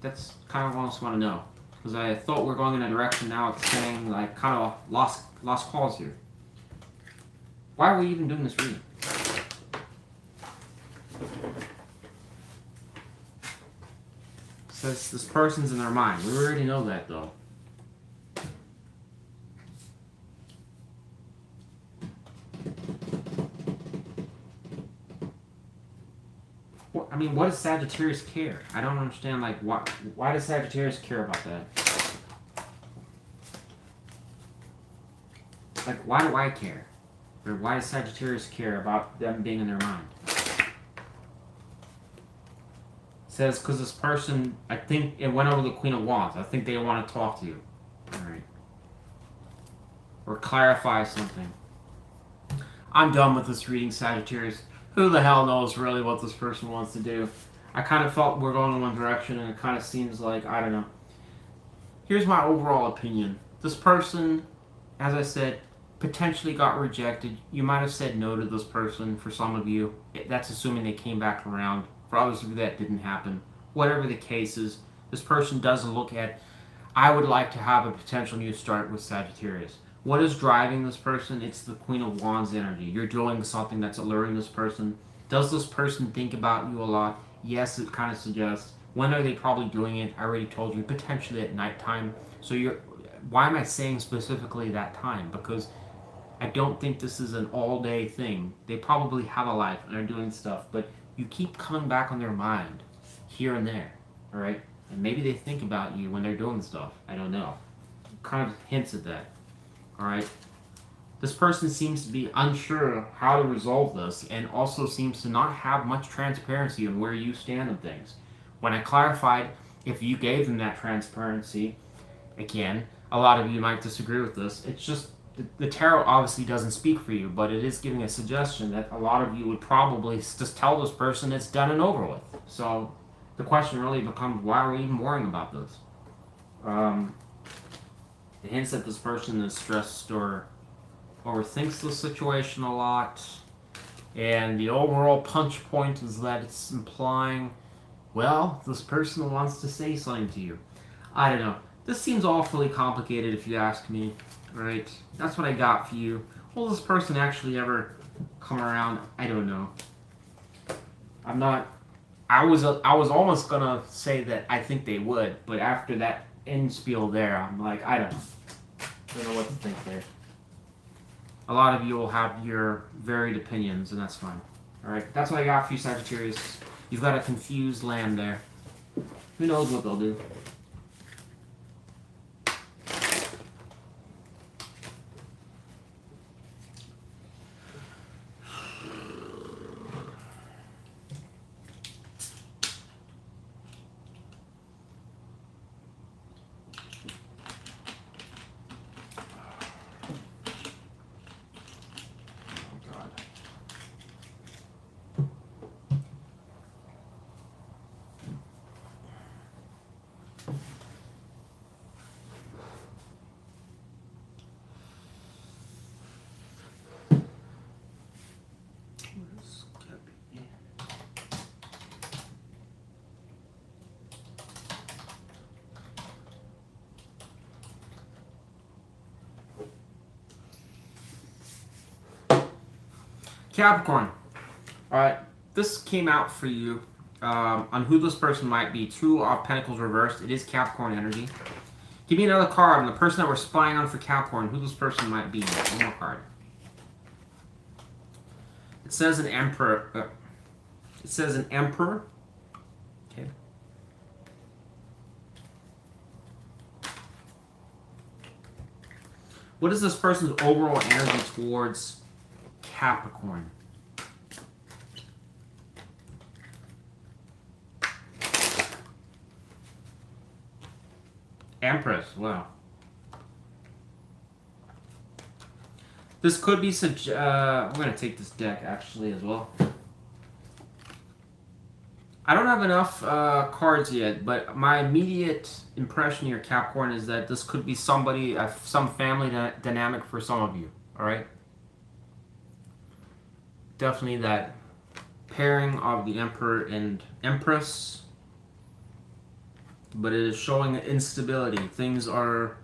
That's kind of what I just want to know. Because I thought we were going in a direction, now it's saying like kind of lost cause here. Why are we even doing this reading? Says this person's in their mind. We already know that though. I mean, what does Sagittarius care? I don't understand, like, why does Sagittarius care about that? Like, why do I care? Or why does Sagittarius care about them being in their mind? It says, because this person, I think it went over the Queen of Wands. I think they want to talk to you. Alright. Or clarify something. I'm done with this reading, Sagittarius. Who the hell knows really what this person wants to do? I kind of felt we're going in one direction and it kind of seems like, I don't know. Here's my overall opinion. This person, as I said, potentially got rejected. You might have said no to this person for some of you. That's assuming they came back around. For others of you that didn't happen. Whatever the case is, this person doesn't look at, I would like to have a potential new start with Sagittarius. What is driving this person? It's the Queen of Wands energy. You're doing something that's alluring this person. Does this person think about you a lot? Yes, it kind of suggests. When are they probably doing it? I already told you, potentially at nighttime. So why am I saying specifically that time? Because I don't think this is an all-day thing. They probably have a life and are doing stuff, but you keep coming back on their mind here and there, all right? And maybe they think about you when they're doing stuff. I don't know. Kind of hints at that. All right. This person seems to be unsure how to resolve this and also seems to not have much transparency on where you stand on things. When I clarified if you gave them that transparency, again, a lot of you might disagree with this. It's just the tarot obviously doesn't speak for you, but it is giving a suggestion that a lot of you would probably just tell this person it's done and over with. So the question really becomes, why are we even worrying about this? It hints that this person is stressed or overthinks the situation a lot. And the overall punch point is that it's implying, well, this person wants to say something to you. I don't know. This seems awfully complicated if you ask me. Right? That's what I got for you. Will this person actually ever come around? I don't know. I'm not... I was almost gonna say that I think they would, but after that end spiel there, I'm like, I don't know. I don't know what to think there. A lot of you will have your varied opinions, and that's fine. Alright, that's what I got for you, Sagittarius. You've got a confused land there. Who knows what they'll do? Capricorn. Alright, this came out for you on who this person might be. Two of Pentacles reversed. It is Capricorn energy. Give me another card on the person that we're spying on for Capricorn. Who this person might be. One more card. It says an Emperor. It says an Emperor. Okay. What is this person's overall energy towards Capricorn? Empress, wow. This could be I'm going to take this deck actually as well. I don't have enough cards yet, but my immediate impression here, Capricorn, is that this could be somebody, some family dynamic for some of you, alright? Definitely that pairing of the Emperor and Empress, but it is showing instability. Things are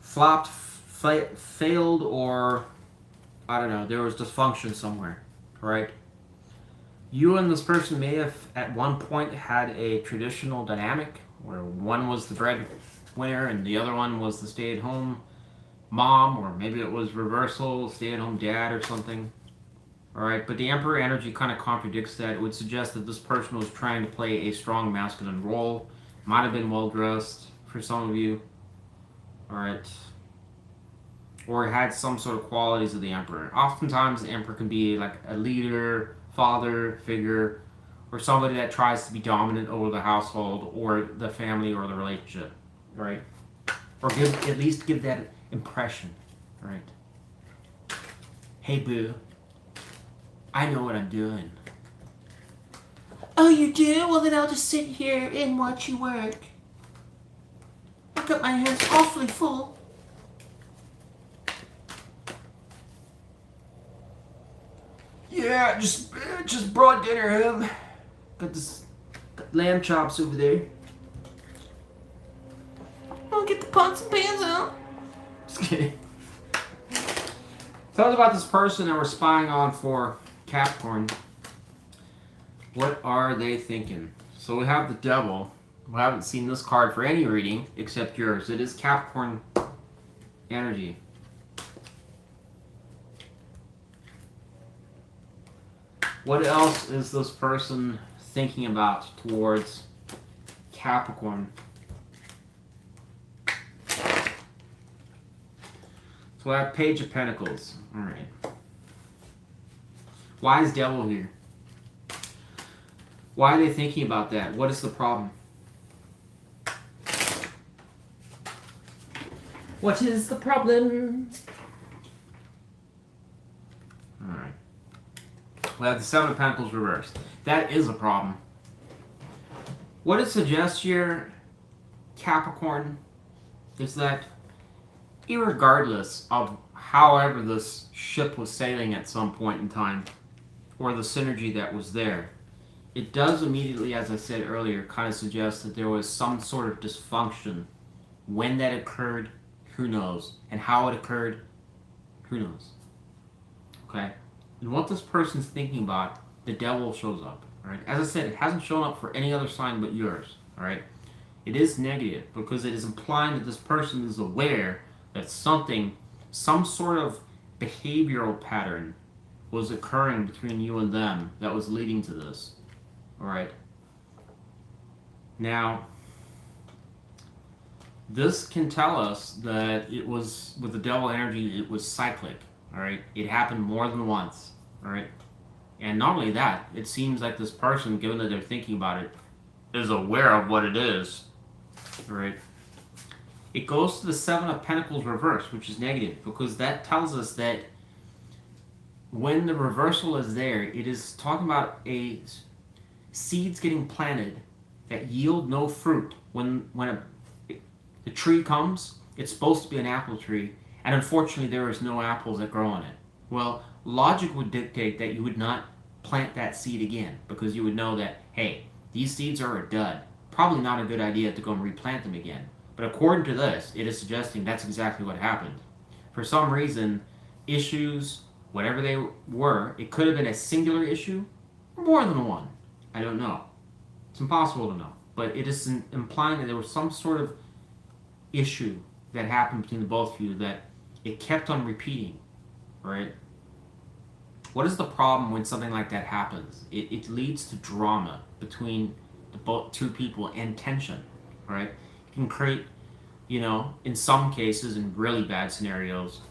flopped, failed, or I don't know, there was dysfunction somewhere, right? You and this person may have at one point had a traditional dynamic where one was the breadwinner and the other one was the stay-at-home mom, or maybe it was reversal, stay-at-home dad or something. Alright, but the Emperor energy kind of contradicts that. It would suggest that this person was trying to play a strong masculine role. Might have been well-dressed for some of you. Alright. Or had some sort of qualities of the Emperor. Oftentimes the Emperor can be like a leader, father figure, or somebody that tries to be dominant over the household or the family or the relationship. Alright? Or at least give that impression. Alright? Hey boo. I know what I'm doing. Oh, you do? Well, then I'll just sit here and watch you work. I've got my hands awfully full. Yeah, just brought dinner home. Got lamb chops over there. I'll get the pots and pans out. Just kidding. Tell us about this person that we're spying on for Capricorn. What are they thinking? So we have the Devil. We haven't seen this card for any reading except yours. It is Capricorn energy. What else is this person thinking about towards Capricorn? So I have Page of Pentacles. Alright. Why is Devil here? Why are they thinking about that? What is the problem? What is the problem? Alright. We have the Seven of Pentacles reversed. That is a problem. What it suggests here, Capricorn, is that irregardless of however this ship was sailing at some point in time, or the synergy that was there, it does immediately, as I said earlier, kind of suggest that there was some sort of dysfunction. When that occurred, who knows? And how it occurred, who knows? Okay? And what this person's thinking about, the devil shows up. Alright? As I said, it hasn't shown up for any other sign but yours. Alright? It is negative because it is implying that this person is aware that something, some sort of behavioral pattern was occurring between you and them that was leading to this. Alright? Now, this can tell us that it was, with the devil energy, it was cyclic. Alright? It happened more than once. Alright? And not only that, it seems like this person, given that they're thinking about it, is aware of what it is. Alright? It goes to the Seven of Pentacles reverse, which is negative, because that tells us that when the reversal is there, it is talking about seeds getting planted that yield no fruit. When the tree comes, it's supposed to be an apple tree, and unfortunately there is no apples that grow on it. Well, logic would dictate that you would not plant that seed again, because you would know that, hey, these seeds are a dud. Probably not a good idea to go and replant them again. But according to this, it is suggesting that's exactly what happened. For some reason, issues, whatever they were, it could have been a singular issue, or more than one. I don't know. It's impossible to know. But it is implying that there was some sort of issue that happened between the both of you that it kept on repeating, right? What is the problem when something like that happens? It leads to drama between the two people and tension, right? It can create, in some cases, in really bad scenarios,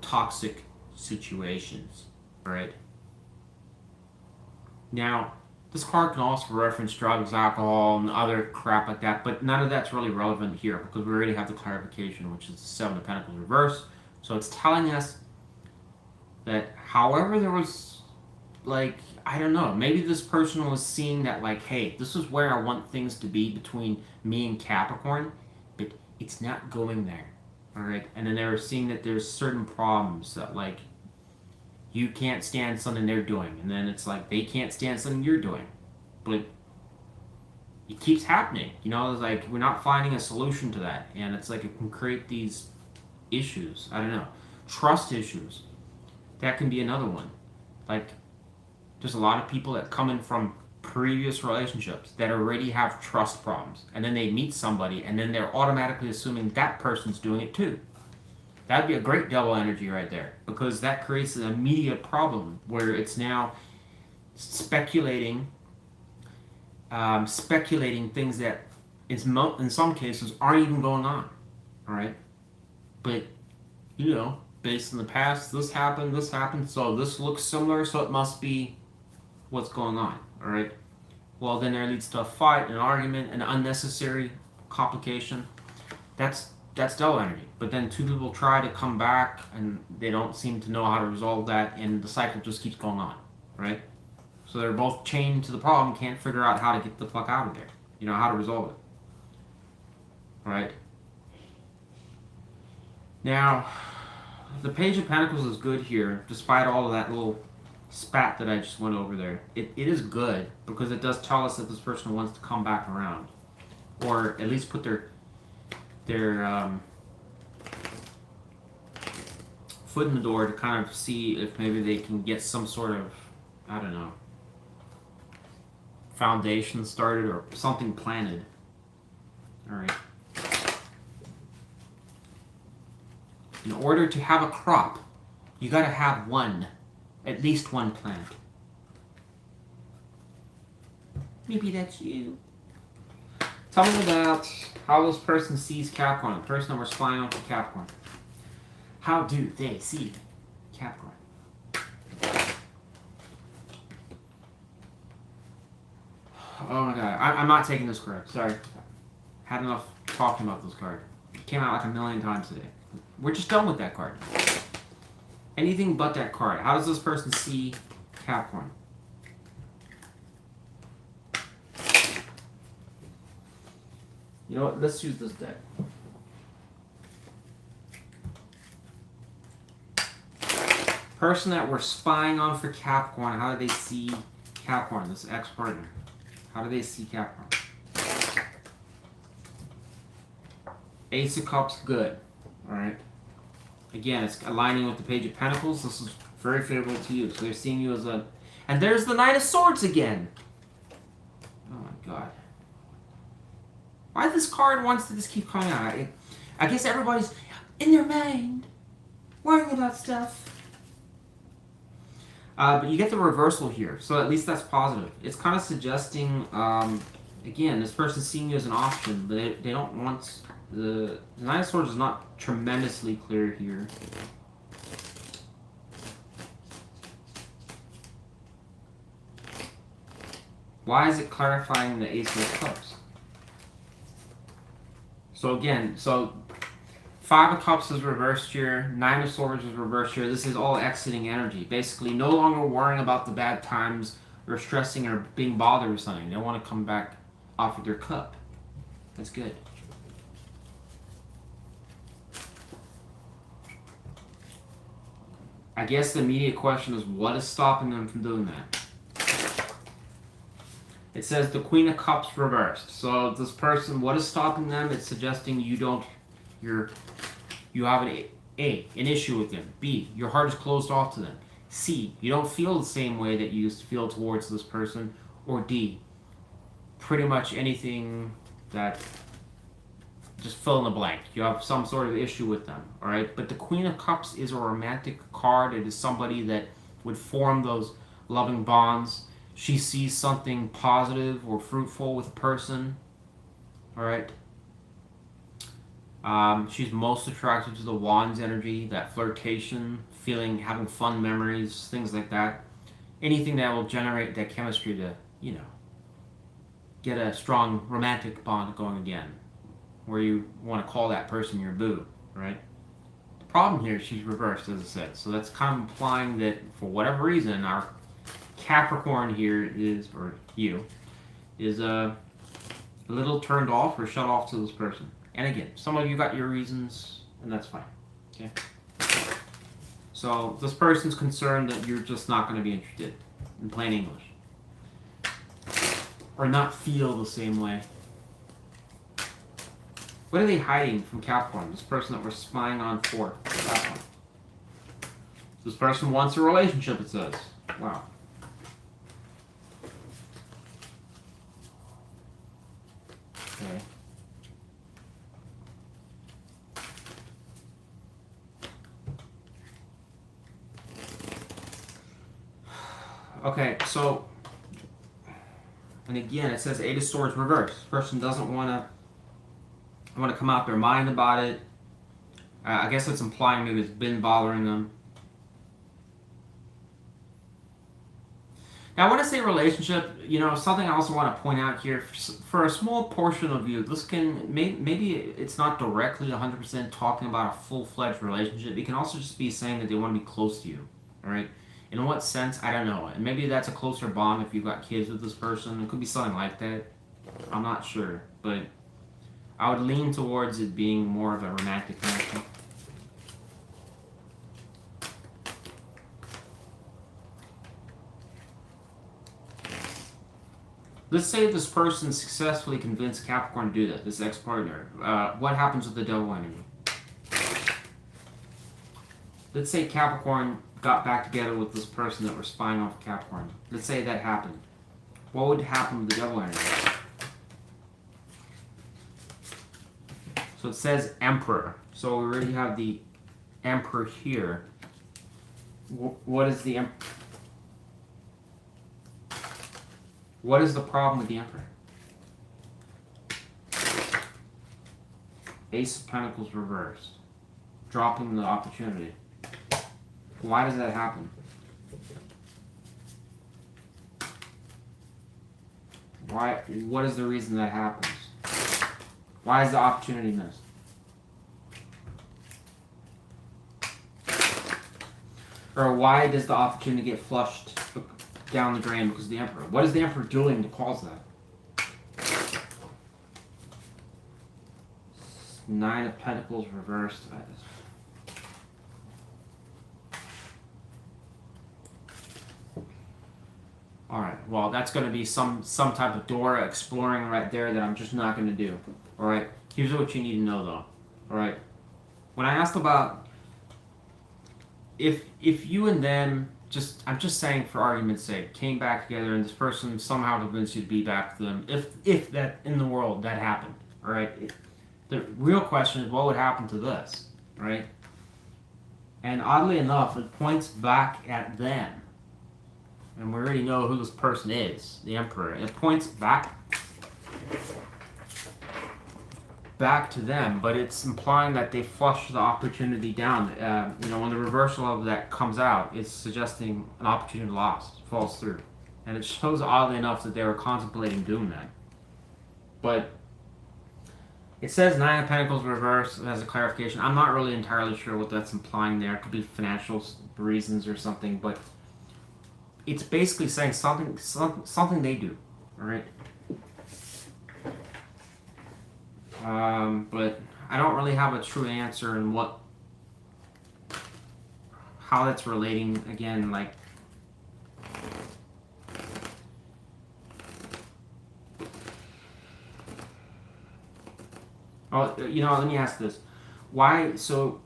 toxic situations, right? Now, this card can also reference drugs, alcohol, and other crap like that, but none of that's really relevant here because we already have the clarification, which is the Seven of Pentacles reverse. So it's telling us that however there was, I don't know, maybe this person was seeing that, hey, this is where I want things to be between me and Capricorn, but it's not going there, all right? And then they were seeing that there's certain problems that, you can't stand something they're doing, and then it's like they can't stand something you're doing, but it keeps happening. It's we're not finding a solution to that, and it's it can create these issues. I don't know, trust issues. That can be another one. There's a lot of people that come in from previous relationships that already have trust problems, and then they meet somebody, and then they're automatically assuming that person's doing it too. That'd be a great double energy right there, because that creates an immediate problem where it's now speculating things that in some cases aren't even going on, all right? But, based on the past, this happened, so this looks similar, so it must be what's going on, all right? Well, then there leads to a fight, an argument, an unnecessary complication. That's double energy. But then two people try to come back and they don't seem to know how to resolve that, and the cycle just keeps going on, right? So they're both chained to the problem, can't figure out how to get the fuck out of there. How to resolve it. Right? Now, the Page of Pentacles is good here, despite all of that little spat that I just went over there. It is good because it does tell us that this person wants to come back around, or at least put their foot in the door to kind of see if maybe they can get some sort of, I don't know, foundation started or something planted. Alright. In order to have a crop, you gotta have at least one plant. Maybe that's you. Tell me about how this person sees Capricorn, the person that we're spying on for Capricorn. How do they see Capricorn? Oh my god, I'm not taking this card. Sorry. Had enough talking about this card. It came out like a million times today. We're just done with that card. Anything but that card. How does this person see Capricorn? You know what? Let's use this deck. Person that we're spying on for Capricorn, how do they see Capricorn, this ex-partner? How do they see Capricorn? Ace of Cups, good. Alright. Again, it's aligning with the Page of Pentacles. This is very favorable to you. So they're seeing you as a... And there's the Knight of Swords again! Oh my god. Why this card wants to just keep coming out? I guess everybody's in their mind worrying about stuff. But you get the reversal here, so at least that's positive. It's kind of suggesting, again, this person's seeing you as an option, but they don't want... The Nine of Swords is not tremendously clear here. Why is it clarifying the Ace of Cups? So again, Five of Cups is reversed here, Nine of Swords is reversed here. This is all exiting energy. Basically, no longer worrying about the bad times or stressing or being bothered with something. They want to come back off of their cup. That's good. I guess the immediate question is, what is stopping them from doing that? It says the Queen of Cups reversed. So this person, what is stopping them? It's suggesting you have an issue with them. B, your heart is closed off to them. C, you don't feel the same way that you used to feel towards this person. Or D, pretty much anything that, just fill in the blank. You have some sort of issue with them, all right? But the Queen of Cups is a romantic card. It is somebody that would form those loving bonds. She sees something positive or fruitful with a person, all right? She's most attracted to the Wands energy, that flirtation, feeling, having fun memories, things like that. Anything that will generate that chemistry to, you know, get a strong romantic bond going again, where you want to call that person your boo, right? The problem here is she's reversed, as I said. So that's kind of implying that for whatever reason, our Capricorn here is, or you, is a little turned off or shut off to this person. And again, some of you got your reasons, and that's fine, okay? So this person's concerned that you're just not going to be interested, in plain English. Or not feel the same way. What are they hiding from Capricorn? This person that we're spying on for Capricorn. This person wants a relationship, it says. Wow. Okay. Okay, so, and again, it says Eight of Swords reversed. This person doesn't want to come out their mind about it. I guess it's implying maybe it's been bothering them. Now, when I say relationship, you know, something I also want to point out here, for a small portion of you, this can, maybe it's not directly 100% talking about a full-fledged relationship. It can also just be saying that they want to be close to you, all right? In what sense? I don't know. And maybe that's a closer bond if you've got kids with this person. It could be something like that. I'm not sure. But I would lean towards it being more of a romantic connection. Let's say this person successfully convinced Capricorn to do that, this ex-partner. What happens with the devil energy? Let's say Capricorn got back together with this person that we're spying off Capricorn. Let's say that happened. What would happen with the devil energy? So it says Emperor. So we already have the Emperor here. What is the Emperor? What is the problem with the Emperor? Ace of Pentacles reversed. Dropping the opportunity. Why does that happen? Why? What is the reason that happens? Why is the opportunity missed? Or why does the opportunity get flushed down the drain because of the Emperor? What is the Emperor doing to cause that? Nine of Pentacles reversed. Alright, well, that's going to be some type of door exploring right there that I'm just not going to do. Alright, here's what you need to know, though. Alright, when I asked about if you and them, I'm just saying for argument's sake, came back together and this person somehow convinced you to be back to them, if that in the world that happened, alright? The real question is, what would happen to this, right? And oddly enough, it points back at them. And we already know who this person is, the Emperor. It points back to them, but it's implying that they flushed the opportunity down. When the reversal of that comes out, it's suggesting an opportunity lost, falls through. And it shows, oddly enough, that they were contemplating doing that. But it says Nine of Pentacles reversed as a clarification. I'm not really entirely sure what that's implying there. It could be financial reasons or something, but it's basically saying something they do, all right? But I don't really have a true answer in how that's relating. Again, like, let me ask this: why? So.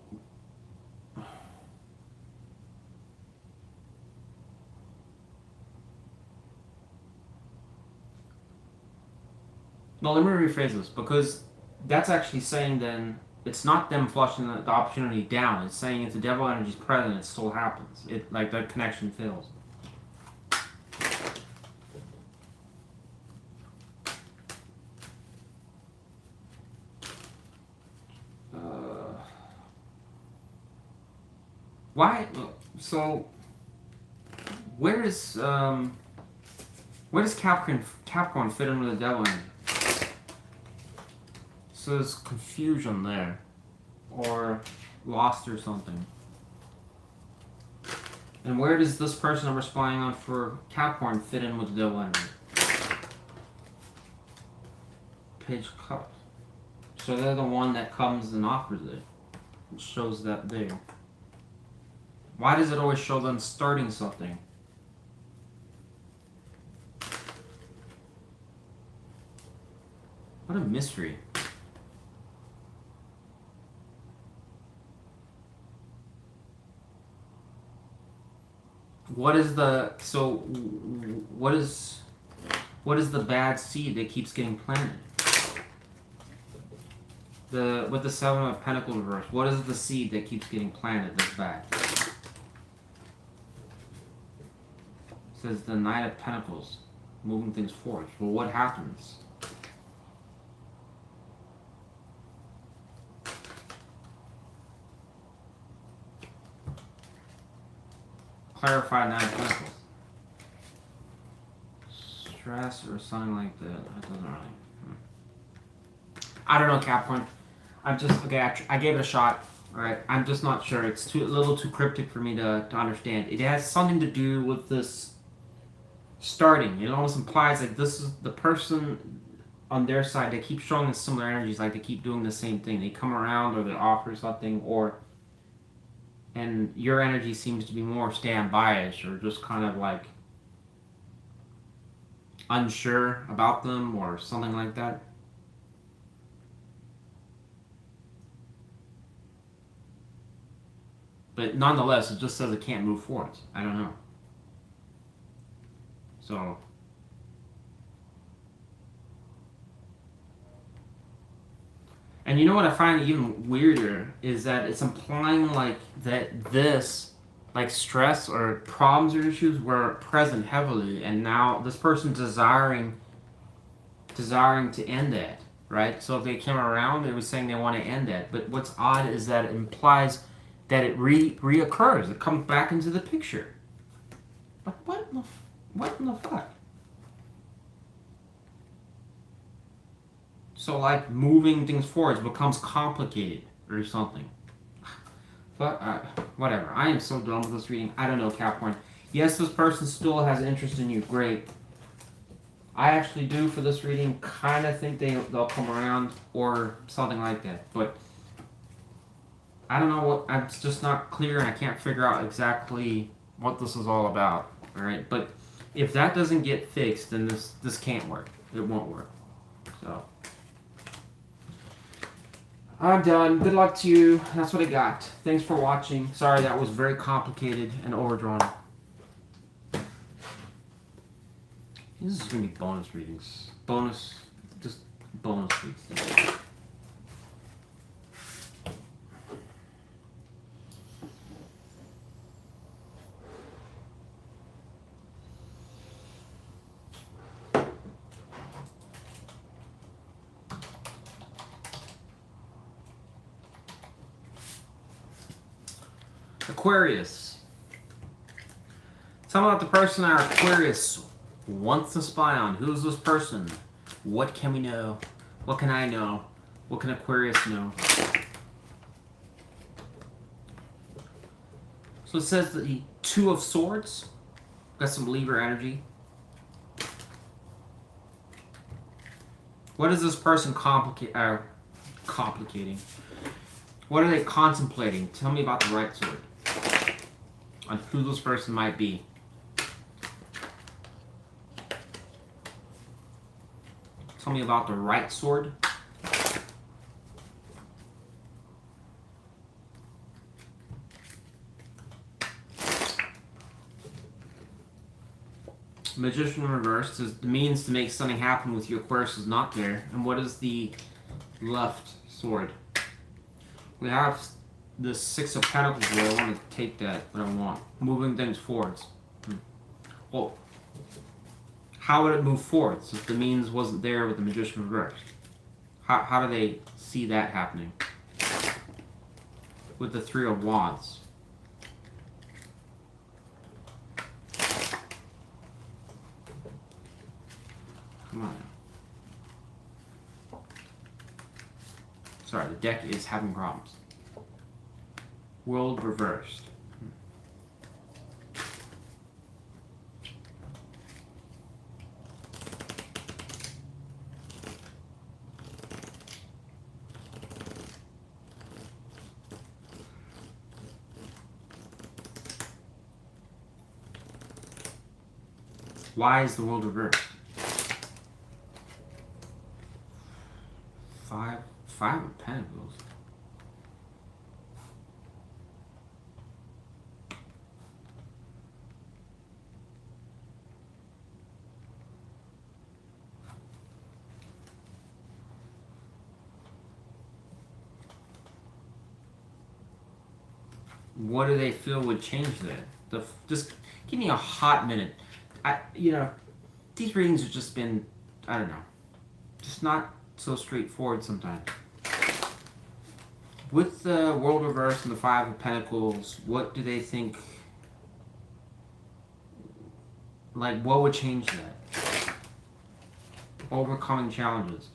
No, let me rephrase this, because that's actually saying then it's not them flushing the opportunity down. It's saying if the devil energy is present, it still happens. Like that connection fails. Why? So where does Capricorn fit in with the devil energy? So there's confusion there, or lost or something. And where does this person I'm responding on for Capricorn fit in with the devil energy? Page of Cups. So they're the one that comes and offers it. It shows that there. Why does it always show them starting something? What a mystery. What is the bad seed that keeps getting planted? With the Seven of Pentacles reverse, what is the seed that keeps getting planted that's bad? It says the Knight of Pentacles, moving things forward. Well, what happens? Clarify Nine of Pentacles. Stress or something like that. That doesn't really. I don't know, Capricorn. I'm just I gave it a shot. All right. I'm just not sure. It's a little too cryptic for me to understand. It has something to do with this starting. It almost implies like this is the person on their side. They keep showing the similar energies, like they keep doing the same thing. They come around or they offer something, and your energy seems to be more standby-ish or just kind of like unsure about them or something like that. But nonetheless, it just says it can't move forward. I don't know. So. And you know what I find even weirder is that it's implying like that this, like stress or problems or issues were present heavily, and now this person desiring to end that, right? So if they came around, they were saying they want to end that. But what's odd is that it implies that it reoccurs. It comes back into the picture. But what in the fuck? So like moving things forward becomes complicated or something. But whatever. I am so done with this reading. I don't know, Capricorn. Yes, this person still has interest in you. Great. I actually do, for this reading, kind of think they'll come around or something like that. But I don't know what, it's just not clear, and I can't figure out exactly what this is all about. All right, but if that doesn't get fixed, then this can't work. It won't work. So I'm done. Good luck to you. That's what I got. Thanks for watching. Sorry that was very complicated and overdrawn. This is going to be bonus readings. Just bonus readings. Aquarius. Tell me about the person our Aquarius wants to spy on. Who's this person? What can we know? What can I know? What can Aquarius know? So it says the Two of Swords. Got some Libra energy. What is this person complicating? What are they contemplating? Tell me about the right sword. On who this person might be. Tell me about the right sword. Magician in reverse is the means to make something happen with you. Aquarius is not there. And what is the left sword? We have the Six of Pentacles here. I want to take that, but I want moving things forwards. Well, how would it move forwards if the means wasn't there with the Magician reversed? How do they see that happening? With the Three of Wands. Come on. Sorry, the deck is having problems. World reversed. Why is the world reversed? Five of Pentacles. What do they feel would change that? Just give me a hot minute. These readings have just been, I don't know, just not so straightforward sometimes. With the world reverse and the Five of Pentacles, what do they think? Like, what would change that? Overcoming challenges.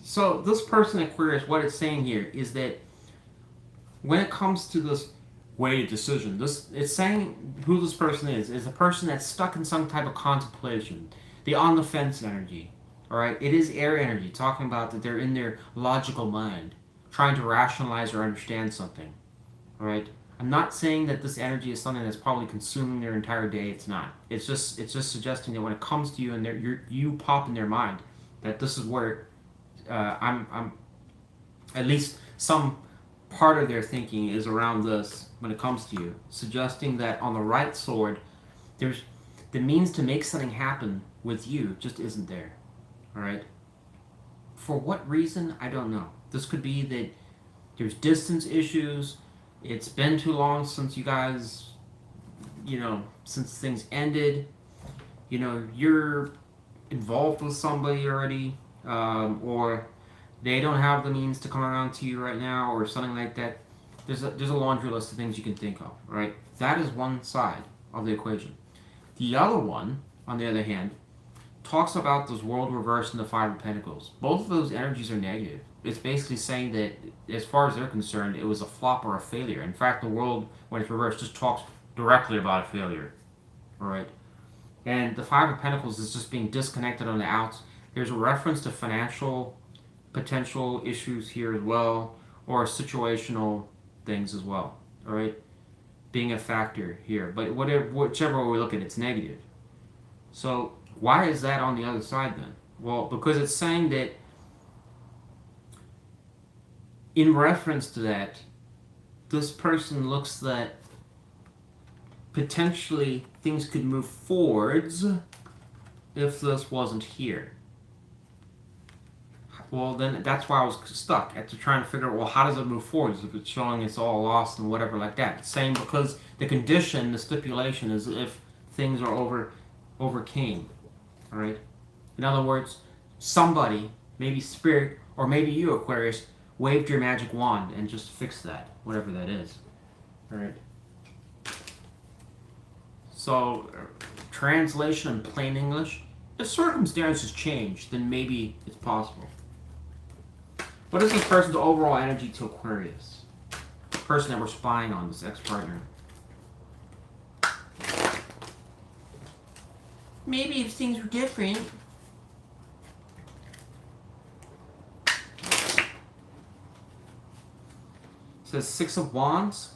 So this person, Aquarius, what it's saying here is that when it comes to this weighted decision, it's saying who this person is a person that's stuck in some type of contemplation, the on the fence energy. All right, it is air energy, talking about that they're in their logical mind, trying to rationalize or understand something. All right, I'm not saying that this energy is something that's probably consuming their entire day. It's not. It's just suggesting that when it comes to you and you pop in their mind, that this is where I'm at least some part of their thinking is around this when it comes to you, suggesting that on the right sword, there's the means to make something happen with you just isn't there. All right. For what reason, I don't know. This could be that there's distance issues. It's been too long since you guys, since things ended. You're involved with somebody already, or they don't have the means to come around to you right now, or something like that. There's a laundry list of things you can think of, right? That is one side of the equation. The other one, on the other hand, talks about this world reverse and the Five of Pentacles. Both of those energies are negative. it's basically saying that as far as they're concerned, it was a flop or a failure. In fact, the world, when it's reversed, just talks directly about a failure. All right. And the Five of Pentacles is just being disconnected on the outs. There's a reference to financial potential issues here as well, or situational things as well. All right, being a factor here. But whichever way we look at it, it's negative. So why is that on the other side then? Well, because it's saying that in reference to that, this person looks that potentially things could move forwards if this wasn't here. Well, then that's why I was stuck after trying to figure out, well, how does it move forwards if it's showing it's all lost and whatever like that. Same, because the condition, the stipulation is if things are overcame. All right. In other words, somebody, maybe spirit, or maybe you, Aquarius, waved your magic wand and just fixed that, whatever that is. All right. So, translation in plain English, if circumstances change, then maybe it's possible. What is this person's overall energy to Aquarius? The person that we're spying on, this ex-partner. Maybe if things were different. It says Six of Wands.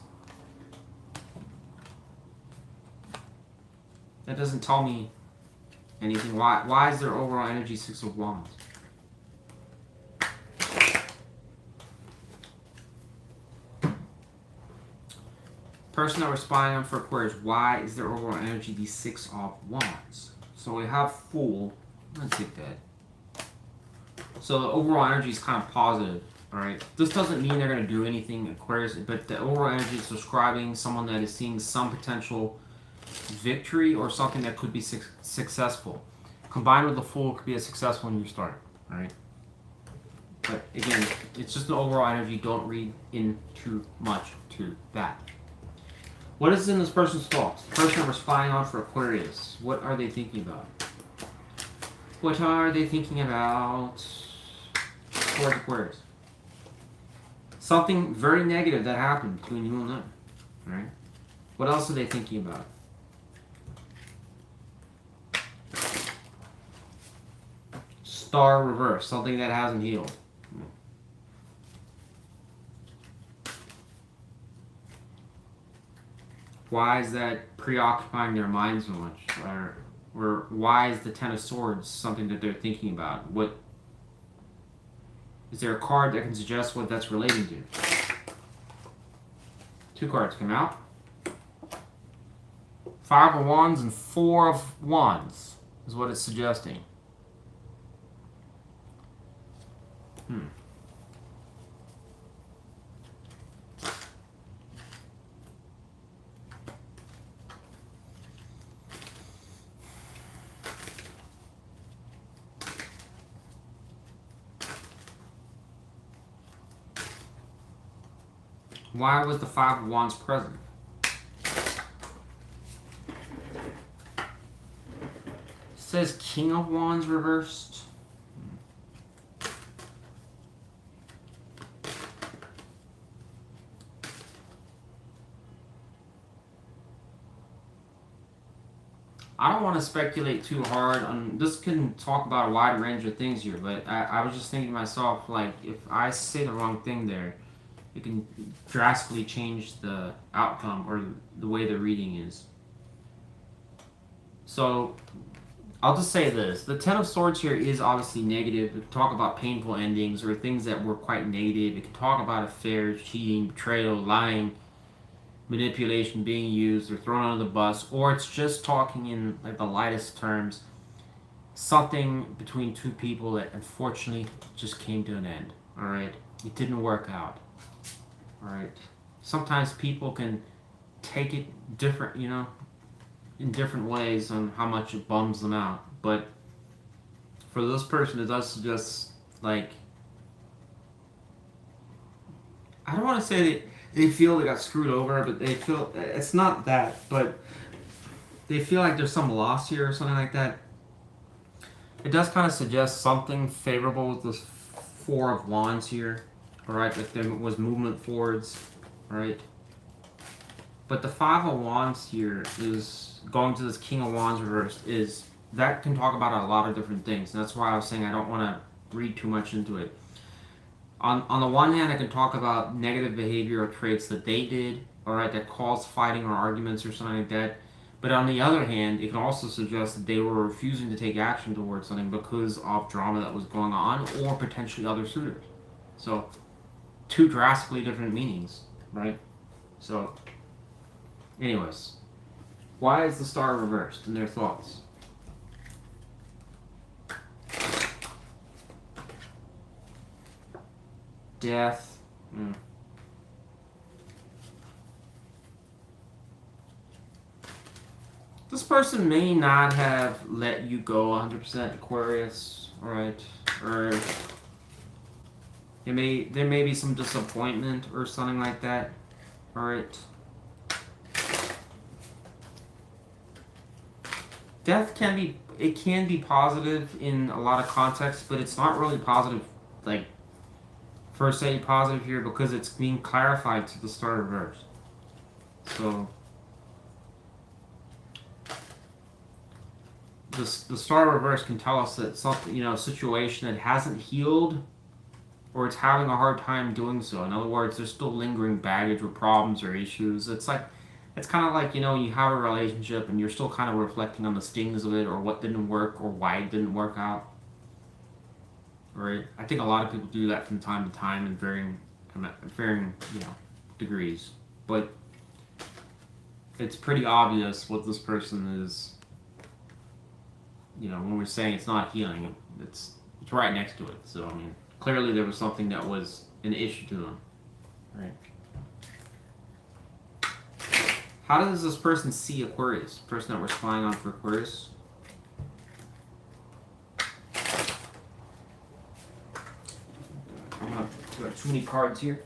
That doesn't tell me anything. Why is their overall energy Six of Wands? Person that we're spying on for Aquarius, why is their overall energy the Six of Wands? So we have Fool. Let's take that. So the overall energy is kind of positive. Alright. This doesn't mean they're going to do anything, Aquarius, but the overall energy is describing someone that is seeing some potential victory or something that could be successful. Combined with the Fool, it could be a successful new start. Alright. But again, it's just the overall energy. Don't read in too much to that. What is in this person's thoughts? The person we're spying on for Aquarius. What are they thinking about? What are they thinking about towards Aquarius? Something very negative that happened between you and them. Alright? What else are they thinking about? Star reverse. Something that hasn't healed. Why is that preoccupying their mind so much? Or why is the Ten of Swords something that they're thinking about? What is there a card that can suggest what that's relating to? Two cards come out. Five of Wands and Four of Wands is what it's suggesting. Why was the Five of Wands present? It says King of Wands reversed. I don't want to speculate too hard on this. Can talk about a wide range of things here, but I was just thinking to myself, like, if I say the wrong thing there, it can drastically change the outcome or the way the reading is. So I'll just say this. The Ten of Swords here is obviously negative. It can talk about painful endings or things that were quite negative. It can talk about affairs, cheating, betrayal, lying, manipulation, being used or thrown under the bus. Or it's just talking in like the lightest terms. Something between two people that unfortunately just came to an end. Alright? It didn't work out. Alright. Sometimes people can take it different, you know, in different ways on how much it bums them out. But for this person, it does suggest, like, I don't want to say that they feel they got screwed over, but they feel, it's not that, but they feel like there's some loss here or something like that. It does kind of suggest something favorable with this Four of Wands here. Alright, if there was movement forwards. Alright. But the Five of Wands here is going to this King of Wands reversed. Is that can talk about a lot of different things. And that's why I was saying I don't want to read too much into it. On the one hand, I can talk about negative behavior or traits that they did, alright, that caused fighting or arguments or something like that. But on the other hand, it can also suggest that they were refusing to take action towards something because of drama that was going on or potentially other suitors. So, two drastically different meanings, right? So, anyways, why is the Star reversed in their thoughts? Death. This person may not have let you go 100% Aquarius, alright? Or there may be some disappointment or something like that, alright? Death can be positive in a lot of contexts, but it's not really positive, like, per se positive here because it's being clarified to the Star reversed. So the Star reverse can tell us that something, a situation that hasn't healed or it's having a hard time doing so. In other words, there's still lingering baggage or problems or issues. It's kind of like, you have a relationship and you're still kind of reflecting on the stings of it or what didn't work or why it didn't work out. Right? I think a lot of people do that from time to time in varying degrees. But it's pretty obvious what this person is, when we're saying it's not healing, it's right next to it. So, I mean, clearly there was something that was an issue to them. Right? How does this person see Aquarius? The person that we're spying on for Aquarius? Too many cards here.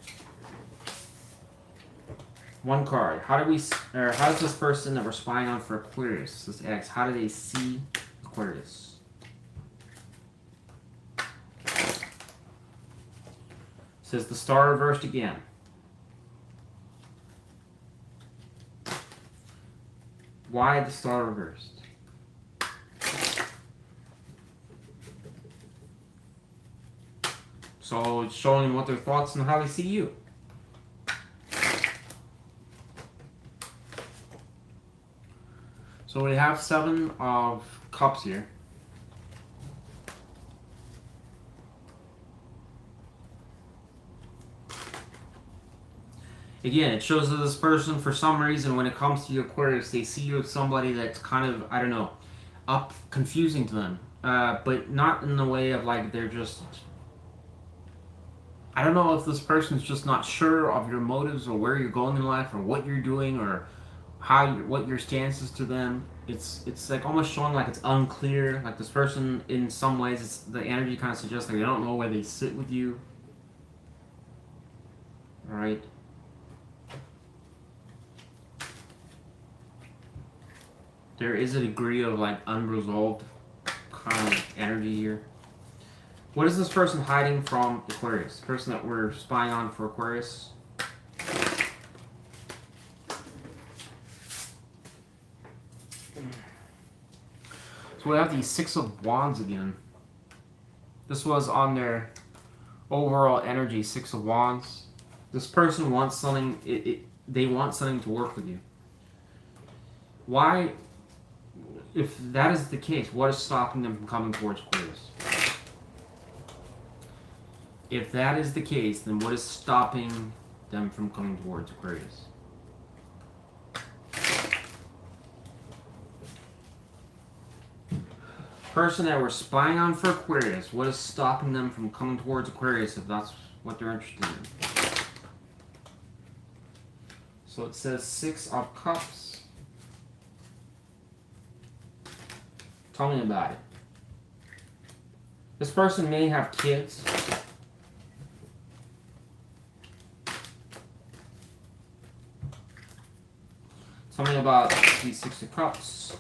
One card. How does this person that we're spying on for Aquarius, this X, how do they see Aquarius? Says the Star reversed again. Why the Star reversed? So it's showing what their thoughts and how they see you. So we have Seven of Cups here. Again, it shows that this person, for some reason, when it comes to you Aquarius, they see you as somebody that's kind of, I don't know, confusing to them. But not in the way of like they're just... I don't know if this person's just not sure of your motives or where you're going in life or what you're doing or what your stance is to them. It's like almost showing like it's unclear. Like this person, in some ways, the energy kind of suggests like they don't know where they sit with you. All right. There is a degree of like unresolved kind of energy here. What is this person hiding from Aquarius? The person that we're spying on for Aquarius? So we have the Six of Wands again. This was on their overall energy, Six of Wands. This person wants something, they want something to work with you. Why, if that is the case, what is stopping them from coming towards Aquarius? If that is the case, then what is stopping them from coming towards Aquarius? Person that we're spying on for Aquarius, what is stopping them from coming towards Aquarius if that's what they're interested in? So it says Six of Cups. Tell me about it. This person may have kids. Tell me about the Six of Cups.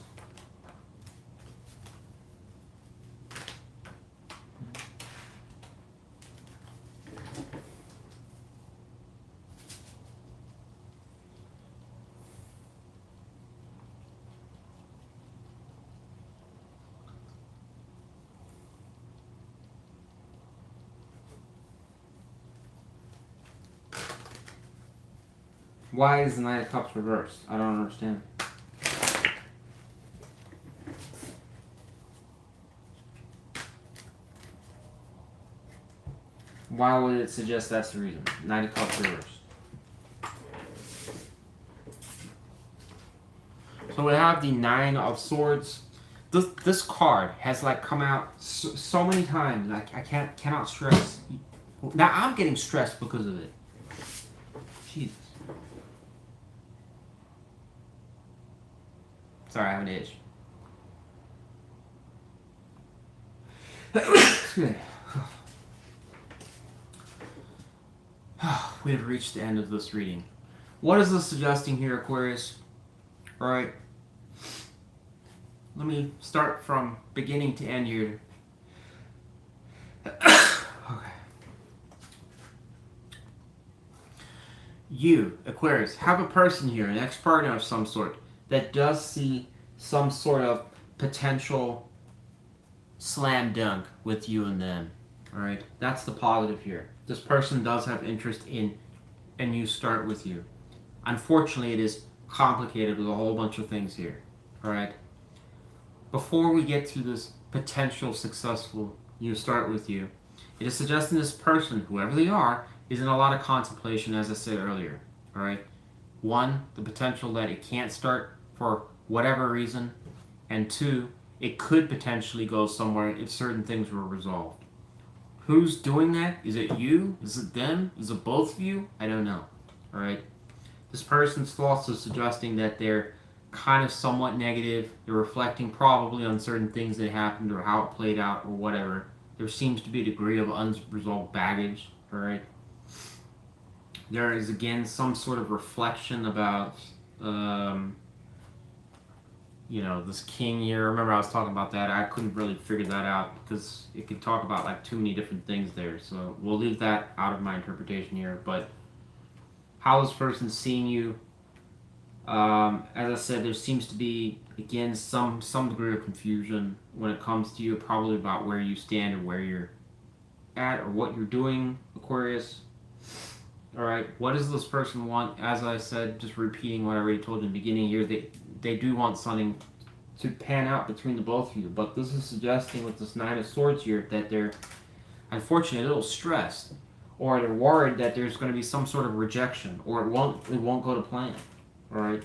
Why is the Knight of Cups reversed? I don't understand. Why would it suggest that's the reason? Knight of Cups reversed. So we have the Nine of Swords. This card has like come out so many times. I cannot stress. Now I'm getting stressed because of it. Jesus. Sorry, I have an itch. Excuse me. We have reached the end of this reading. What is this suggesting here, Aquarius? All right. Let me start from beginning to end here. Okay. You, Aquarius, have a person here, an ex-partner of some sort, that does see some sort of potential slam dunk with you and them. Alright? That's the positive here. This person does have interest in a new start with you. Unfortunately, it is complicated with a whole bunch of things here. Alright? Before we get to this potential successful new start with you, it is suggesting this person, whoever they are, is in a lot of contemplation, as I said earlier. Alright? One, the potential that it can't start for whatever reason, and two, it could potentially go somewhere if certain things were resolved. Who's doing that? Is it you? Is it them? Is it both of you? I don't know. Alright? This person's thoughts are suggesting that they're kind of somewhat negative. They're reflecting probably on certain things that happened or how it played out or whatever. There seems to be a degree of unresolved baggage. Alright? There is again some sort of reflection about this king here. Remember I was talking about that. I couldn't really figure that out because it could talk about like too many different things there. So we'll leave that out of my interpretation here. But how this person's seeing you, as I said, there seems to be again some degree of confusion when it comes to you, probably about where you stand or where you're at or what you're doing, Aquarius. Alright, what does this person want? As I said, just repeating what I already told you in the beginning here, they do want something to pan out between the both of you. But this is suggesting with this Nine of Swords here that they're unfortunately a little stressed. Or they're worried that there's going to be some sort of rejection. Or it won't go to plan. Alright?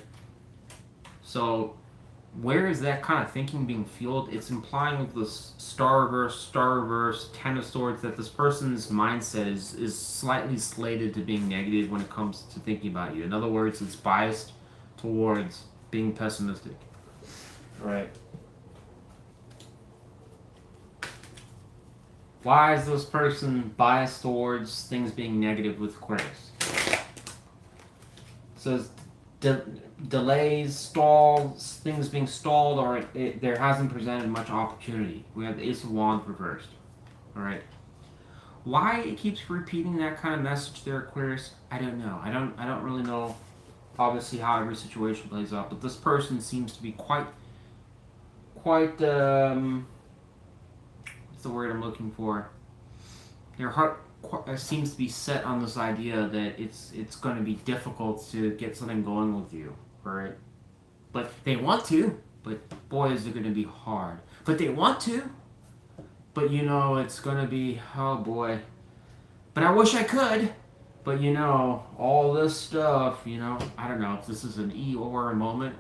So, where is that kind of thinking being fueled? It's implying with this star reverse, Ten of Swords, that this person's mindset is slightly slated to being negative when it comes to thinking about you. In other words, it's biased towards being pessimistic. Right. Why is this person biased towards things being negative with Aquarius? So delays, stalls, things being stalled, or there hasn't presented much opportunity. We have the Ace of Wands reversed. Alright. Why it keeps repeating that kind of message there, Aquarius, I don't know. I don't really know, obviously, how every situation plays out, but this person seems to be quite what's the word I'm looking for? Their heart seems to be set on this idea that it's going to be difficult to get something going with you, right? But they want to, but boy, is it going to be hard. But they want to, but it's going to be, oh boy. But I wish I could, but all this stuff, I don't know if this is an Eeyore moment.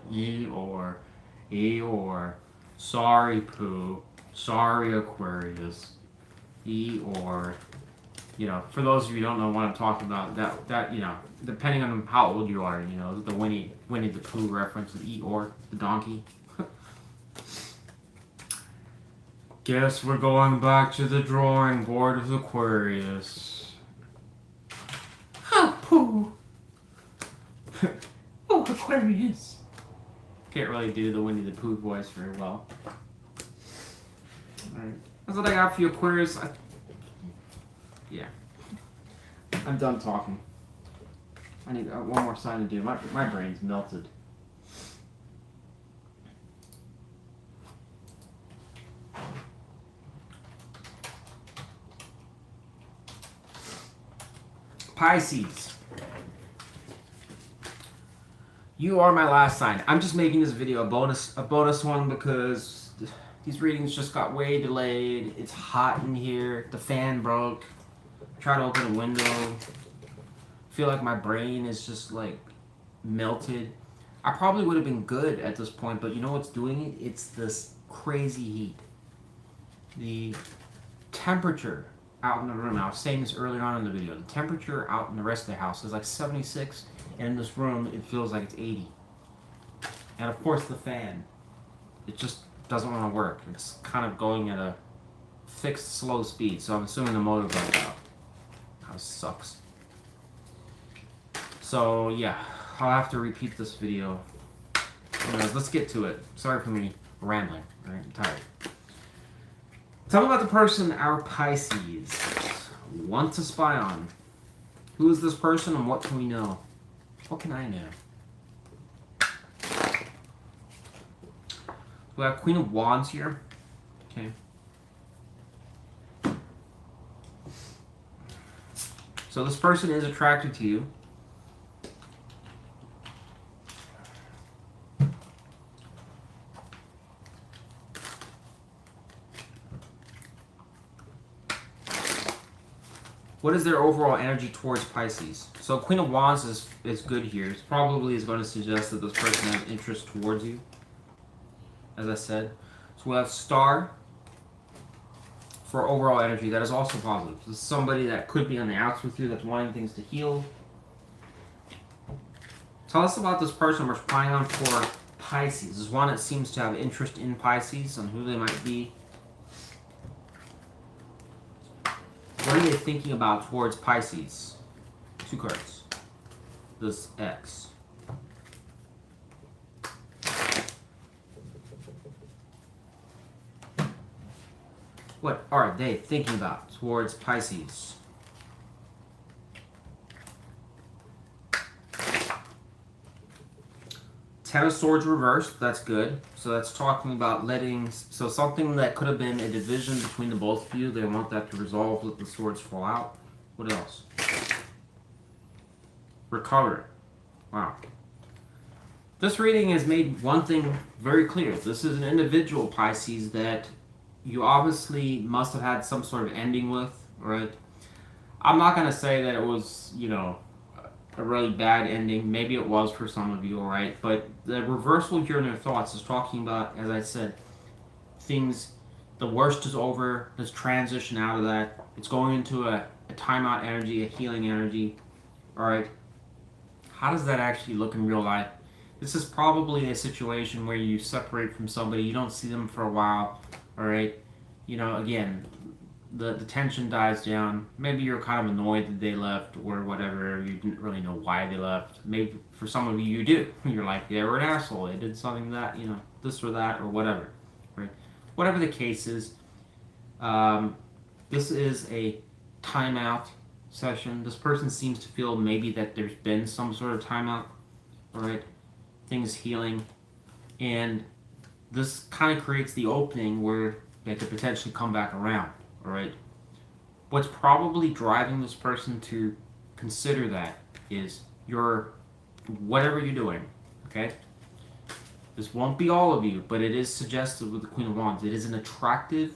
Eeyore. Sorry, Pooh. Sorry, Aquarius. Eeyore. For those of you who don't know what I'm talking about, that depending on how old you are, the Winnie the Pooh reference with Eeyore, the donkey. Guess we're going back to the drawing board with Aquarius. Oh, Pooh. Oh, Aquarius. Can't really do the Winnie the Pooh voice very well. Alright. That's what I got for you, Aquarius. Yeah. I'm done talking. I need one more sign to do. My brain's melted. Pisces. You are my last sign. I'm just making this video a bonus one because these readings just got way delayed. It's hot in here. The fan broke. Try to open a window. Feel like my brain is just like melted. I probably would have been good at this point, but you know what's doing it? It's this crazy heat. The temperature out in the room, I was saying this earlier on in the video, the temperature out in the rest of the house is like 76, and in this room it feels like it's 80. And of course the fan, it just doesn't want to work. It's kind of going at a fixed slow speed, so I'm assuming the motor broke out. That sucks. So yeah, I'll have to repeat this video. Anyways, let's get to it. Sorry for me rambling, right? I'm tired. Tell me about the person our Pisces want to spy on. Who is this person and what can we know? What can I know? We have Queen of Wands here. Okay. So this person is attracted to you. What is their overall energy towards Pisces? So Queen of Wands is good here. It probably is going to suggest that this person has interest towards you, as I said. So we have Star for overall energy. That is also positive. This is somebody that could be on the outs with you, that's wanting things to heal. Tell us about this person we're spying on for Pisces. This is one that seems to have interest in Pisces and who they might be. What are they thinking about towards Pisces? 2 cards. This X. What are they thinking about towards Pisces? Ten of Swords reversed, that's good. So that's talking about letting, so something that could have been a division between the both of you, they want that to resolve, let the swords fall out. What else? Recover. Wow. This reading has made one thing very clear. This is an individual, Pisces, that you obviously must have had some sort of ending with, right? I'm not going to say that it was, you know, a really bad ending. Maybe it was for some of you, alright? But the reversal here in their thoughts is talking about, as I said, things, the worst is over, let's transition out of that. It's going into a timeout energy, a healing energy, alright? How does that actually look in real life? This is probably a situation where you separate from somebody, you don't see them for a while, alright? You know, again, the tension dies down. Maybe you're kind of annoyed that they left or whatever. You didn't really know why they left. Maybe for some of you, you do. You're like, they were an asshole. They did something that, you know, this or that or whatever, right? Whatever the case is, this is a timeout session. This person seems to feel maybe that there's been some sort of timeout, all right? Things healing. And this kind of creates the opening where they could potentially come back around. Alright, what's probably driving this person to consider that is your, whatever you're doing, okay? This won't be all of you, but it is suggested with the Queen of Wands. It is an attractive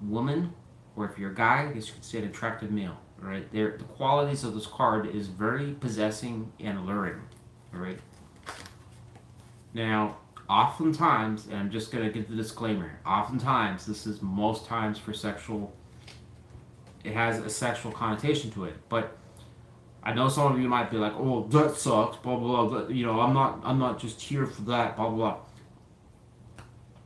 woman, or if you're a guy, I guess you could say an attractive male, alright? The qualities of this card is very possessing and alluring, alright? Now, oftentimes, and I'm just going to give the disclaimer, oftentimes, this is most times for sexual, it has a sexual connotation to it, but I know some of you might be like, oh, that sucks, blah, blah, blah, you know, I'm not just here for that, blah, blah,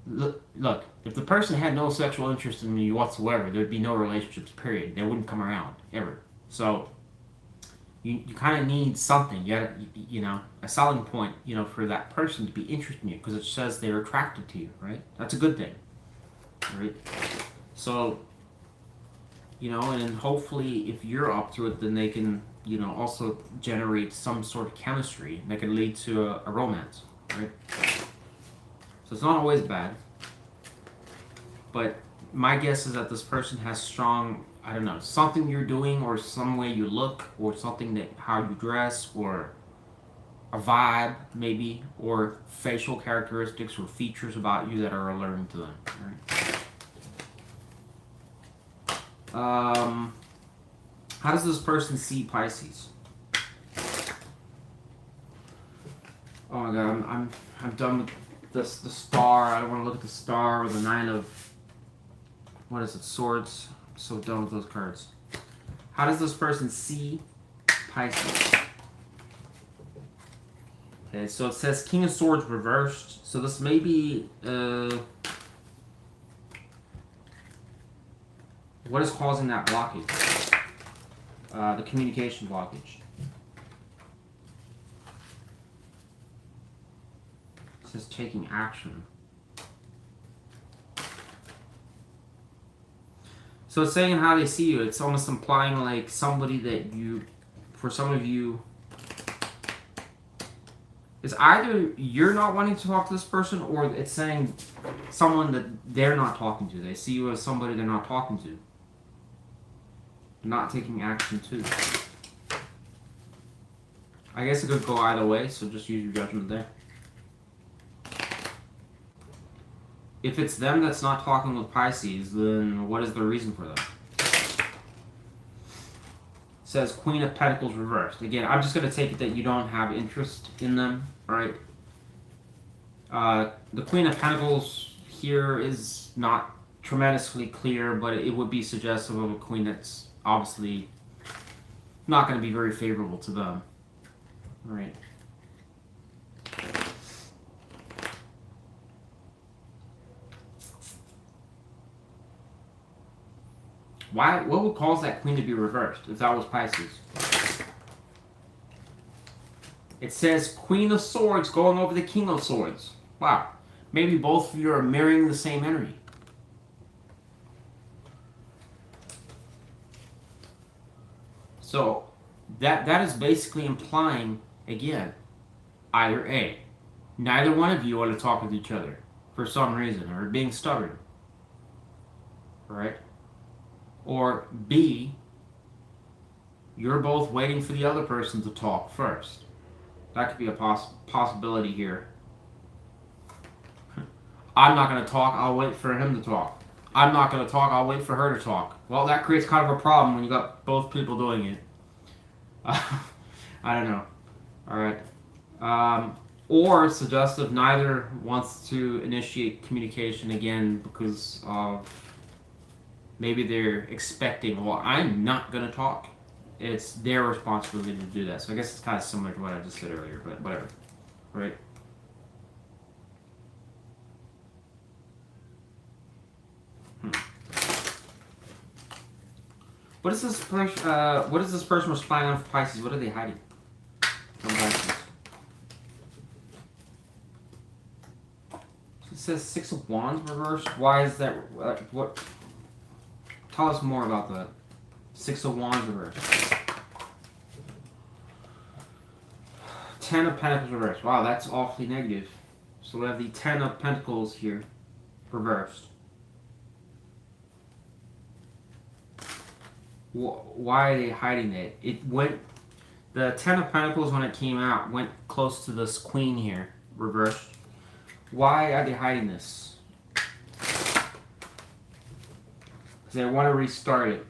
blah. Look, if the person had no sexual interest in you whatsoever, there'd be no relationships, period. They wouldn't come around, ever. So, you kind of need something, you know, a selling point, you know, for that person to be interested in you, because it says they're attracted to you, right? That's a good thing, right? So, you know, and then hopefully if you're up to it, then they can, you know, also generate some sort of chemistry that can lead to a romance, right? So it's not always bad, but my guess is that this person has strong, I don't know, something you're doing or some way you look or something that how you dress or a vibe, maybe, or facial characteristics or features about you that are alluring to them. Right? How does this person see Pisces? Oh my god, I'm done with this. The star. I don't want to look at the star or the nine of what is it? Swords. I'm so done with those cards. How does this person see Pisces? Okay, so it says King of Swords reversed. So this may be what is causing that blockage? The communication blockage. It says taking action. So it's saying how they see you. It's almost implying like somebody that you, for some of you, is either you're not wanting to talk to this person, or it's saying someone that they're not talking to. They see you as somebody they're not talking to. Not taking action to. I guess it could go either way, so just use your judgment there. If it's them that's not talking with Pisces, then what is the reason for that? It says Queen of Pentacles reversed. Again, I'm just going to take it that you don't have interest in them, right? The Queen of Pentacles here is not tremendously clear, but it would be suggestive of a queen that's obviously not going to be very favorable to them, right? Why? What would cause that queen to be reversed if that was Pisces? It says Queen of Swords going over the King of Swords. Wow. Maybe both of you are mirroring the same energy. So that is basically implying, again, either A, neither one of you want to talk with each other for some reason, or being stubborn, right? Or B, you're both waiting for the other person to talk first. That could be a possibility here. I'm not going to talk, I'll wait for him to talk. I'm not going to talk, I'll wait for her to talk. Well, that creates kind of a problem when you got both people doing it. I don't know. Alright. Or suggestive, neither wants to initiate communication again because of maybe they're expecting, well, I'm not going to talk. It's their responsibility to do that. So I guess it's kind of similar to what I just said earlier, but whatever. Right? What is this person? What is this person responding on for Pisces? What are they hiding from Pisces? It says Six of Wands reversed. Why is that? What? Tell us more about that. Six of Wands reversed. Ten of Pentacles reversed. Wow, that's awfully negative. So we have the Ten of Pentacles here reversed. Why are they hiding it? It went, the Ten of Pentacles when it came out went close to this Queen here, reversed. Why are they hiding this? Because they want to restart it.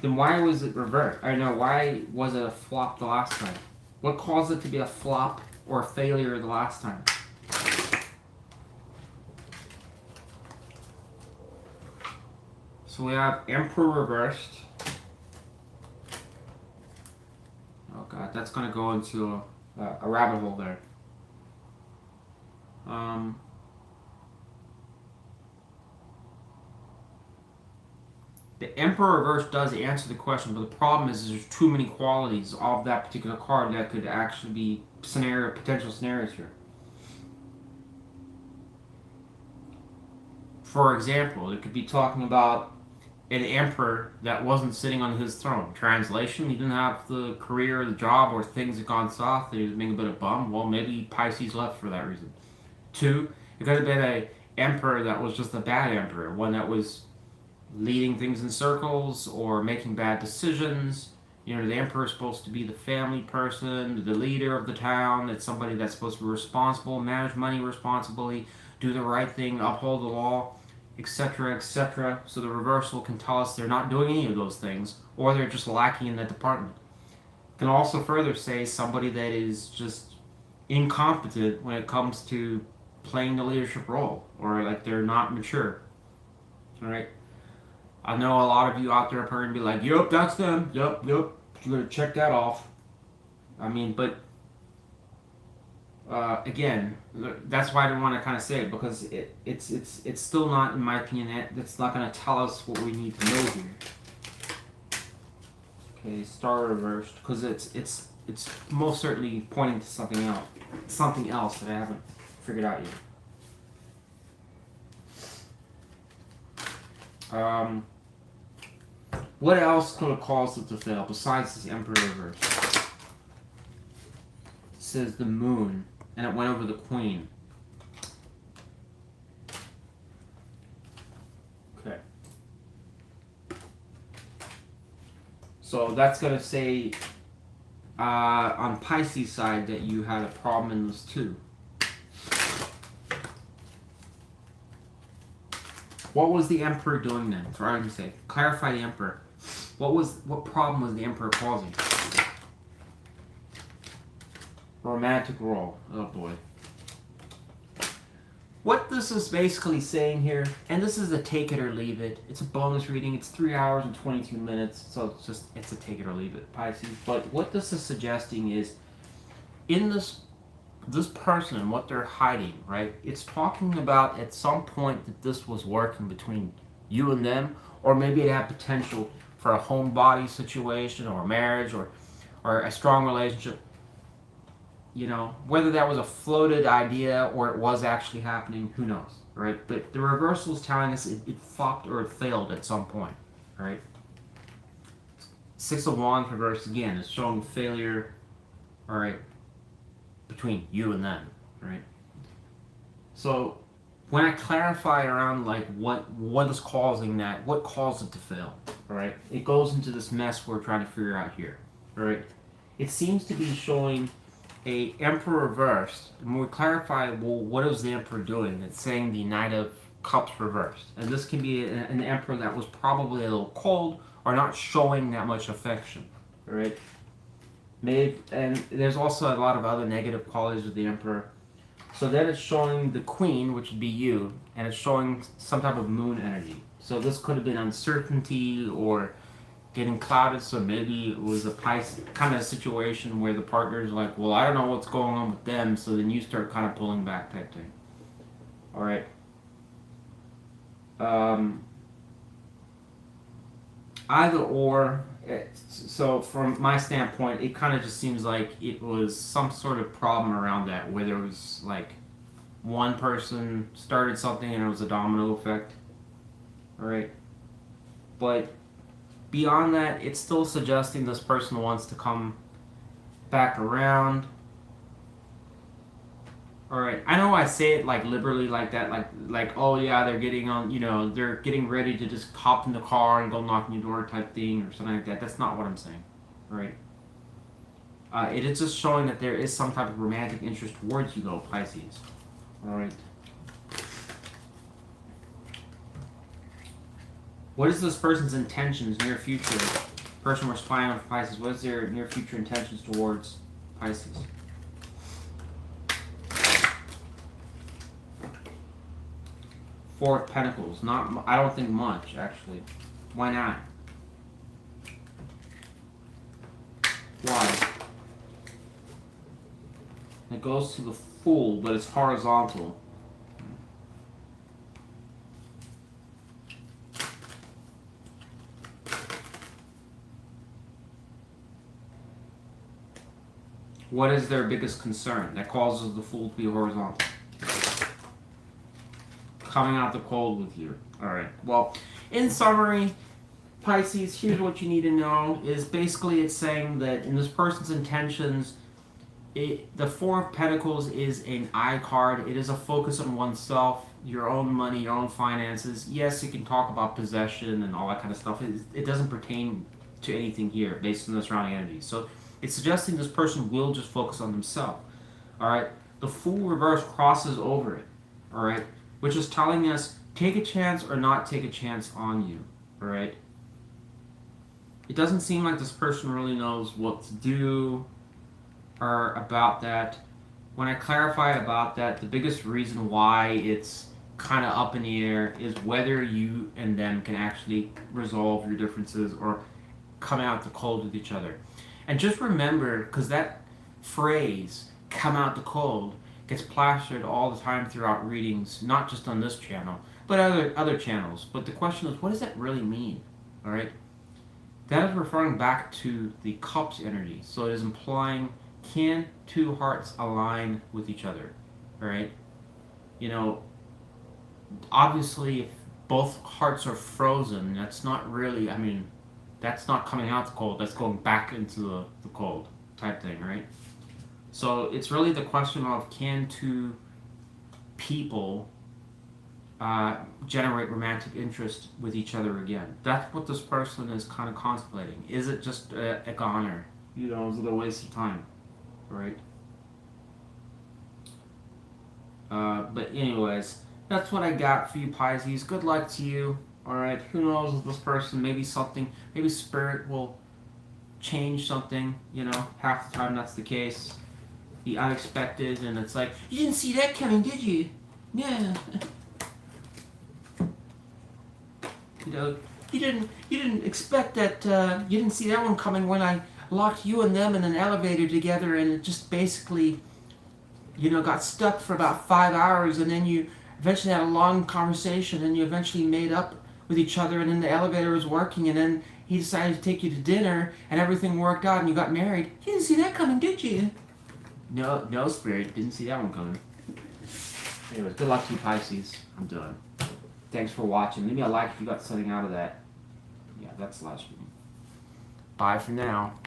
Then why was it reversed? I know, why was it a flop the last time? What caused it to be a flop or a failure the last time? So we have Emperor reversed. Oh god, that's going to go into a rabbit hole there. The Emperor reverse does answer the question, but the problem is there's too many qualities of that particular card that could actually be potential scenarios here. For example, it could be talking about an emperor that wasn't sitting on his throne. Translation, he didn't have the career, the job, or things had gone south. He was being a bit of a bum. Well, maybe Pisces left for that reason. Two, it could have been an emperor that was just a bad emperor, one that was leading things in circles or making bad decisions, You know, the emperor is supposed to be the family person, the leader of the town. It's somebody that's supposed to be responsible, manage money responsibly, do the right thing, uphold the law, etc., etc. So the reversal can tell us they're not doing any of those things, or they're just lacking in that department. It can also further say somebody that is just incompetent when it comes to playing the leadership role, or like they're not mature. All right. I know a lot of you out there are going to be like, "Yup, that's them. Yup, yup. You're gonna check that off." I mean, but again, that's why I didn't want to kind of say it, because it's still not, in my opinion, that's not going to tell us what we need to know here. Okay, star reversed, because it's most certainly pointing to something else that I haven't figured out yet. What else could have caused it to fail besides this Emperor reverse? It says the Moon, and it went over the Queen. Okay. So that's going to say on Pisces side that you had a problem in this too. What was the Emperor doing then? For argument's sake, clarify the Emperor. What problem was the Emperor causing? Romantic role. Oh boy. What this is basically saying here, and this is a take it or leave it. It's a bonus reading. It's 3 hours and 22 minutes, so it's a take it or leave it, Pisces. But what this is suggesting is, in this person and what they're hiding, right? It's talking about at some point that this was working between you and them, or maybe it had potential for a homebody situation or marriage or a strong relationship. You know, whether that was a floated idea or it was actually happening, who knows, right? But the reversal is telling us it flopped or it failed at some point, right? Six of Wands reversed again is showing failure, all right, between you and them, right? So when I clarify around like what is causing that, what caused it to fail, all right, it goes into this mess we're trying to figure out here, all right? It seems to be showing a Emperor reversed. And when we clarify, well, what is the Emperor doing? It's saying the Knight of Cups reversed, and this can be an Emperor that was probably a little cold or not showing that much affection, all right? And there's also a lot of other negative qualities with the Emperor. So then it's showing the Queen, which would be you, and it's showing some type of moon energy. So this could have been uncertainty or getting clouded, so maybe it was a Pisces kind of situation where the partner's like, well, I don't know what's going on with them, so then you start kind of pulling back type thing. All right. Either or. So from my standpoint, it kind of just seems like it was some sort of problem around that, where there was like one person started something and it was a domino effect. All right. But beyond that, it's still suggesting this person wants to come back around. All right, I know I say it like liberally like that, like oh yeah, they're getting on, you know, they're getting ready to just hop in the car and go knock on your door type thing or something like that. That's not what I'm saying, all right? It is just showing that there is some type of romantic interest towards you, though, Pisces. All right. What is this person's intentions, near future? Person we're spying on for Pisces. What is their near future intentions towards Pisces? Four of Pentacles. I don't think much, actually. Why not? Why? It goes to the Fool, but it's horizontal. What is their biggest concern that causes the Fool to be horizontal? Coming out the cold with you. Alright, well, in summary, Pisces, here's what you need to know, is basically it's saying that in this person's intentions, the Four of Pentacles is an I card. It is a focus on oneself, your own money, your own finances. Yes, you can talk about possession and all that kind of stuff. It doesn't pertain to anything here based on the surrounding energy. So it's suggesting this person will just focus on themselves. All right. The Fool reverse crosses over it. All right. Which is telling us take a chance or not take a chance on you. All right. It doesn't seem like this person really knows what to do or about that. When I clarify about that, the biggest reason why it's kind of up in the air is whether you and them can actually resolve your differences or come out the cold with each other. And just remember, because that phrase, come out the cold, gets plastered all the time throughout readings, not just on this channel, but other channels. But the question is, what does that really mean? All right? That is referring back to the Cups energy. So it is implying, can two hearts align with each other? All right? You know, obviously, if both hearts are frozen, that's not really, I mean, that's not coming out the cold. That's going back into the cold type thing, right? So it's really the question of, can two people generate romantic interest with each other again? That's what this person is kind of contemplating. Is it just a goner? You know, is it a waste of time? Right? But anyways, that's what I got for you, Pisces. Good luck to you. Alright, who knows with this person? Maybe something, maybe spirit will change something. You know, half the time that's the case. The unexpected, and it's like, you didn't see that coming, did you? Yeah. You know, you didn't expect that, you didn't see that one coming when I locked you and them in an elevator together, and it just basically, you know, got stuck for about 5 hours, and then you eventually had a long conversation, and you eventually made up with each other, and then the elevator was working, and then he decided to take you to dinner, and everything worked out, and you got married. You didn't see that coming, did you? No, Spirit, didn't see that one coming. Anyways, good luck to you, Pisces. I'm done. Thanks for watching. Leave me a like if you got something out of that. Yeah, that's the last one. Bye for now.